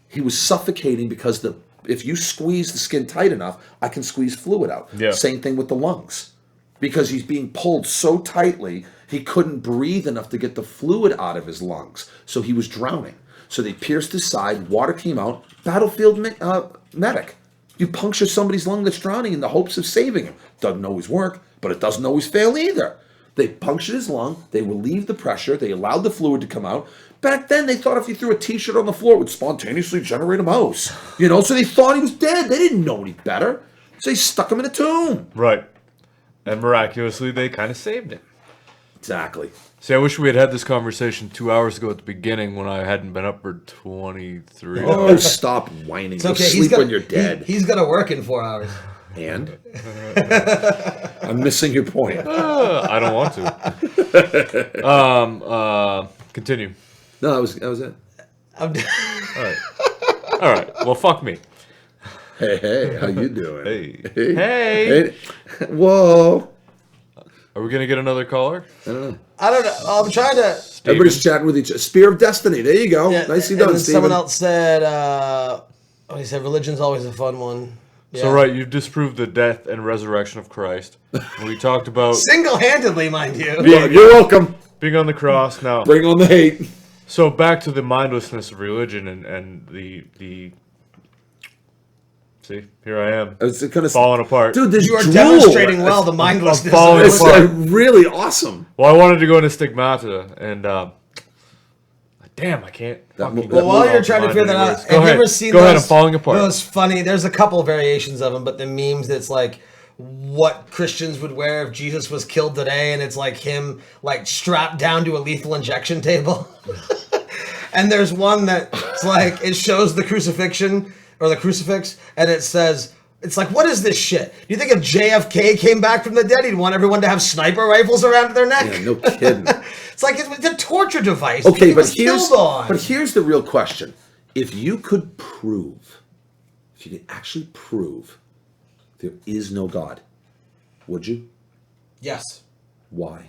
He was suffocating because if you squeeze the skin tight enough, I can squeeze fluid out. Yeah. Same thing with the lungs. Because he's being pulled so tightly, he couldn't breathe enough to get the fluid out of his lungs. So he was drowning. So they pierced his side, water came out, battlefield medic. You puncture somebody's lung that's drowning in the hopes of saving him. Doesn't always work, but it doesn't always fail either. They punctured his lung, they relieved the pressure, they allowed the fluid to come out. Back then, they thought if you threw a t-shirt on the floor, it would spontaneously generate a mouse. So they thought he was dead. They didn't know any better. So they stuck him in a tomb. Right. And miraculously, they kind of saved him. Exactly. See, I wish we had this conversation 2 hours ago at the beginning when I hadn't been up for 23 Oh, hours. stop whining. It's Go okay. sleep when you're dead. He's going to work in 4 hours. And? I'm missing your point. I don't want to. Continue. No, that was it. All right. Well, fuck me. Hey, how you doing? Hey. Whoa. Are we going to get another caller? I don't know. I'm trying to... Everybody's chatting with each other. Spear of Destiny. There you go. Yeah, Nicely and done, then Steven. someone else said, he said religion's always a fun one. Yeah. So, right, you disproved the death and resurrection of Christ. We talked about... Single-handedly, mind you. You're welcome. Being on the cross. Now, Bring on the hate. so back to the mindlessness of religion and the... See, here I am. It's kind of falling apart. Dude, this You are drool. demonstrating well the mindlessness. falling It's apart. really awesome. Well, I wanted to go into stigmata, and damn, I can't. Well, while you're trying to figure that out, Go have you ahead. ever seen Go those? ahead, I'm falling apart. Those funny. There's a couple variations of them, but the memes that's like what Christians would wear if Jesus was killed today, and it's like him like strapped down to a lethal injection table. And there's one that's like it shows the crucifixion or the crucifix, and it says. It's like, what is this shit? Do you think if JFK came back from the dead, he'd want everyone to have sniper rifles around their neck? Yeah, no kidding. It's like it's a torture device. Okay, but here's here's the real question. If you could actually prove there is no God, would you? Yes. Why?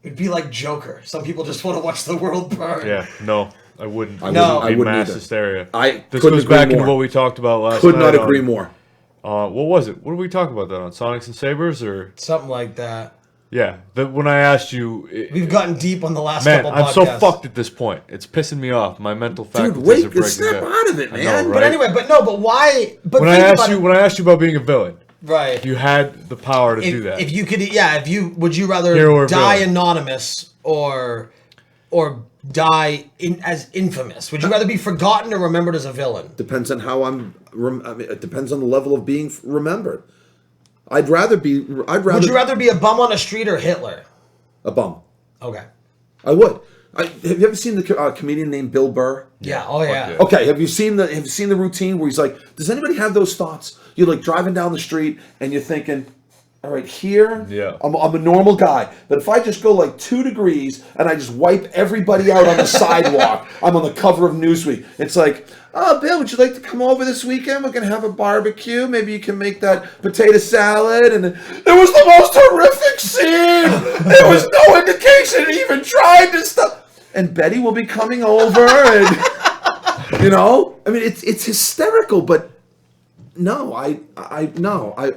It'd be like Joker. Some people just want to watch the world burn. Yeah, no, I wouldn't. I It'd be wouldn't mass either. hysteria. I this couldn't goes agree back more. into what we talked about last Could night. not agree more. What was it? What did we talk about that on? Sonics and Sabers or? Something like that. Yeah, when I asked you, We've gotten deep on the last man, couple I'm podcasts. so fucked at this point. It's pissing me off. My mental faculties wait, are breaking snap down. out of it, I man. know, But right? anyway, but why? But when I asked you about being a villain, right? if you had the power to do that, If you could, would you rather Hero or die villain? anonymous or die as infamous? Would you rather be forgotten or remembered as a villain? Depends on how I mean, it depends on the level of being remembered. I'd rather be. Would you rather be a bum on a street or Hitler? a bum? Okay. I would. Have you ever seen the comedian named Bill Burr? Yeah. Oh yeah. yeah. Okay, have you seen the routine where he's like, does anybody have those thoughts? You're like driving down the street and you're thinking, all right, here, Yeah. I'm a normal guy, but if I just go like 2 degrees and I just wipe everybody out on the sidewalk, I'm on the cover of Newsweek. It's like, oh, Bill, would you like to come over this weekend? We're going to have a barbecue. Maybe you can make that potato salad. And it was the most horrific scene. There was no indication he even tried to stop. And Betty will be coming over and, I mean, it's hysterical, but no, I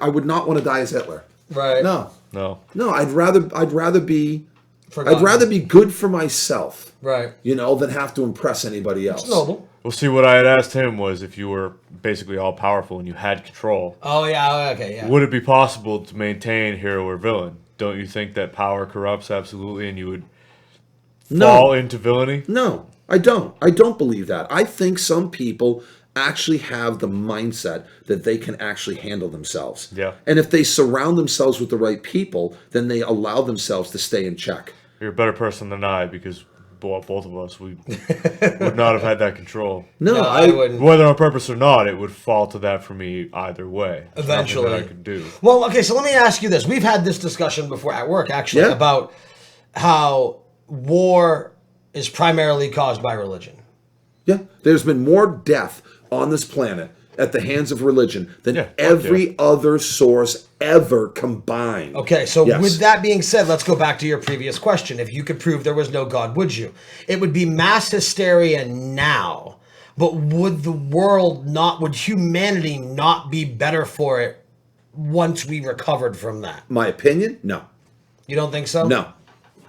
would not want to die as Hitler. Right. No, no. I'd rather be Forgotten. I'd rather be good for myself, Right. than have to impress anybody else. It's noble. Well, see, what I had asked him was if you were basically all powerful and you had control, Oh yeah. Okay. Yeah. would it be possible to maintain hero or villain? Don't you think that power corrupts absolutely, and you would fall into villainy? No, I don't. I don't believe that. I think some people actually have the mindset that they can actually handle themselves. Yeah. And if they surround themselves with the right people, then they allow themselves to stay in check. You're a better person than I, because both of us, we would not have had that control. No, I wouldn't. Whether on purpose or not, it would fall to that for me either way. There's nothing Eventually. that I could do. Well, okay, so let me ask you this. We've had this discussion before at work, actually, Yeah. about how war is primarily caused by religion. Yeah, there's been more death on this planet at the hands of religion than Yeah, fuck every other source ever combined. Okay, so Yes. with that being said, let's go back to your previous question. If you could prove there was no God, would you? It would be mass hysteria now, but would humanity not be better for it once we recovered from that? My opinion? No. You don't think so? No,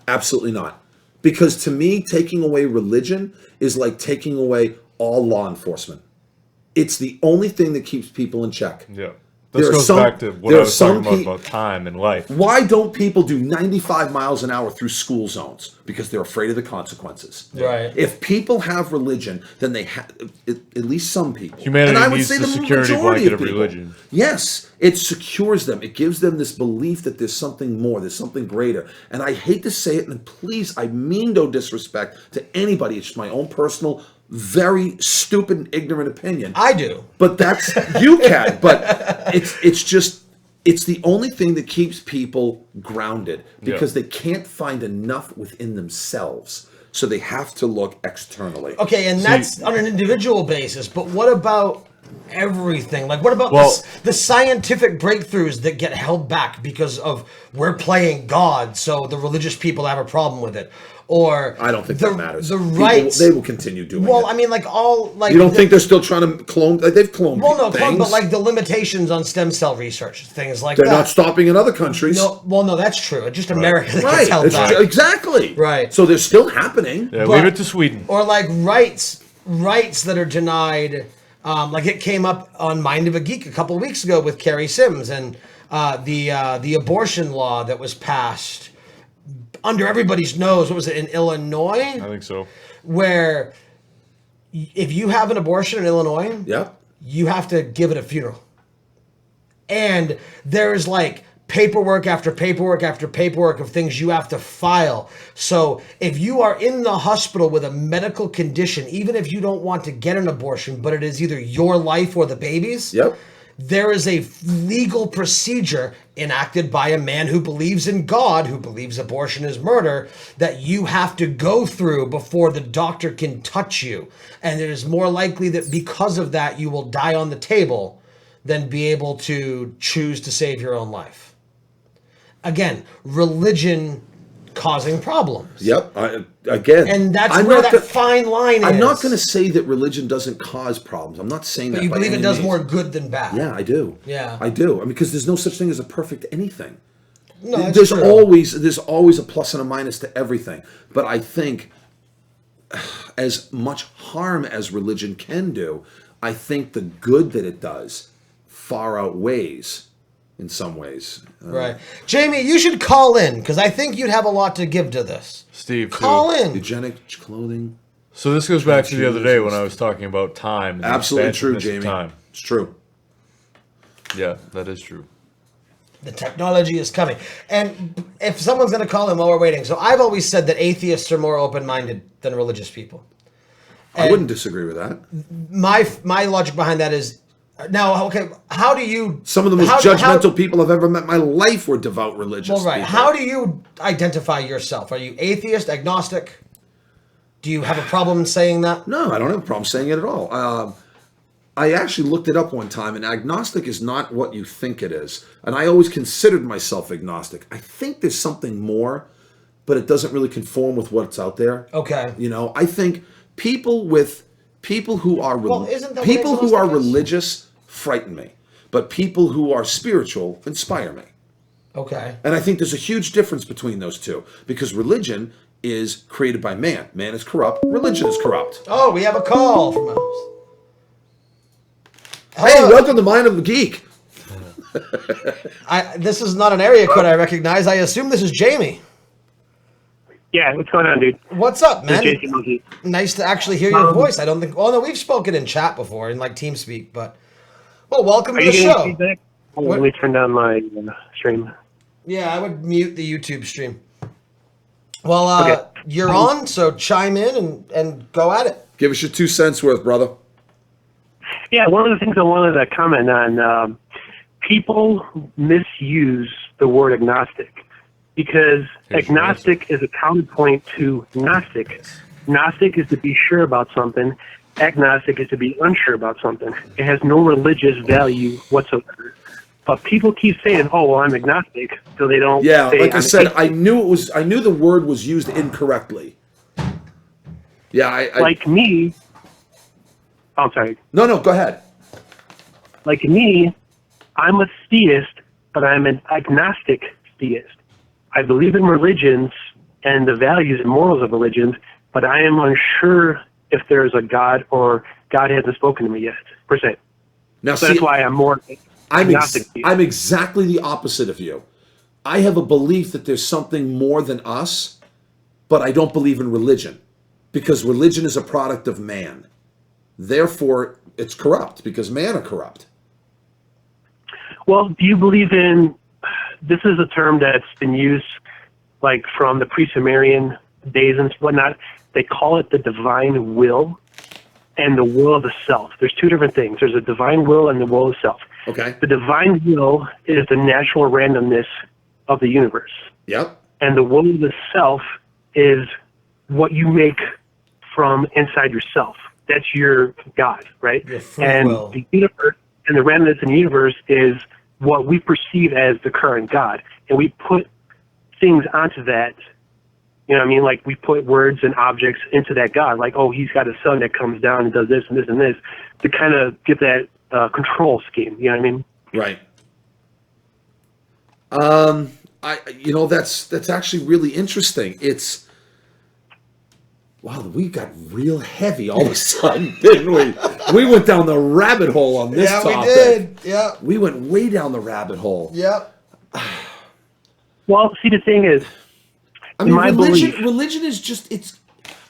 absolutely not. Because to me, taking away religion is like taking away all law enforcement. It's the only thing that keeps people in check. Yeah. There This are goes some- back to what there I are was some talking about time and life. Why don't people do 95 miles an hour through school zones? Because they're afraid of the consequences. Right. If people have religion, then they have, at least some people. Humanity and I would needs say the the security majority blanket of of people. religion. Yes, it secures them. It gives them this belief that there's something more, there's something greater. And I hate to say it, and please, I mean no disrespect to anybody. It's just my own personal, very stupid and ignorant opinion. I do. But that's you can. But it's the only thing that keeps people grounded because they can't find enough within themselves. So they have to look externally. Okay, and that's on an individual basis, but what about everything? Like, what about Well- the scientific breakthroughs that get held back because of we're playing God, so the religious people have a problem with it? Or I don't think that matters. The People, rights. they will continue doing well, it. I mean, like all like You don't think they're still trying to clone? Like they've cloned well, no, things. but like the limitations on stem cell research, things like they're that. not stopping in other countries. No, well, no, that's true. It's just America that Right, gets held it's back. exactly. Right. So they're still happening. Yeah, But- leave it to Sweden. Or like rights that are denied. Like it came up on Mind of a Geek a couple of weeks ago with Carrie Sims and the abortion law that was passed under everybody's nose. What was it, in Illinois? I think so. Where if you have an abortion in Illinois, Yep. you have to give it a funeral. And there's like paperwork after paperwork after paperwork of things you have to file. So if you are in the hospital with a medical condition, even if you don't want to get an abortion, but it is either your life or the baby's, Yep. there is a legal procedure enacted by a man who believes in God, who believes abortion is murder, that you have to go through before the doctor can touch you. And it is more likely that because of that, you will die on the table than be able to choose to save your own life. Again, religion causing problems. Yep. Again. And that's I'm where not that go- fine line is. I'm not going to say that religion doesn't cause problems. I'm not saying But that. you by believe it any does means. more good than bad. Yeah, I do. Yeah. I do. I mean, because there's no such thing as a perfect anything. No, that's there's true. always a plus and a minus to everything. But I think as much harm as religion can do, I think the good that it does far outweighs in some ways. Right. Jamie, you should call in, because I think you'd have a lot to give to this. Steve, Call too. in. Eugenic clothing. So this goes back to the other day when I was talking about time. And the Absolutely true, expansiveness of Jamie. Time. It's true. Yeah, that is true. The technology is coming. And if someone's going to call in while we're waiting, so I've always said that atheists are more open-minded than religious people. I wouldn't disagree with that. My logic behind that is, now, okay, how do you... Some of the most judgmental people I've ever met in my life were devout religious Well, right. people. How do you identify yourself? Are you atheist, agnostic? Do you have a problem saying that? No, I don't have a problem saying it at all. I actually looked it up one time, and agnostic is not what you think it is. And I always considered myself agnostic. I think there's something more, but it doesn't really conform with what's out there. Okay. You know, I think people who are isn't that what people who are agnostic is? religious frighten me, but people who are spiritual inspire me. Okay. And I think there's a huge difference between those two, because religion is created by man. Man is corrupt. Religion is corrupt. Oh, we have a call from us. Hey, welcome to Mind of the Geek. This is not an area code I recognize. I assume this is Jamie. Yeah, what's going on, dude? What's up, man? Jason Monkey. Nice to actually hear your voice. I don't think... Oh, no, we've spoken in chat before, in like TeamSpeak, but... Well, welcome Are to you the getting show. feedback? Let me turn down my stream. Yeah, I would mute the YouTube stream. Well, Okay. you're on, so chime in and go at it. Give us your 2 cents worth, brother. Yeah, one of the things I wanted to comment on, people misuse the word agnostic because agnostic is a counterpoint to Gnostic. Gnostic is to be sure about something. Agnostic is to be unsure about something. It has no religious value whatsoever. But people keep saying, "Oh, well, I'm agnostic," so they don't. Yeah, say like I I'm said, atheist. I knew the word was used incorrectly. Yeah, I Like me. Oh, I'm sorry. No, go ahead. Like me, I'm a theist, but I'm an agnostic theist. I believe in religions and the values and morals of religions, but I am unsure if there's a God or God hasn't spoken to me yet, per se. Now, So see, that's why I'm more agnostic. I'm exactly the opposite of you. I have a belief that there's something more than us, but I don't believe in religion, because religion is a product of man. Therefore, it's corrupt because man are corrupt. Well, do you believe in, this is a term that's been used like from the pre-Sumerian days and whatnot. They call it the divine will and the will of the self. There's two different things. There's a divine will and the will of self. Okay. The divine will is the natural randomness of the universe. Yep. And the will of the self is what you make from inside yourself. That's your God, right? Your free and will. the universe and the randomness in the universe is what we perceive as the current God. And we put things onto that, you know what I mean? Like we put words and objects into that God. Like, oh, he's got a sun that comes down and does this and this and this to kind of get that control scheme. You know what I mean? Right. That's actually really interesting. It's wow, we got real heavy all of a sudden, didn't we? We went down the rabbit hole on this topic. we did. Yeah. We went way down the rabbit hole. Yeah. Well, see, the thing is, I mean, my belief. religion is just,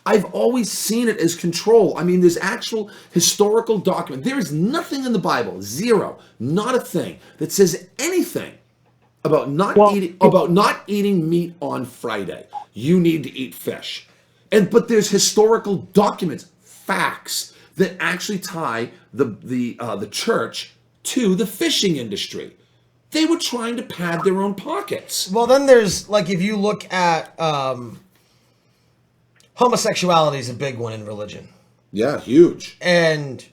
I've always seen it as control. I mean, there's actual historical document. There is nothing in the Bible, zero, not a thing, that says anything about not eating meat on Friday. You need to eat fish. But there's historical documents, facts, that actually tie the church to the fishing industry. They were trying to pad their own pockets. Well, then there's, like, if you look at homosexuality is a big one in religion. Yeah, huge. And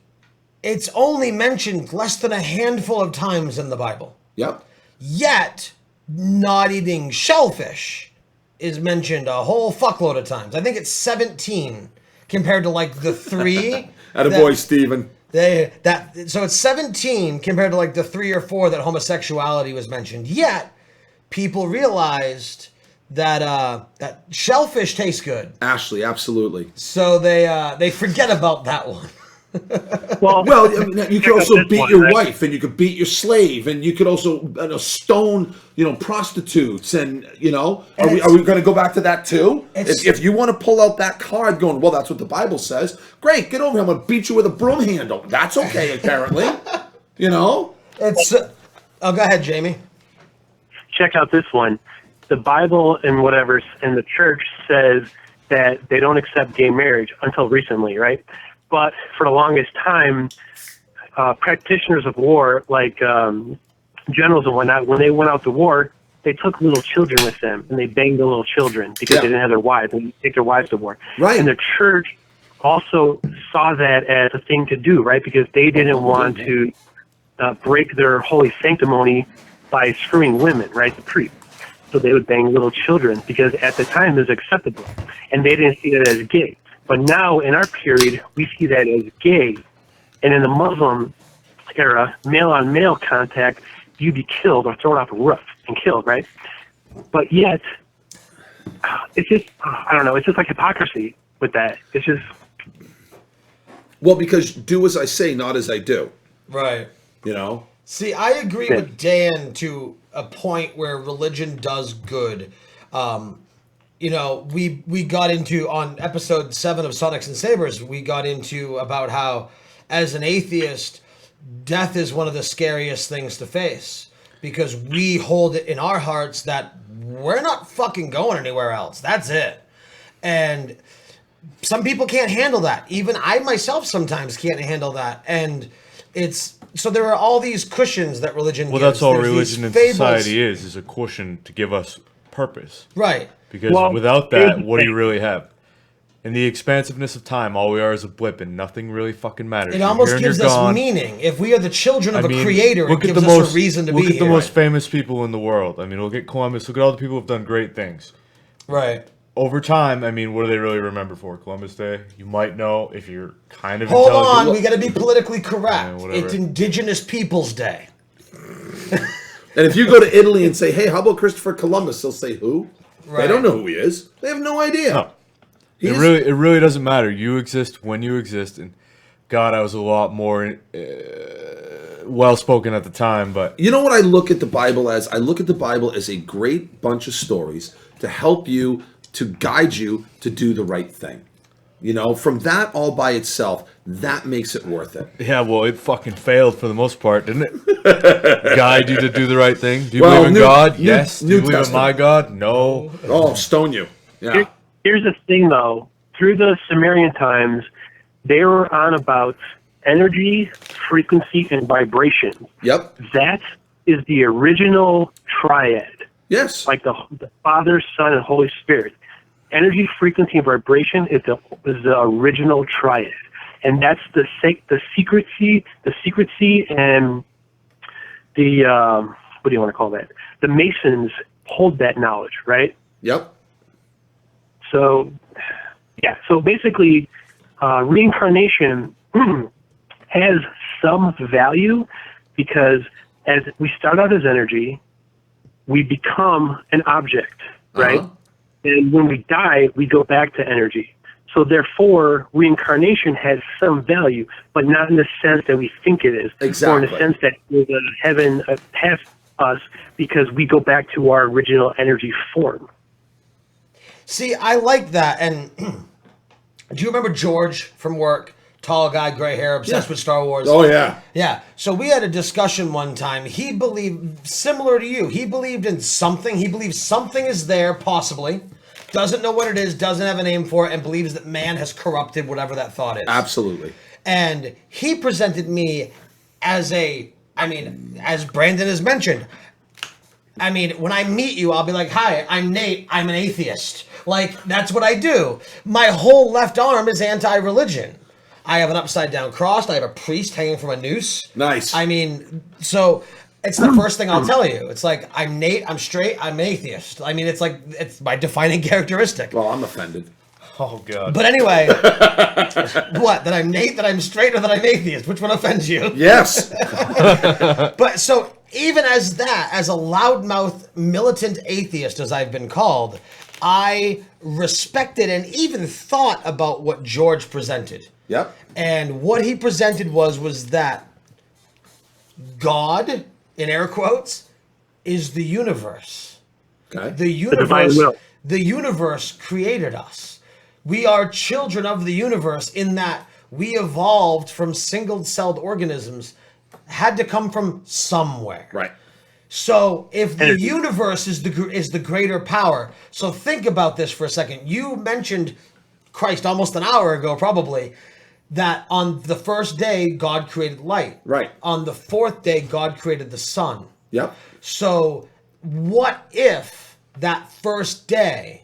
it's only mentioned less than a handful of times in the Bible. Yep. Yet, not eating shellfish is mentioned a whole fuckload of times. I think it's 17 compared to, like, the 3. Attaboy, Stephen. So it's 17 compared to like the 3 or 4 that homosexuality was mentioned. Yet people realized that shellfish taste good. Ashley, absolutely. So they forget about that one. Well, Well, I mean, you could also this beat one, your right? wife, and you could beat your slave, and you could also stone, prostitutes, and are we going to go back to that too? If you want to pull out that card, going, well, that's what the Bible says. Great, get over here. I'm going to beat you with a broom handle. That's okay, apparently. It's oh, go ahead, Jamie. check out this one. The Bible and whatever and the church says that they don't accept gay marriage until recently, right? But for the longest time, practitioners of war, like generals and whatnot, when they went out to war, they took little children with them and they banged the little children because they didn't have their wives and they take their wives to war. Right. And the church also saw that as a thing to do, right? Because they didn't want to break their holy sanctimony by screwing women, right? The priests. So they would bang little children because at the time it was acceptable. And they didn't see it as gay. But now in our period, we see that as gay. And in the Muslim era, male-on-male contact, you'd be killed or thrown off a roof and killed, right? But yet, it's just, I don't know, it's just like hypocrisy with that. It's just... Well, because do as I say, not as I do. Right. See, I agree with Dan to a point where religion does good. We got into, on episode 7 of Sonics and Sabers, we got into about how, as an atheist, death is one of the scariest things to face. Because we hold it in our hearts that we're not fucking going anywhere else. That's it. And some people can't handle that. Even I myself sometimes can't handle that. And so there are all these cushions that religion gives. Well, that's all There's religion in fables. society is a cushion to give us purpose. Right. Because without that, what do you really have? In the expansiveness of time, all we are is a blip, and nothing really fucking matters. It You're almost here and gives you're us gone. meaning. If we are the children of a mean, creator, it look at gives the us most- a reason to be Look at the here. most famous people in the world. I mean, look at Columbus. Look at all the people who've done great things. Right. Over time, I mean, what do they really remember for? Columbus Day? You might know if you're kind of Hold intelligent. on, we got to be politically correct. whatever. It's Indigenous Peoples Day. And if you go to Italy and say, hey, how about Christopher Columbus? They'll say, who? Right. They don't know who he is. They have no idea. No. It really doesn't matter. You exist when you exist, and God, I was a lot more well-spoken at the time, but... You know what I look at the Bible as? I look at the Bible as a great bunch of stories to help you, to guide you to do the right thing. From that all by itself, that makes it worth it. Yeah, well, it fucking failed for the most part, didn't it? Guide you to do the right thing. Do you Well, believe in New- God? New- Yes. Do New you believe in Testament. my God? No. Oh, stone you. Yeah. Here's the thing, though. Through the Sumerian times, they were on about energy, frequency, and vibration. Yep. That is the original triad, Yes. like the Father, Son, and Holy Spirit. Energy, frequency, and vibration is the original triad, and that's the secrecy, and the what do you want to call that? The Masons hold that knowledge, right? Yep. So, yeah. So basically, reincarnation has some value because as we start out as energy, we become an object, right? Uh-huh. And when we die, we go back to energy. So therefore, reincarnation has some value, but not in the sense that we think it is. Exactly. Or in the sense that there's a heaven past us because we go back to our original energy form. See, I like that. And do you remember George from work? Tall guy, gray hair, obsessed with Star Wars. Oh, yeah. Yeah. So we had a discussion one time. He believed, similar to you, he believed in something. He believes something is there, possibly. Doesn't know what it is, doesn't have a name for it, and believes that man has corrupted whatever that thought is. Absolutely. And he presented me as as Brandon has mentioned, when I meet you, I'll be like, hi, I'm Nate, I'm an atheist. Like, that's what I do. My whole left arm is anti-religion. I have an upside down cross. I have a priest hanging from a noose. Nice. So it's the first thing I'll tell you. It's like, I'm Nate, I'm straight, I'm an atheist. It's my defining characteristic. Well, I'm offended. Oh, God. But anyway, what? That I'm Nate, that I'm straight, or that I'm atheist? Which one offends you? Yes. But so even as a loudmouth militant atheist, as I've been called, I respected and even thought about what George presented. Yep. And what he presented was that God, in air quotes, is the universe. Okay. The divine will. The universe created us. We are children of the universe in that we evolved from single-celled organisms, had to come from somewhere. Right. So if the universe is the greater power, so think about this for a second. You mentioned, Christ, almost an hour ago probably, that on the first day God created light. Right. On the fourth day God created the sun. Yep. So what if that first day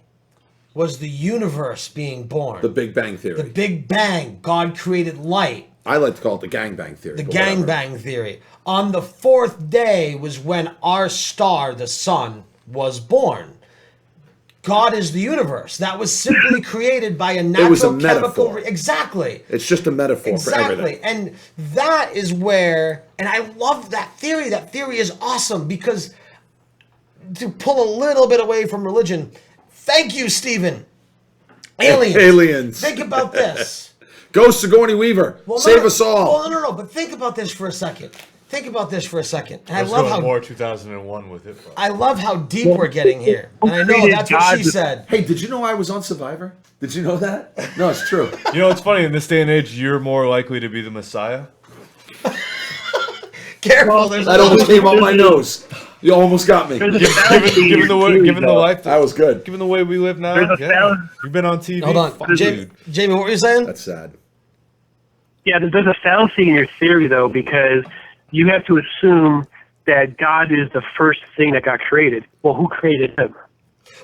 was the universe being born? The Big Bang Theory. The Big Bang. God created light. I like to call it the gangbang theory. The but whatever. gangbang theory. On the fourth day was when our star, the sun, was born. God is the universe. That was simply created by a natural was a chemical. metaphor. Exactly. It's just a metaphor for Exactly. everything. And that is where, and I love that theory. That theory is awesome because to pull a little bit away from religion, thank you, Stephen. Aliens. Aliens. Think about this. Go Sigourney Weaver. Well, Save us all. Well, no. But think about this for a second. Think about this for a second. And Let's I love go how more 2001 with it. Bro. I love how deep we're getting here. And I know that's what she said. Hey, did you know I was on Survivor? Did you know that? No, it's true. You know, it's funny, in this day and age, you're more likely to be the Messiah. Careful, there's That almost came out my nose. You almost got me. There's a fallacy in Given your theory, the though. life, That was good. given the way we live now, There's a yeah. fallacy. You've been on TV. Hold on. Fuck, Jamie, dude. what were you saying? That's sad. Yeah, there's a fallacy in your theory, though, because you have to assume that God is the first thing that got created. Well, who created him?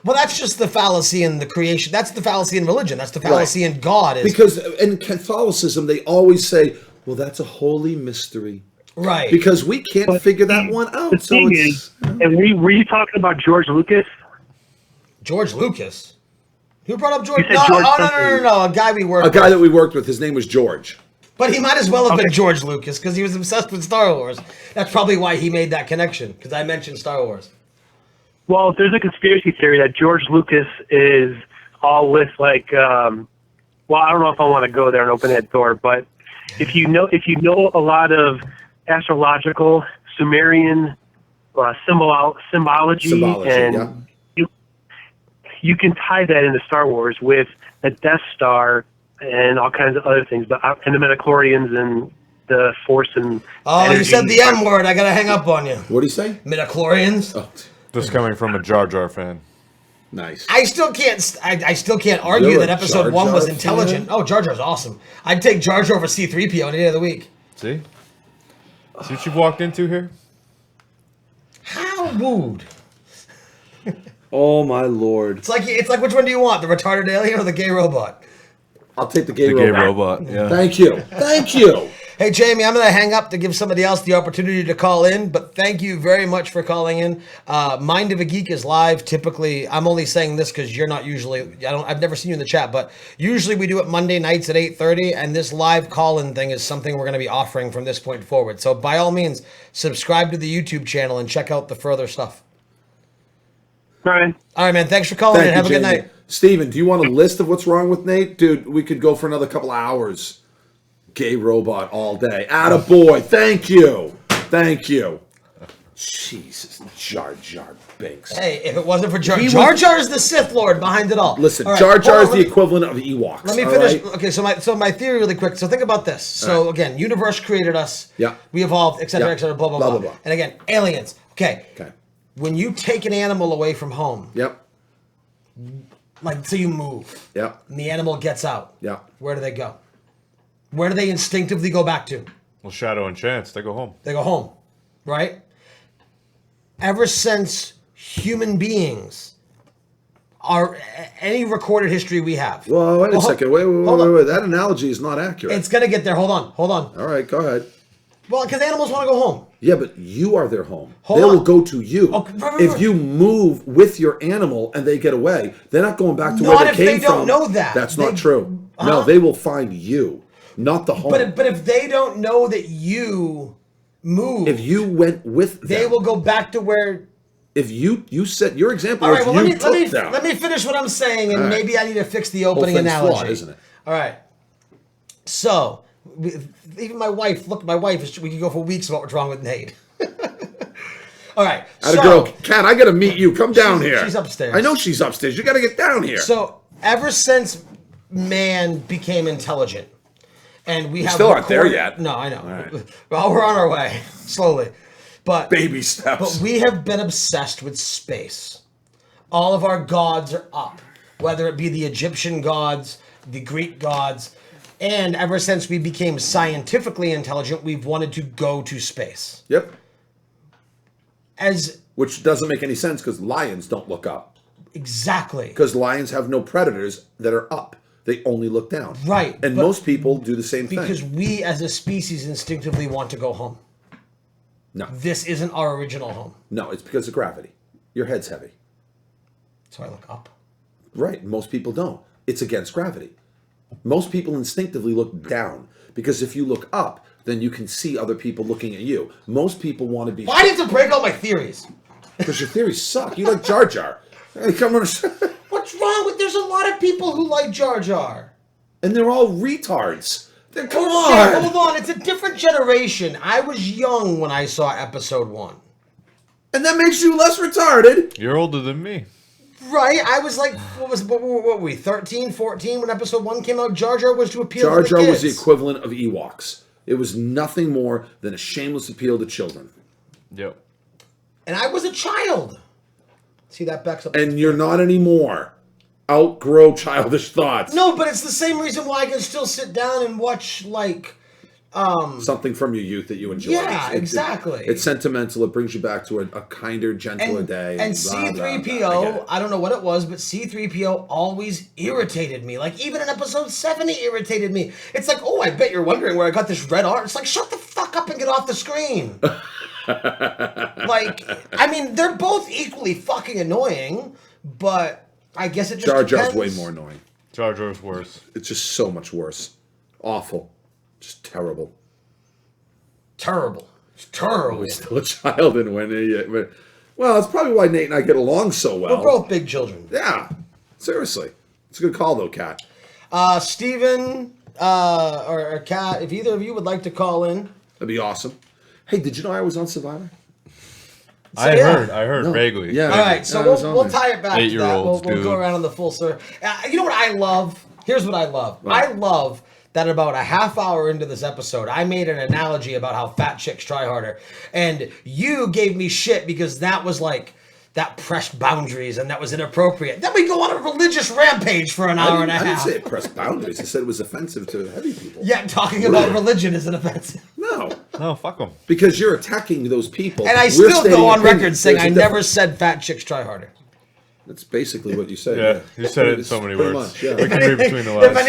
Well, that's just the fallacy in the creation. That's the fallacy in religion. That's the fallacy in God. Is, Because in Catholicism, they always say, well, that's a holy mystery. right. Because we can't figure that one The out. So thing it's. is, and were you talking about George Lucas? George Lucas. Who brought up George? You said No, George no, something. no. A guy we worked A guy with. that we worked with, his name was George. But he might as well have been Okay. George Lucas because he was obsessed with Star Wars. That's probably why he made that connection because I mentioned Star Wars. Well, there's a conspiracy theory that George Lucas is all with like, well, I don't know if I want to go there and open that door, but if you know a lot of astrological Sumerian symbology, and yeah. you can tie that into Star Wars with the Death Star and all kinds of other things, but and the midichlorians and the Force and Oh, you energy. said the M word. I gotta hang up on you. What do you say? Midichlorians. Oh, This coming from a Jar Jar fan. nice. I still can't. I still can't argue You're a that episode Jar 1 was Jar intelligent. fan? Oh, Jar Jar's awesome. I'd take Jar Jar over C-3PO any day of the week. See? See what you've walked into here? How wooed. Oh, my Lord. It's like which one do you want, the retarded alien or the gay robot? I'll take the gay The robot. gay robot, yeah. Thank you. Thank you. Hey, Jamie, I'm going to hang up to give somebody else the opportunity to call in, but thank you very much for calling in. Mind of a Geek is live. Typically, I'm only saying this because you're not usually, I've never seen you in the chat, but usually we do it Monday nights at 8:30, and this live call-in thing is something we're going to be offering from this point forward. So by all means, subscribe to the YouTube channel and check out the further stuff. All right. All right, man. Thanks for calling in. Thank Have a you, good Jamie. night. Steven, do you want a list of what's wrong with Nate? Dude, we could go for another couple hours. Gay robot all day. Attaboy. Thank you. Thank you. Jesus. Jar Jar Binks. Hey, if it wasn't for Jar He Jar, was- Jar is the Sith Lord behind it all. Listen, All right, Jar Jar hold is on, the equivalent of Ewoks. Let me all finish. right? Okay, so my theory really quick. So think about this. So again, universe created us. Yeah. We evolved, etc., Yeah. etc., blah, blah, Blah, blah, blah, blah. And again, aliens. Okay. Okay. When you take an animal away from home, Yep. like so you move, Yep. and the animal gets out. Yep. Where do they go? Where do they instinctively go back to? Well, Shadow and Chance, they go home. They go home, right? Ever since human beings are any recorded history we have. Well, wait a Well, second. Wait. hold on. That analogy is not accurate. It's gonna get there. Hold on. All right, go ahead. Well, because animals want to go home. Yeah, but you are their home. Hold They on. will go to you. Okay, right. If you move with your animal and they get away, they're not going back to Not where they if came they don't from. know that. That's They- not true. Huh? No, they will find you, not the home. But if they don't know that you move, If you went with them, they will go back to where. If you said your example, All right, well, let me finish what I'm saying, and All right. maybe I need to fix the opening thing's analogy, flawed, isn't it? All right. So, even my wife, we could go for weeks about what's wrong with Nate. All right. Girl, Kat, I got to meet you. Come down here. She's upstairs. I know she's upstairs. You got to get down here. So, ever since man became intelligent, and we have still aren't there yet. No, I know. Right. Well, we're on our way, slowly. But baby steps. But we have been obsessed with space. All of our gods are up, whether it be the Egyptian gods, the Greek gods, and ever since we became scientifically intelligent, we've wanted to go to space. Yep. Which doesn't make any sense because lions don't look up. Exactly. Because lions have no predators that are up. They only look down. Right. And most people do the same thing. Because we as a species instinctively want to go home. No. This isn't our original home. No, it's because of gravity. Your head's heavy. So I look up. Right. Most people don't. It's against gravity. Most people instinctively look down because if you look up, then you can see other people looking at you. Most people want to be... Why do you have to break all my theories? Because your theories suck. You like Jar Jar. Hey, come on. What's wrong with... There's a lot of people who like Jar Jar. And they're all retards. Come Okay, on. hold on. It's a different generation. I was young when I saw episode 1. And that makes you less retarded. You're older than me. Right? I was like, what were we, 13, 14 when episode 1 came out? Jar Jar was to appeal to the kids. Jar Jar was the equivalent of Ewoks. It was nothing more than a shameless appeal to children. Yep. And I was a child. See, that backs up. And you're not anymore. Outgrow childish thoughts. No, but it's the same reason why I can still sit down and watch, like... something from your youth that you enjoy. Yeah, exactly. It's sentimental. It brings you back to a kinder, gentler day. And blah, blah, blah. C-3PO, I don't know what it was, but C-3PO always irritated me. Like, even in episode 7, he irritated me. It's like, oh, I bet you're wondering where I got this red arm. It's like, shut the fuck up and get off the screen. Like, I mean, they're both equally fucking annoying, but I guess it just Jar depends. Jar's way more annoying. Jar Jar's worse. It's just so much worse. Awful. Just terrible. Terrible. It's terrible. He's still a child and when well, that's probably why Nate and I get along so well. We're both big children. Yeah. Seriously. It's a good call though, Kat. Steven or Kat, if either of you would like to call in. That'd be awesome. Hey, did you know I was on Survivor? I heard vaguely. Yeah. All right, so we'll tie it back to that. Eight-year-olds, We'll go around on the full circle. You know what I love? Here's what I love. Right. I love that about a half hour into this episode, I made an analogy about how fat chicks try harder. And you gave me shit because that was like, that pressed boundaries and that was inappropriate. Then we go on a religious rampage for an hour and a half. I didn't say it pressed boundaries. I said it was offensive to heavy people. Yeah, talking about religion isn't offensive. No, fuck them. Because you're attacking those people. And I We're still stating go on opinions. record saying There's I a never difference. said fat chicks try harder. That's basically what you said. Yeah, you said it in so many Pretty words. much, yeah. We can read between the If lines.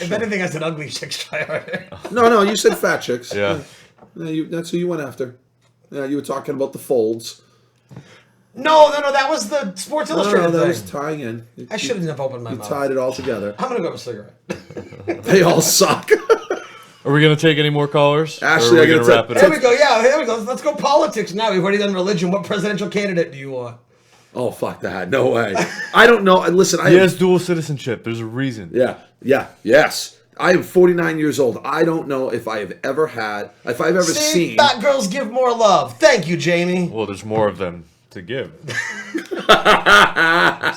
anything, I said ugly chicks try harder. No, you said fat chicks. Yeah. That's who you went after. Yeah, you were talking about the folds. No, that was the Sports Illustrated that thing. was tying in. I shouldn't have opened my You mouth. tied it all together. I'm gonna go have a cigarette. They all suck. Are we going to take any more callers? Ashley, or are I we gotta going to wrap it There up? we go. Yeah, here we go. Let's go politics now. We've already done religion. What presidential candidate do you want? Oh, fuck that. No way. I don't know. Listen, He has dual citizenship. There's a reason. Yes. I am 49 years old. I don't know if I've ever seen. Fat girls give more love. Thank you, Jamie. Well, there's more of them to give. It's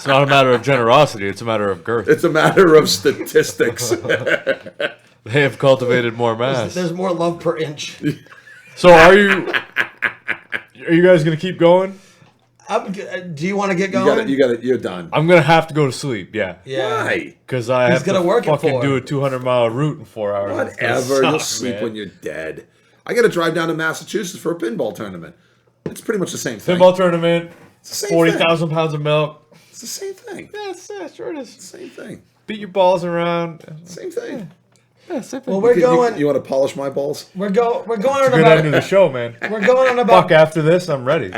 not a matter of generosity. It's a matter of girth. It's a matter of statistics. They have cultivated more mass. There's more love per inch. So are you guys going to keep going? Do you want to get going? You're done. I'm going to have to go to sleep, yeah. Yeah. Why? Because I have gonna to work at fucking 4. do a 200-mile route in 4 hours. Whatever. You'll Suck, sleep man. when you're dead. I got to drive down to Massachusetts for a pinball tournament. It's pretty much the same thing. Pinball tournament, It's the same 40,000 pounds of milk. It's the same thing. Yeah, sure it is. Same thing. Beat your balls around. Same thing. Yeah, same thing. Well, we're going. You want to polish my balls? We're going on Good end of the about. show, man. We're going on about. Fuck after this, I'm ready.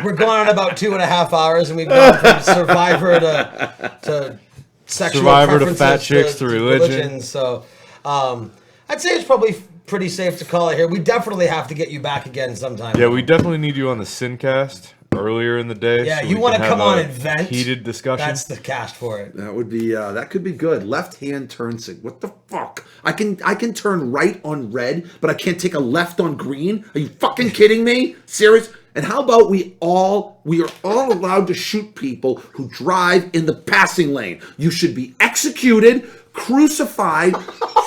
We're going on about 2.5 hours, and we've gone from Survivor to sexual Survivor to preferences fat chicks to religion. So, I'd say it's probably pretty safe to call it here. We definitely have to get you back again sometime. Yeah, we definitely need you on the Sincast earlier in the day. Yeah, so you we want to can come have on a and vent? heated discussion. That's the cast for it. That would be that could be good. Left hand turn sig. What the fuck? I can turn right on red, but I can't take a left on green. Are you fucking kidding me? Serious? And how about we are all allowed to shoot people who drive in the passing lane? You should be executed, crucified,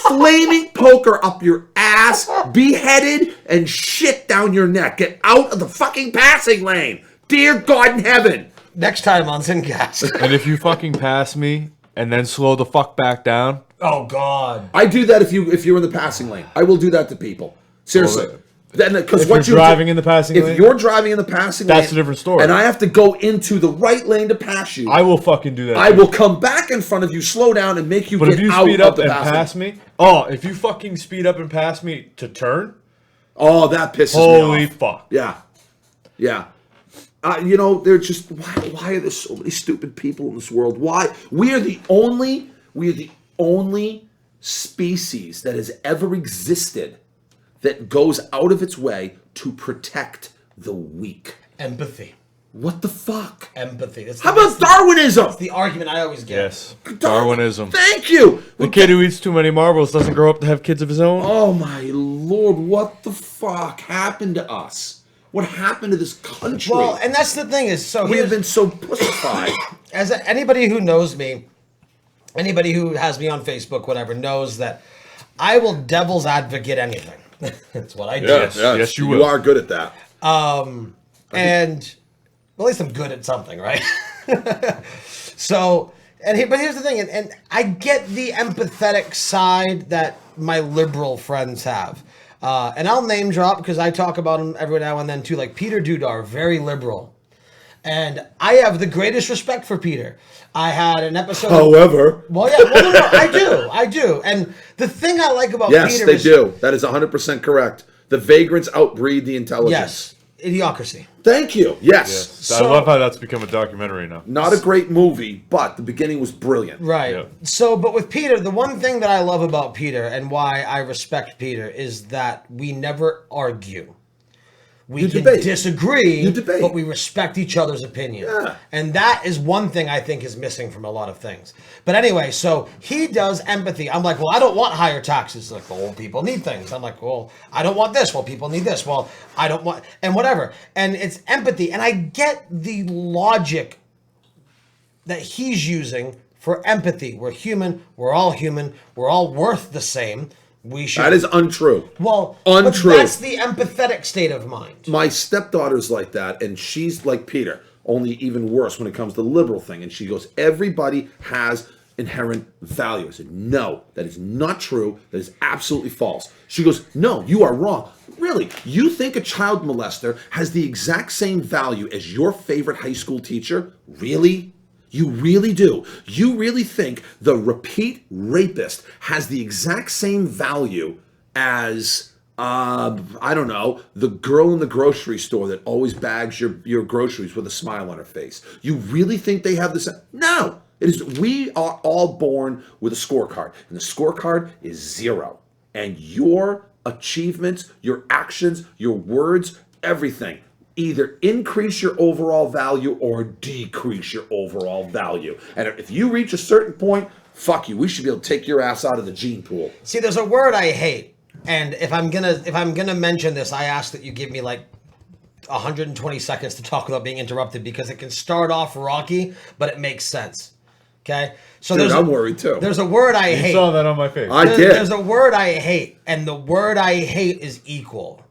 flaming poker up your ass, beheaded, and shit down your neck. Get out of the fucking passing lane. Dear God in heaven. Next time on Sincast. And if you fucking pass me and then slow the fuck back down, Oh God. I do that if you're in the passing lane. I will do that to people. Seriously. Well, Then because if what you're driving in the passing lane, if you're driving in the passing lane, that's a different story. And I have to go into the right lane to pass you. I will fucking do that. I will come back in front of you, slow down, and make you But get if you out speed of up the and passing. pass me, if you fucking speed up and pass me to turn, Oh, that pisses holy me off. fuck. Yeah. They're just why are there so many stupid people in this world? Why we are the only species that has ever existed that goes out of its way to protect the weak. Empathy. What the fuck? Empathy. That's How about Darwinism? That's the argument I always get. Yes. Darwinism. Thank you. The kid who eats too many marbles doesn't grow up to have kids of his own. Oh my lord, what the fuck happened to us? What happened to this country? Well, and that's the thing is, so we have here's- been so pussified. as anybody who knows me, anybody who has me on Facebook, whatever, knows that I will devil's advocate anything. That's what I do. Yes, you will. You are good at that. And well, at least I'm good at something, right? So, but here's the thing, and I get the empathetic side that my liberal friends have. And I'll name drop because I talk about him every now and then too, like Peter Dudar, very liberal. And I have the greatest respect for Peter. I had an episode. However, I do. And the thing I like about yes, Peter they is, do. That is 100% correct. The vagrants outbreed the intelligence. yes, idiocracy. Thank you. Yes. I love how that's become a documentary now. Not a great movie, but the beginning was brilliant. Right. Yeah. So, but with Peter, the one thing that I love about Peter and why I respect Peter is that we never argue. We can debate. disagree, You debate. but we respect each other's opinion. Yeah. And that is one thing I think is missing from a lot of things. But anyway, so he does empathy. I'm like, well, I don't want higher taxes. Like, well, people need things. I'm like, well, I don't want this. Well, people need this. Well, I don't want, and whatever. And it's empathy. And I get the logic that he's using for empathy. We're human. We're all worth the same. We should. That is untrue. Well, untrue. But that's the empathetic state of mind. My stepdaughter's like that, and she's like Peter, only even worse when it comes to the liberal thing. And she goes, everybody has inherent value. I said, no, that is not true. That is absolutely false. She goes, no, you are wrong. Really? You think a child molester has the exact same value as your favorite high school teacher? Really? You really do. You really think the repeat rapist has the exact same value as, I don't know, the girl in the grocery store that always bags your groceries with a smile on her face? You really think they have the same? No. It is. We are all born with a scorecard, and the scorecard is 0. And your achievements, your actions, your words, everything either increase your overall value or decrease your overall value. And if you reach a certain point, fuck you. We should be able to take your ass out of the gene pool. See, there's a word I hate, and if I'm gonna mention this, I ask that you give me like 120 seconds to talk without being interrupted because it can start off rocky, but it makes sense. Okay, so Dude, I'm worried too. There's a word I hate. You saw that on my face. I did. There's a word I hate, and the word I hate is equal.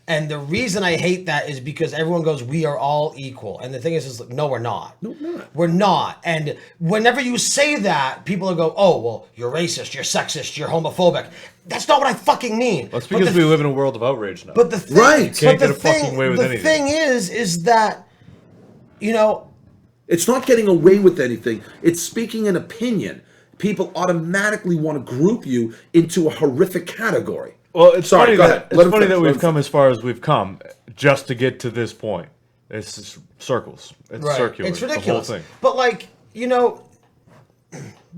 And the reason I hate that is because everyone goes, we are all equal. And the thing is no, we're not. No, we're not. We're not. And whenever you say that, people will go, oh, well, you're racist, you're sexist, you're homophobic. That's not what I fucking mean. That's because we live in a world of outrage now. But the thing, Right. You can't but get a fucking way with the anything. thing is that, It's not getting away with anything. It's speaking an opinion. People automatically want to group you into a horrific category. Well, it's Sorry, funny go that ahead. Let him that finish. we've come as far as we've come just to get to this point. It's just circles. It's circular. It's ridiculous. The whole thing. But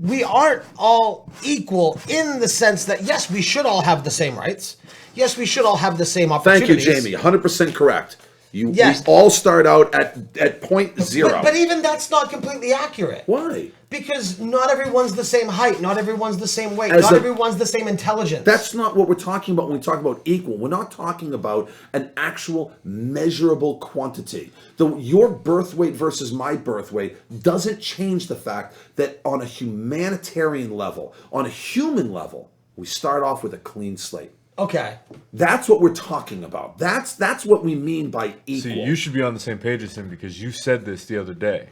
we aren't all equal in the sense that, yes, we should all have the same rights. Yes, we should all have the same Thank opportunities. you, Jamie. 100% correct. Yes. We all start out at point zero. But even that's not completely accurate. Why? Because not everyone's the same height, not everyone's the same weight, As not a- everyone's the same intelligence. That's not what we're talking about when we talk about equal. We're not talking about an actual measurable quantity. Your birth weight versus my birth weight doesn't change the fact that on a humanitarian level, on a human level, we start off with a clean slate. Okay. That's what we're talking about. That's what we mean by equal. See, you should be on the same page as him because you said this the other day.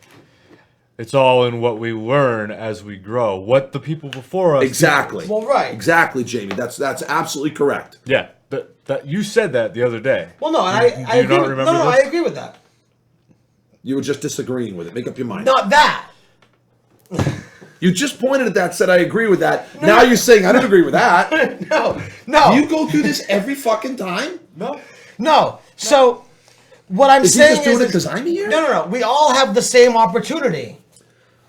It's all in what we learn as we grow. What the people before us Exactly. Well, right. Exactly, Jamie. That's absolutely correct. Yeah, that you said that the other day. Well, no, and Do I you agree. not With, remember no, this? I agree with that. You were just disagreeing with it. Make up your mind. Not that. You just pointed at that, said I agree with that. Now you're saying I don't agree with that. No. You go through this every fucking time? No. So what I'm Is he saying just doing is it 'cause I'm here? No. We all have the same opportunity,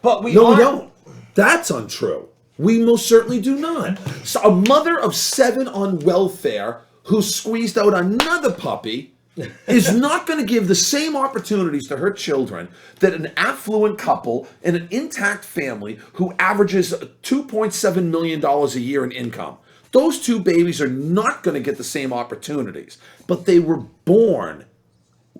but we No, we aren't- don't. That's untrue. We most certainly do not. So a mother of 7 on welfare who squeezed out another puppy is not going to give the same opportunities to her children that an affluent couple in an intact family who averages $2.7 million a year in income. Those two babies are not going to get the same opportunities, but they were born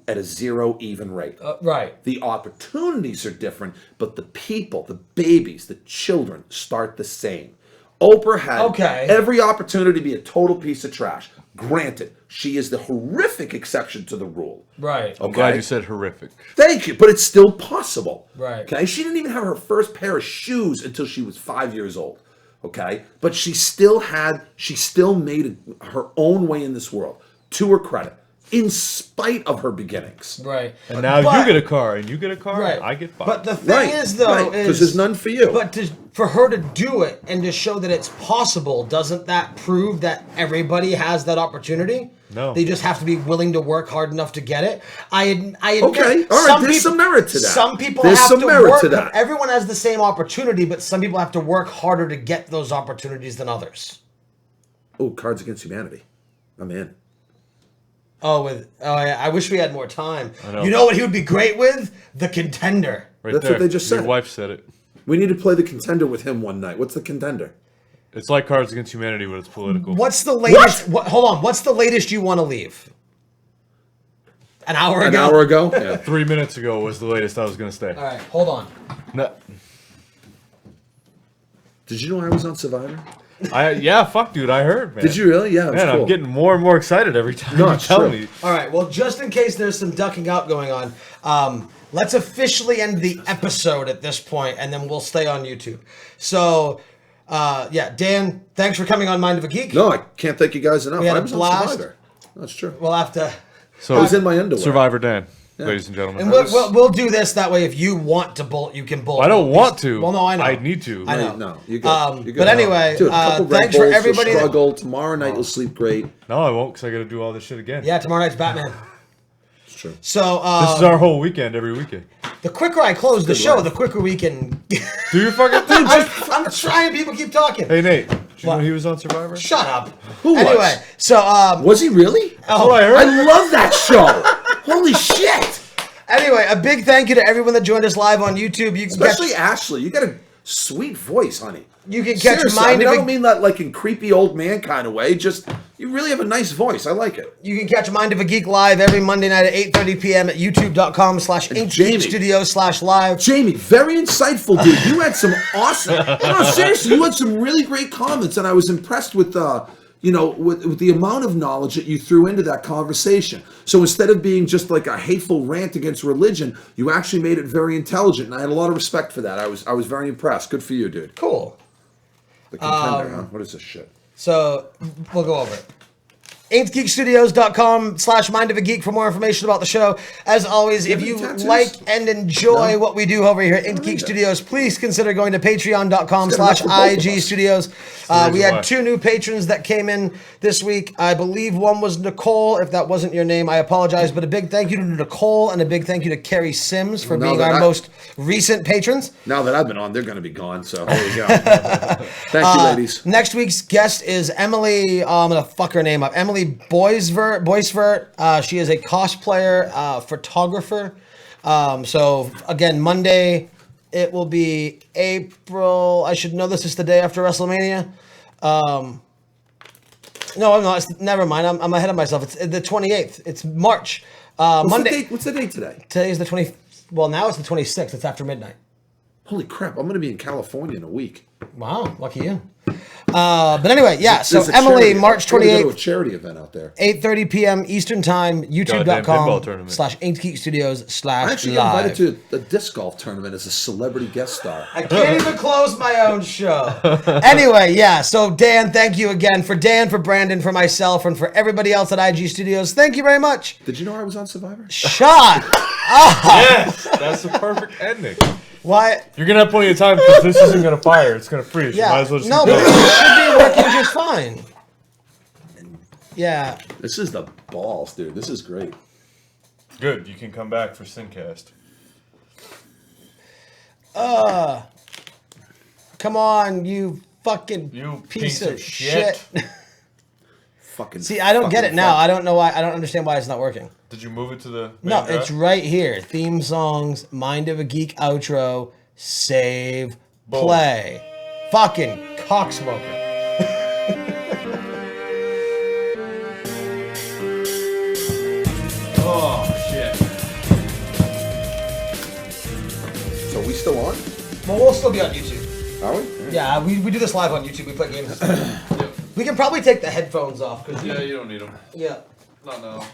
at a zero even rate. Right. The opportunities are different, but the people, the babies, the children start the same. Oprah had every opportunity to be a total piece of trash. Granted, she is the horrific exception to the rule. Right. I'm glad you said horrific. Thank you, but it's still possible. Right. Okay, she didn't even have her first pair of shoes until she was 5 years old. Okay, but she still made her own way in this world, to her credit, in spite of her beginnings. Right. And now you get a car, and you get a car, Right. and I get 5. But the thing is, though, because there's none for you. But for her to do it and to show that it's possible, doesn't that prove that everybody has that opportunity? No. They just have to be willing to work hard enough to get it. I admit, Okay, all right, there's some merit to that. Some people There's have some to merit work. to that. Everyone has the same opportunity, but some people have to work harder to get those opportunities than others. Oh, Cards Against Humanity. I'm in. I wish we had more time. I know. You know what he would be great with? The Contender. Right That's there. what they just Your said. wife said it. We need to play The Contender with him one night. What's The Contender? It's like Cards Against Humanity, but it's political. What's the latest? Hold on. What's the latest you want to leave? An hour ago. An hour ago? Yeah. 3 minutes ago was the latest I was going to stay. All right, hold on. No, Did you know I was on Survivor? fuck, dude, I heard, man. Did you really? Yeah, it was Man, cool. I'm getting more and more excited every time No, you it's tell true. me. All right. Well, just in case there's some ducking out going on, let's officially end the episode at this point, and then we'll stay on YouTube. So, Dan, thanks for coming on Mind of a Geek. No, I can't thank you guys enough. We had I a was blast. on Survivor. That's true. We'll have to. So I was in my underwear. Survivor Dan, ladies and gentlemen. And we'll do this that way. If you want to bolt, you can bolt. I don't want to. Well, no, I know. I need to. I know. No, you good. You're good. But anyway, Dude, a couple Red thanks for Bulls, everybody You'll that- struggle. Tomorrow night you'll sleep great. No, I won't, because I got to do all this shit again. Yeah, tomorrow night's Batman. It's true. So This is our whole weekend, every weekend. the quicker I close the show, life. the quicker we can. Do your fucking thing. I'm trying. People keep talking. Hey, Nate, did you What? know he was on Survivor? Shut up. Who was? Anyway, so Was he really? oh, I heard. I love that show. Holy shit. anyway, a big thank you to everyone that joined us live on YouTube. You can Especially catch, Ashley. You got a sweet voice, honey. you can catch Seriously, Mind I of don't a mean that like in creepy old man kind of way. Just, you really have a nice voice. I like it. You can catch Mind of a Geek live every Monday night at 8:30 p.m. at youtube.com/Geek Studio/live. Jamie, very insightful, dude. You had some awesome. No, seriously, you had some really great comments, and I was impressed with with the amount of knowledge that you threw into that conversation. So instead of being just like a hateful rant against religion, you actually made it very intelligent, and I had a lot of respect for that. I was very impressed. Good for you, dude. Cool. The Contender, huh? What is this shit? So we'll go over it. InkGeekStudios.com/Mind of a Geek for more information about the show. As always, if you like and enjoy what we do over here at Ink Geek Studios, please consider going to Patreon.com/IG Studios. We had 2 new patrons that came in this week. I believe one was Nicole. If that wasn't your name, I apologize. But a big thank you to Nicole and a big thank you to Carrie Sims for being our most recent patrons. Now that I've been on, they're going to be gone. So there you go. Thank you, ladies. Next week's guest is Emily. I'm going to fuck her name up. Emily Boisvert. She is a cosplayer, photographer. So again, Monday, it will be April. I should know this is the day after WrestleMania. No, I'm not. Never mind. I'm ahead of myself. It's the 28th. It's March. Monday. What's the date today? Today's the 20. Well, now it's the 26th. It's after midnight. Holy crap! I'm going to be in California in a week. Wow, lucky you. But anyway, yeah. So Emily, March 28th. Go to a charity event out there. 8:30 p.m. Eastern Time. YouTube.com/InkGeekStudios/live. I actually got invited to the disc golf tournament as a celebrity guest star. I can't even close my own show. Anyway, yeah. So Dan, thank you again for Brandon, for myself, and for everybody else at IG Studios. Thank you very much. Did you know I was on Survivor? Shut up. Yes, that's the perfect ending. Why? You're gonna have plenty of time because this isn't gonna fire. It's gonna freeze. Yeah. You might as well just No, keep but going. it should be working just fine. Yeah. This is the balls, dude. This is great. Good. You can come back for Syncast. Come on, you fucking piece of shit. Fucking. See, I don't get it now. I don't know why. I don't understand why it's not working. Did you move it to the main No, drive? it's right here. Theme songs, Mind of a Geek outro, save, Boom. play. Fucking cocksmoker. Oh shit. So we still on? Well, we'll still be on YouTube. Are we? Yeah, we do this live on YouTube. We play games. We can probably take the headphones off. Yeah, you don't need them. Yeah. Not now.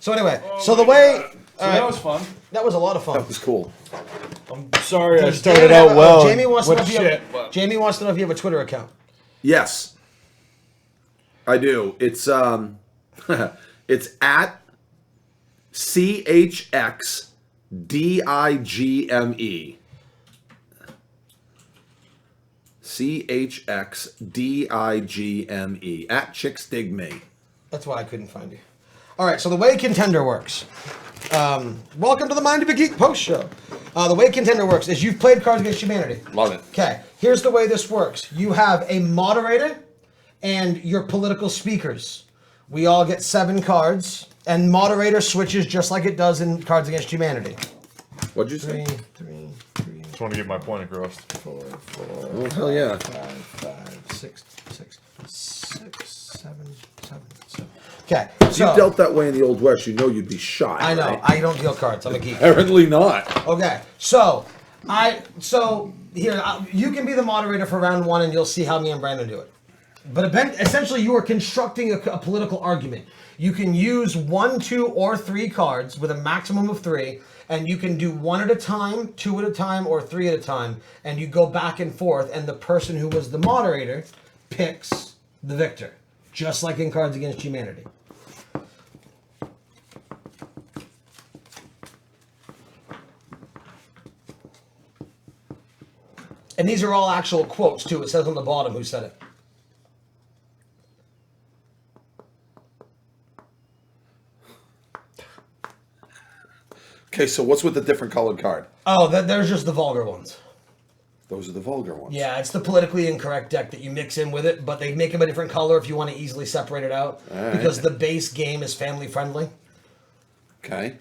So anyway, Oh so the my way... God. So all that right, was fun. that was a lot of fun. That was cool. I'm sorry I Does started Dan have out a- well. Jamie wants to know with if you have, shit, but- Jamie wants to know if you have a Twitter account. Yes, I do. It's it's at CHXDIGME. CHXDIGME at Chicks Dig Me. That's why I couldn't find you. All right, so the way Contender works. Welcome to the Mind of a Geek post show. The way Contender works is you've played Cards Against Humanity. Love it. Okay, here's the way this works. You have a moderator and your political speakers. We all get 7 cards, and moderator switches just like it does in Cards Against Humanity. What'd you say? 3, Just want to get my point across. 4, Oh hell yeah! 5, 6, 7, 7. Okay, If so you dealt that way in the Old West, you know you'd be shot. I know right? I don't deal cards. I'm a geek. Apparently not. Okay, so here you can be the moderator for round 1, and you'll see how me and Brandon do it. But essentially, you are constructing a political argument. You can use 1, 2, or 3 cards with a maximum of 3, and you can do 1 at a time, 2 at a time, or 3 at a time, and you go back and forth. And the person who was the moderator picks the victor, just like in Cards Against Humanity. And these are all actual quotes, too. It says on the bottom who said it. Okay, so what's with the different colored card? Oh, there's just the vulgar ones. Those are the vulgar ones. Yeah, it's the politically incorrect deck that you mix in with it, but they make them a different color if you want to easily separate it out. All Because right. the base game is family friendly. Okay.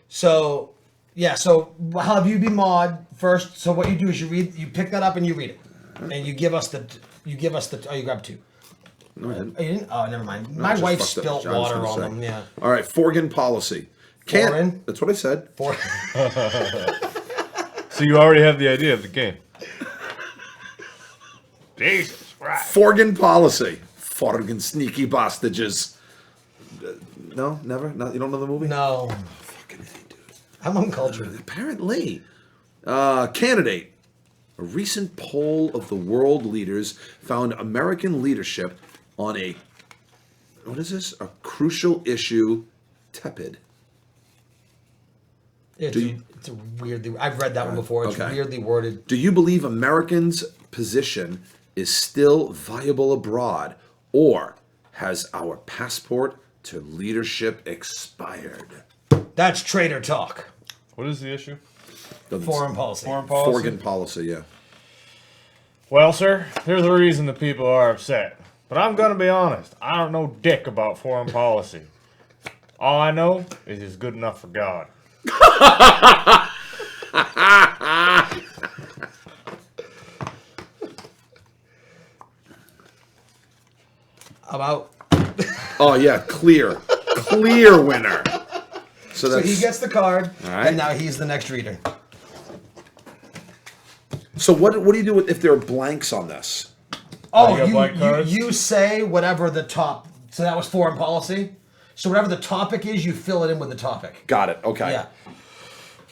So, yeah, so how have you be mod first? So what you do is you pick that up and you read it. And you give us the, oh, you grab 2. Go ahead. Oh, you didn't? Oh, never mind. No, My just wife fucked up. spilt I was water gonna on say. them, yeah. All right, Forgan policy. Can't. Foreign? That's what I said. So you already have the idea of the game. Jesus Christ. Forgan policy. Forgan sneaky bastages. No, never. No, you don't know the movie? No. Fucking A, dude. I'm uncultured. Apparently. Candidate. A recent poll of the world leaders found American leadership on a what is this? A crucial issue, tepid. It's a weirdly. I've read that one before. It's Okay. weirdly worded. Do you believe Americans' position is still viable abroad, or has our passport to leadership expired? That's traitor talk. What is the issue? Foreign policy. Foreign policy? Foreign policy, yeah. Well, sir, there's a reason the people are upset. But I'm going to be honest. I don't know dick about foreign policy. All I know is it's good enough for God. About. Oh, yeah, clear winner. So So that's he gets the card, All right. and now he's the next reader. So what do you do with if there are blanks on this? Oh, you got blank cards? you say whatever the top. So that was foreign policy. So whatever the topic is, you fill it in with the topic. Got it. Okay. Yeah.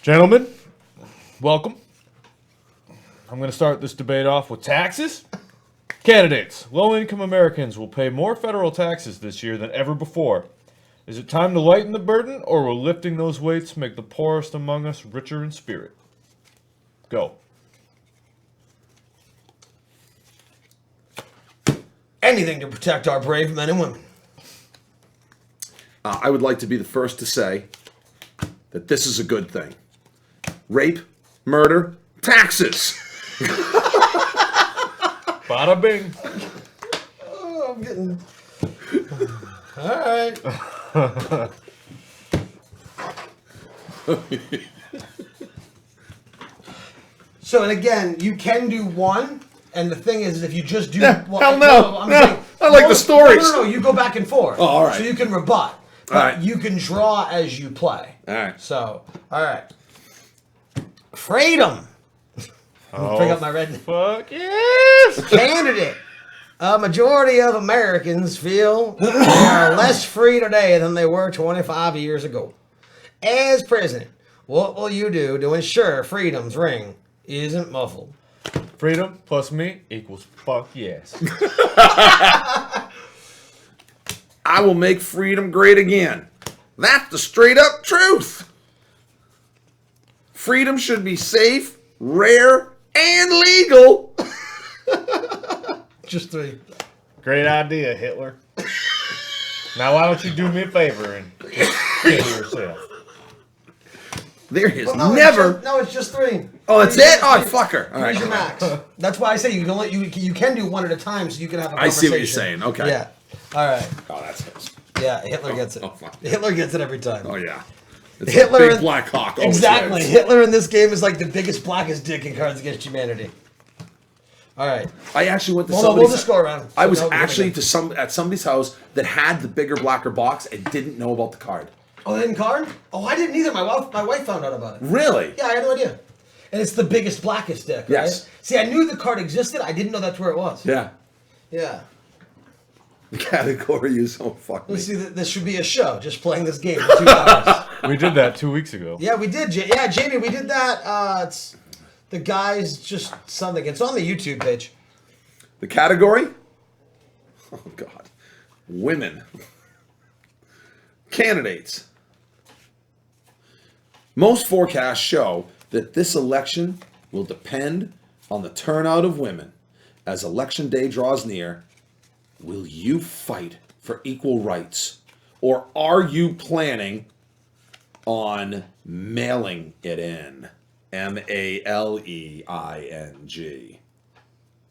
Gentlemen, welcome. I'm going to start this debate off with taxes. Candidates, low-income Americans will pay more federal taxes this year than ever before. Is it time to lighten the burden, or will lifting those weights make the poorest among us richer in spirit? Go. Anything to protect our brave men and women. I would like to be the first to say that this is a good thing. Rape, murder, taxes. Bada bing. Oh, I'm getting. All right. So, and again, you can do one, and the thing is, if you just do one, hell no. I'm No, saying- I like the stories. No, you go back and forth. Oh, all right. So you can rebut, but All right. you can draw as you play. All right. So, all right. Freedom. Bring up my red. Fuck yes! Candidate. A majority of Americans feel they are less free today than they were 25 years ago. As president, what will you do to ensure freedom's ring isn't muffled? Freedom plus me equals fuck yes. I will make freedom great again. That's the straight up truth. Freedom should be safe, rare, and legal. Just three. Great idea, Hitler. Now why don't you do me a favor and kill yourself? There is Well, never. It's just three. Oh, that's it? Oh, fucker. All Here's right. your max. That's why I say you can only you can do one at a time, so you can have a I see conversation. what you're saying. Okay. Yeah. All right. Oh, that's his. Yeah, Hitler gets it. oh, fuck. Hitler gets it every time. Oh, yeah. It's Hitler a big and- black hawk. always Exactly. wins. Hitler in this game is like the biggest, blackest dick in Cards Against Humanity. All right. I actually went to Well, no, somebody's. we'll just go around. I was So, no, actually we're at somebody's house that had the bigger, blacker box and didn't know about the card. Oh, they didn't card? Oh, I didn't either. My wife found out about it. Really? Yeah, I had no idea. And it's the biggest, blackest dick, right? Yes. See, I knew the card existed. I didn't know that's where it was. Yeah. Yeah. The category is so fuck me. You see, this should be a show, just playing this game for 2 hours. We did that 2 weeks ago. Yeah, we did. Yeah, Jamie, we did that. It's the guy's just something. It's on the YouTube page. The category? Oh, God. Women. Candidates. Most forecasts show that this election will depend on the turnout of women. As election day draws near, will you fight for equal rights? Or are you planning on mailing it in? MALEING.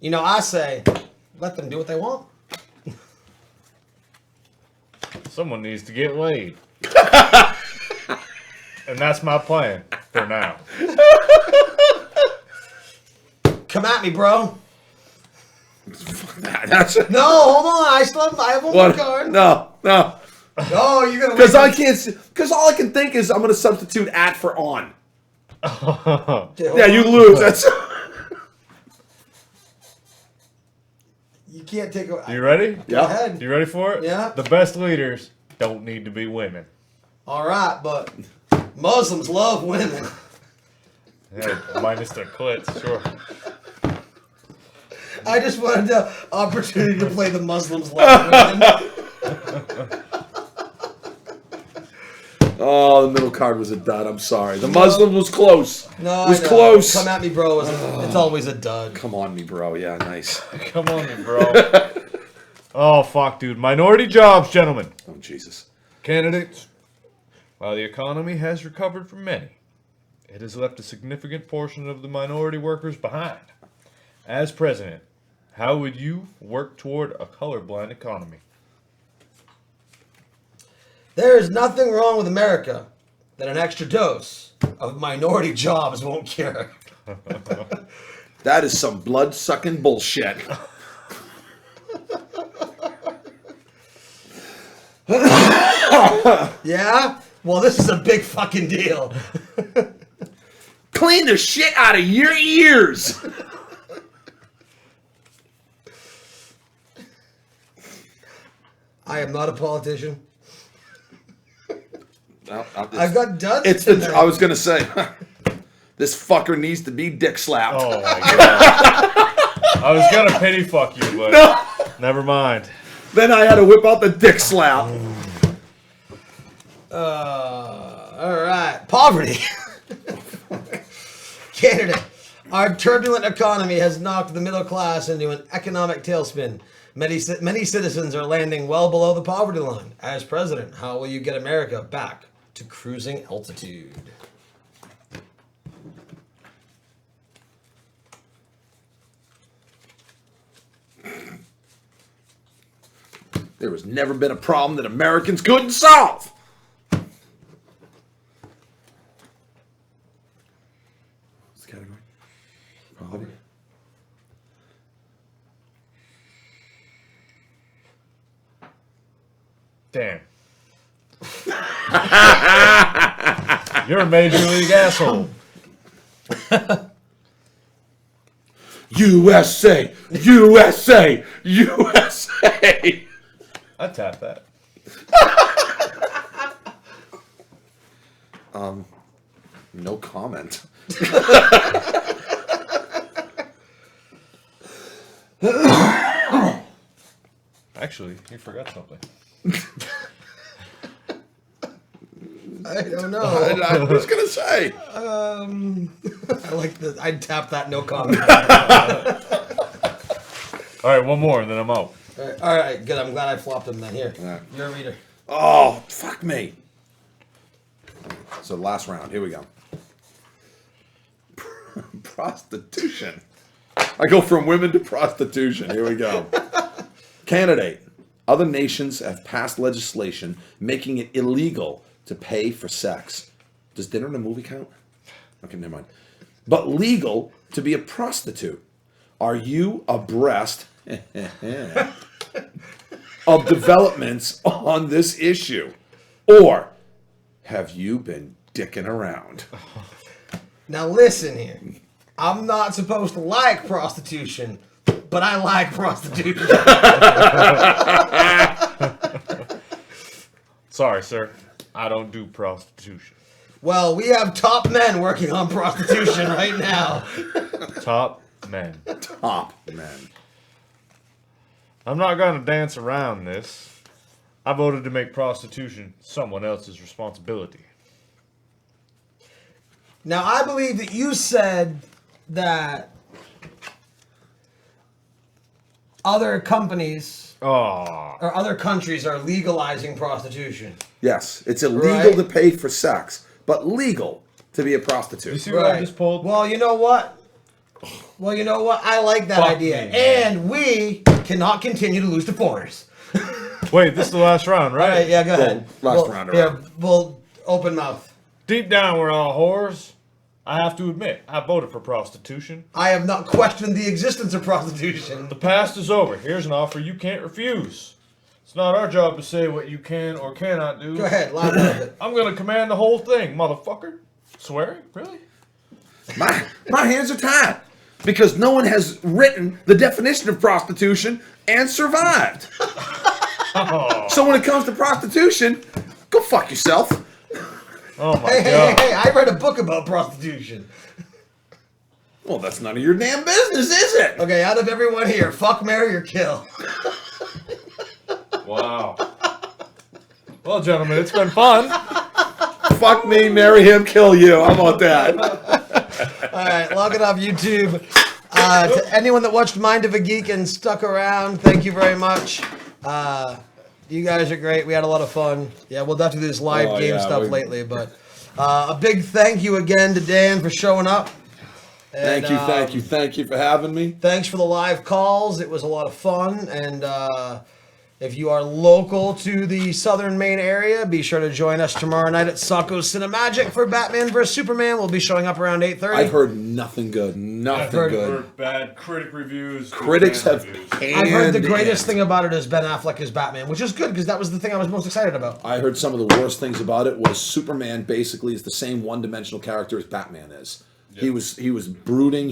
You know, I say, let them do what they want. Someone needs to get laid. And that's my plan for now. Come at me, bro. That's No, hold on. I have one more what? card. No. Oh, you're gonna. Because I can't. Because all I can think is I'm going to substitute at for on. Yeah, you lose. That's. You can't take a. You ready? Go Yeah. ahead. You ready for it? Yeah. The best leaders don't need to be women. All right, but Muslims love women. Hey, minus their clits, sure. I just wanted the opportunity to play the Muslims love women. Oh, the middle card was a dud. I'm sorry. The Muslim was close. No, it was I know. close. Come at me, bro. It's always a dud. Come on me, bro. Yeah, nice. Come on, me, bro. Oh, fuck, dude. Minority jobs, gentlemen. Oh, Jesus. Candidates. While the economy has recovered for many, it has left a significant portion of the minority workers behind. As president, how would you work toward a colorblind economy? There is nothing wrong with America that an extra dose of minority jobs won't cure. That is some blood-sucking bullshit. Yeah? Well, this is a big fucking deal. Clean the shit out of your ears. I am not a politician. No, I've got duds. It's the. I was gonna say, this fucker needs to be dick slapped. Oh, my God. I was going to pity fuck you, but never mind. Then I had to whip out the dick slap. All right. Poverty. Canada. Our turbulent economy has knocked the middle class into an economic tailspin. Many citizens are landing well below the poverty line. As president, how will you get America back to cruising altitude? There has never been a problem that Americans couldn't solve. What's the category? Poverty. Damn. You're a major league asshole. USA! USA! USA! I tap that. No comment. Actually, you forgot something. I don't know. I was gonna say. I like the. I'd tap that no comment. All right, one more, and then I'm out. All right, good. I'm glad I flopped him then. Here, Yeah. you're a reader. Oh, fuck me. So last round. Here we go. Prostitution. I go from women to prostitution. Here we go. Candidate. Other nations have passed legislation making it illegal to pay for sex. Does dinner and a movie count? Okay, never mind. But legal to be a prostitute. Are you abreast of developments on this issue? Or have you been dicking around? Now listen here. I'm not supposed to like prostitution, but I like prostitution. Sorry, sir. I don't do prostitution. Well, we have top men working on prostitution right now. Top men. Top men. I'm not going to dance around this. I voted to make prostitution someone else's responsibility. Now, I believe that you said that other companies Oh, or other countries are legalizing prostitution. Yes, it's illegal Right. to pay for sex, but legal to be a you prostitute. see what I just pulled? Well, you know what? I like that Fuck idea. me, man. And we cannot continue to lose to foreigners. Wait, this is the last round, right? All right, yeah, go ahead. last round, all Yeah, right. we'll open mouth. Deep down, we're all whores. I have to admit, I voted for prostitution. I have not questioned the existence of prostitution. The past is over. Here's an offer you can't refuse. It's not our job to say what you can or cannot do. Go ahead, laugh at it. I'm gonna command the whole thing, motherfucker. Swearing? Really? My hands are tied because no one has written the definition of prostitution and survived. So when it comes to prostitution, go fuck yourself. Oh my Hey, god. I read a book about prostitution. Well, that's none of your damn business, is it? Okay, out of everyone here, fuck, marry, or kill. Wow. Well, gentlemen, it's been fun. Fuck me, marry him, kill you. How about that? All right, log it off YouTube. To anyone that watched Mind of a Geek and stuck around, thank you very much. You guys are great. We had a lot of fun. Yeah, we'll definitely do this live game stuff lately. But a big thank you again to Dan for showing up. And, thank you for having me. Thanks for the live calls. It was a lot of fun. And if you are local to the southern Maine area, be sure to join us tomorrow night at Sacco's Cinemagic for Batman vs. Superman. We'll be showing up around 8:30. I've heard nothing good. Nothing good. Heard bad critic reviews. Critics have I've heard the greatest thing about it is Ben Affleck as Batman, which is good because that was the thing I was most excited about. I heard some of the worst things about it was Superman basically is the same one-dimensional character as Batman is. Yep. He was brooding.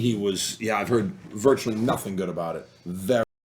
I've heard virtually nothing good about it. Very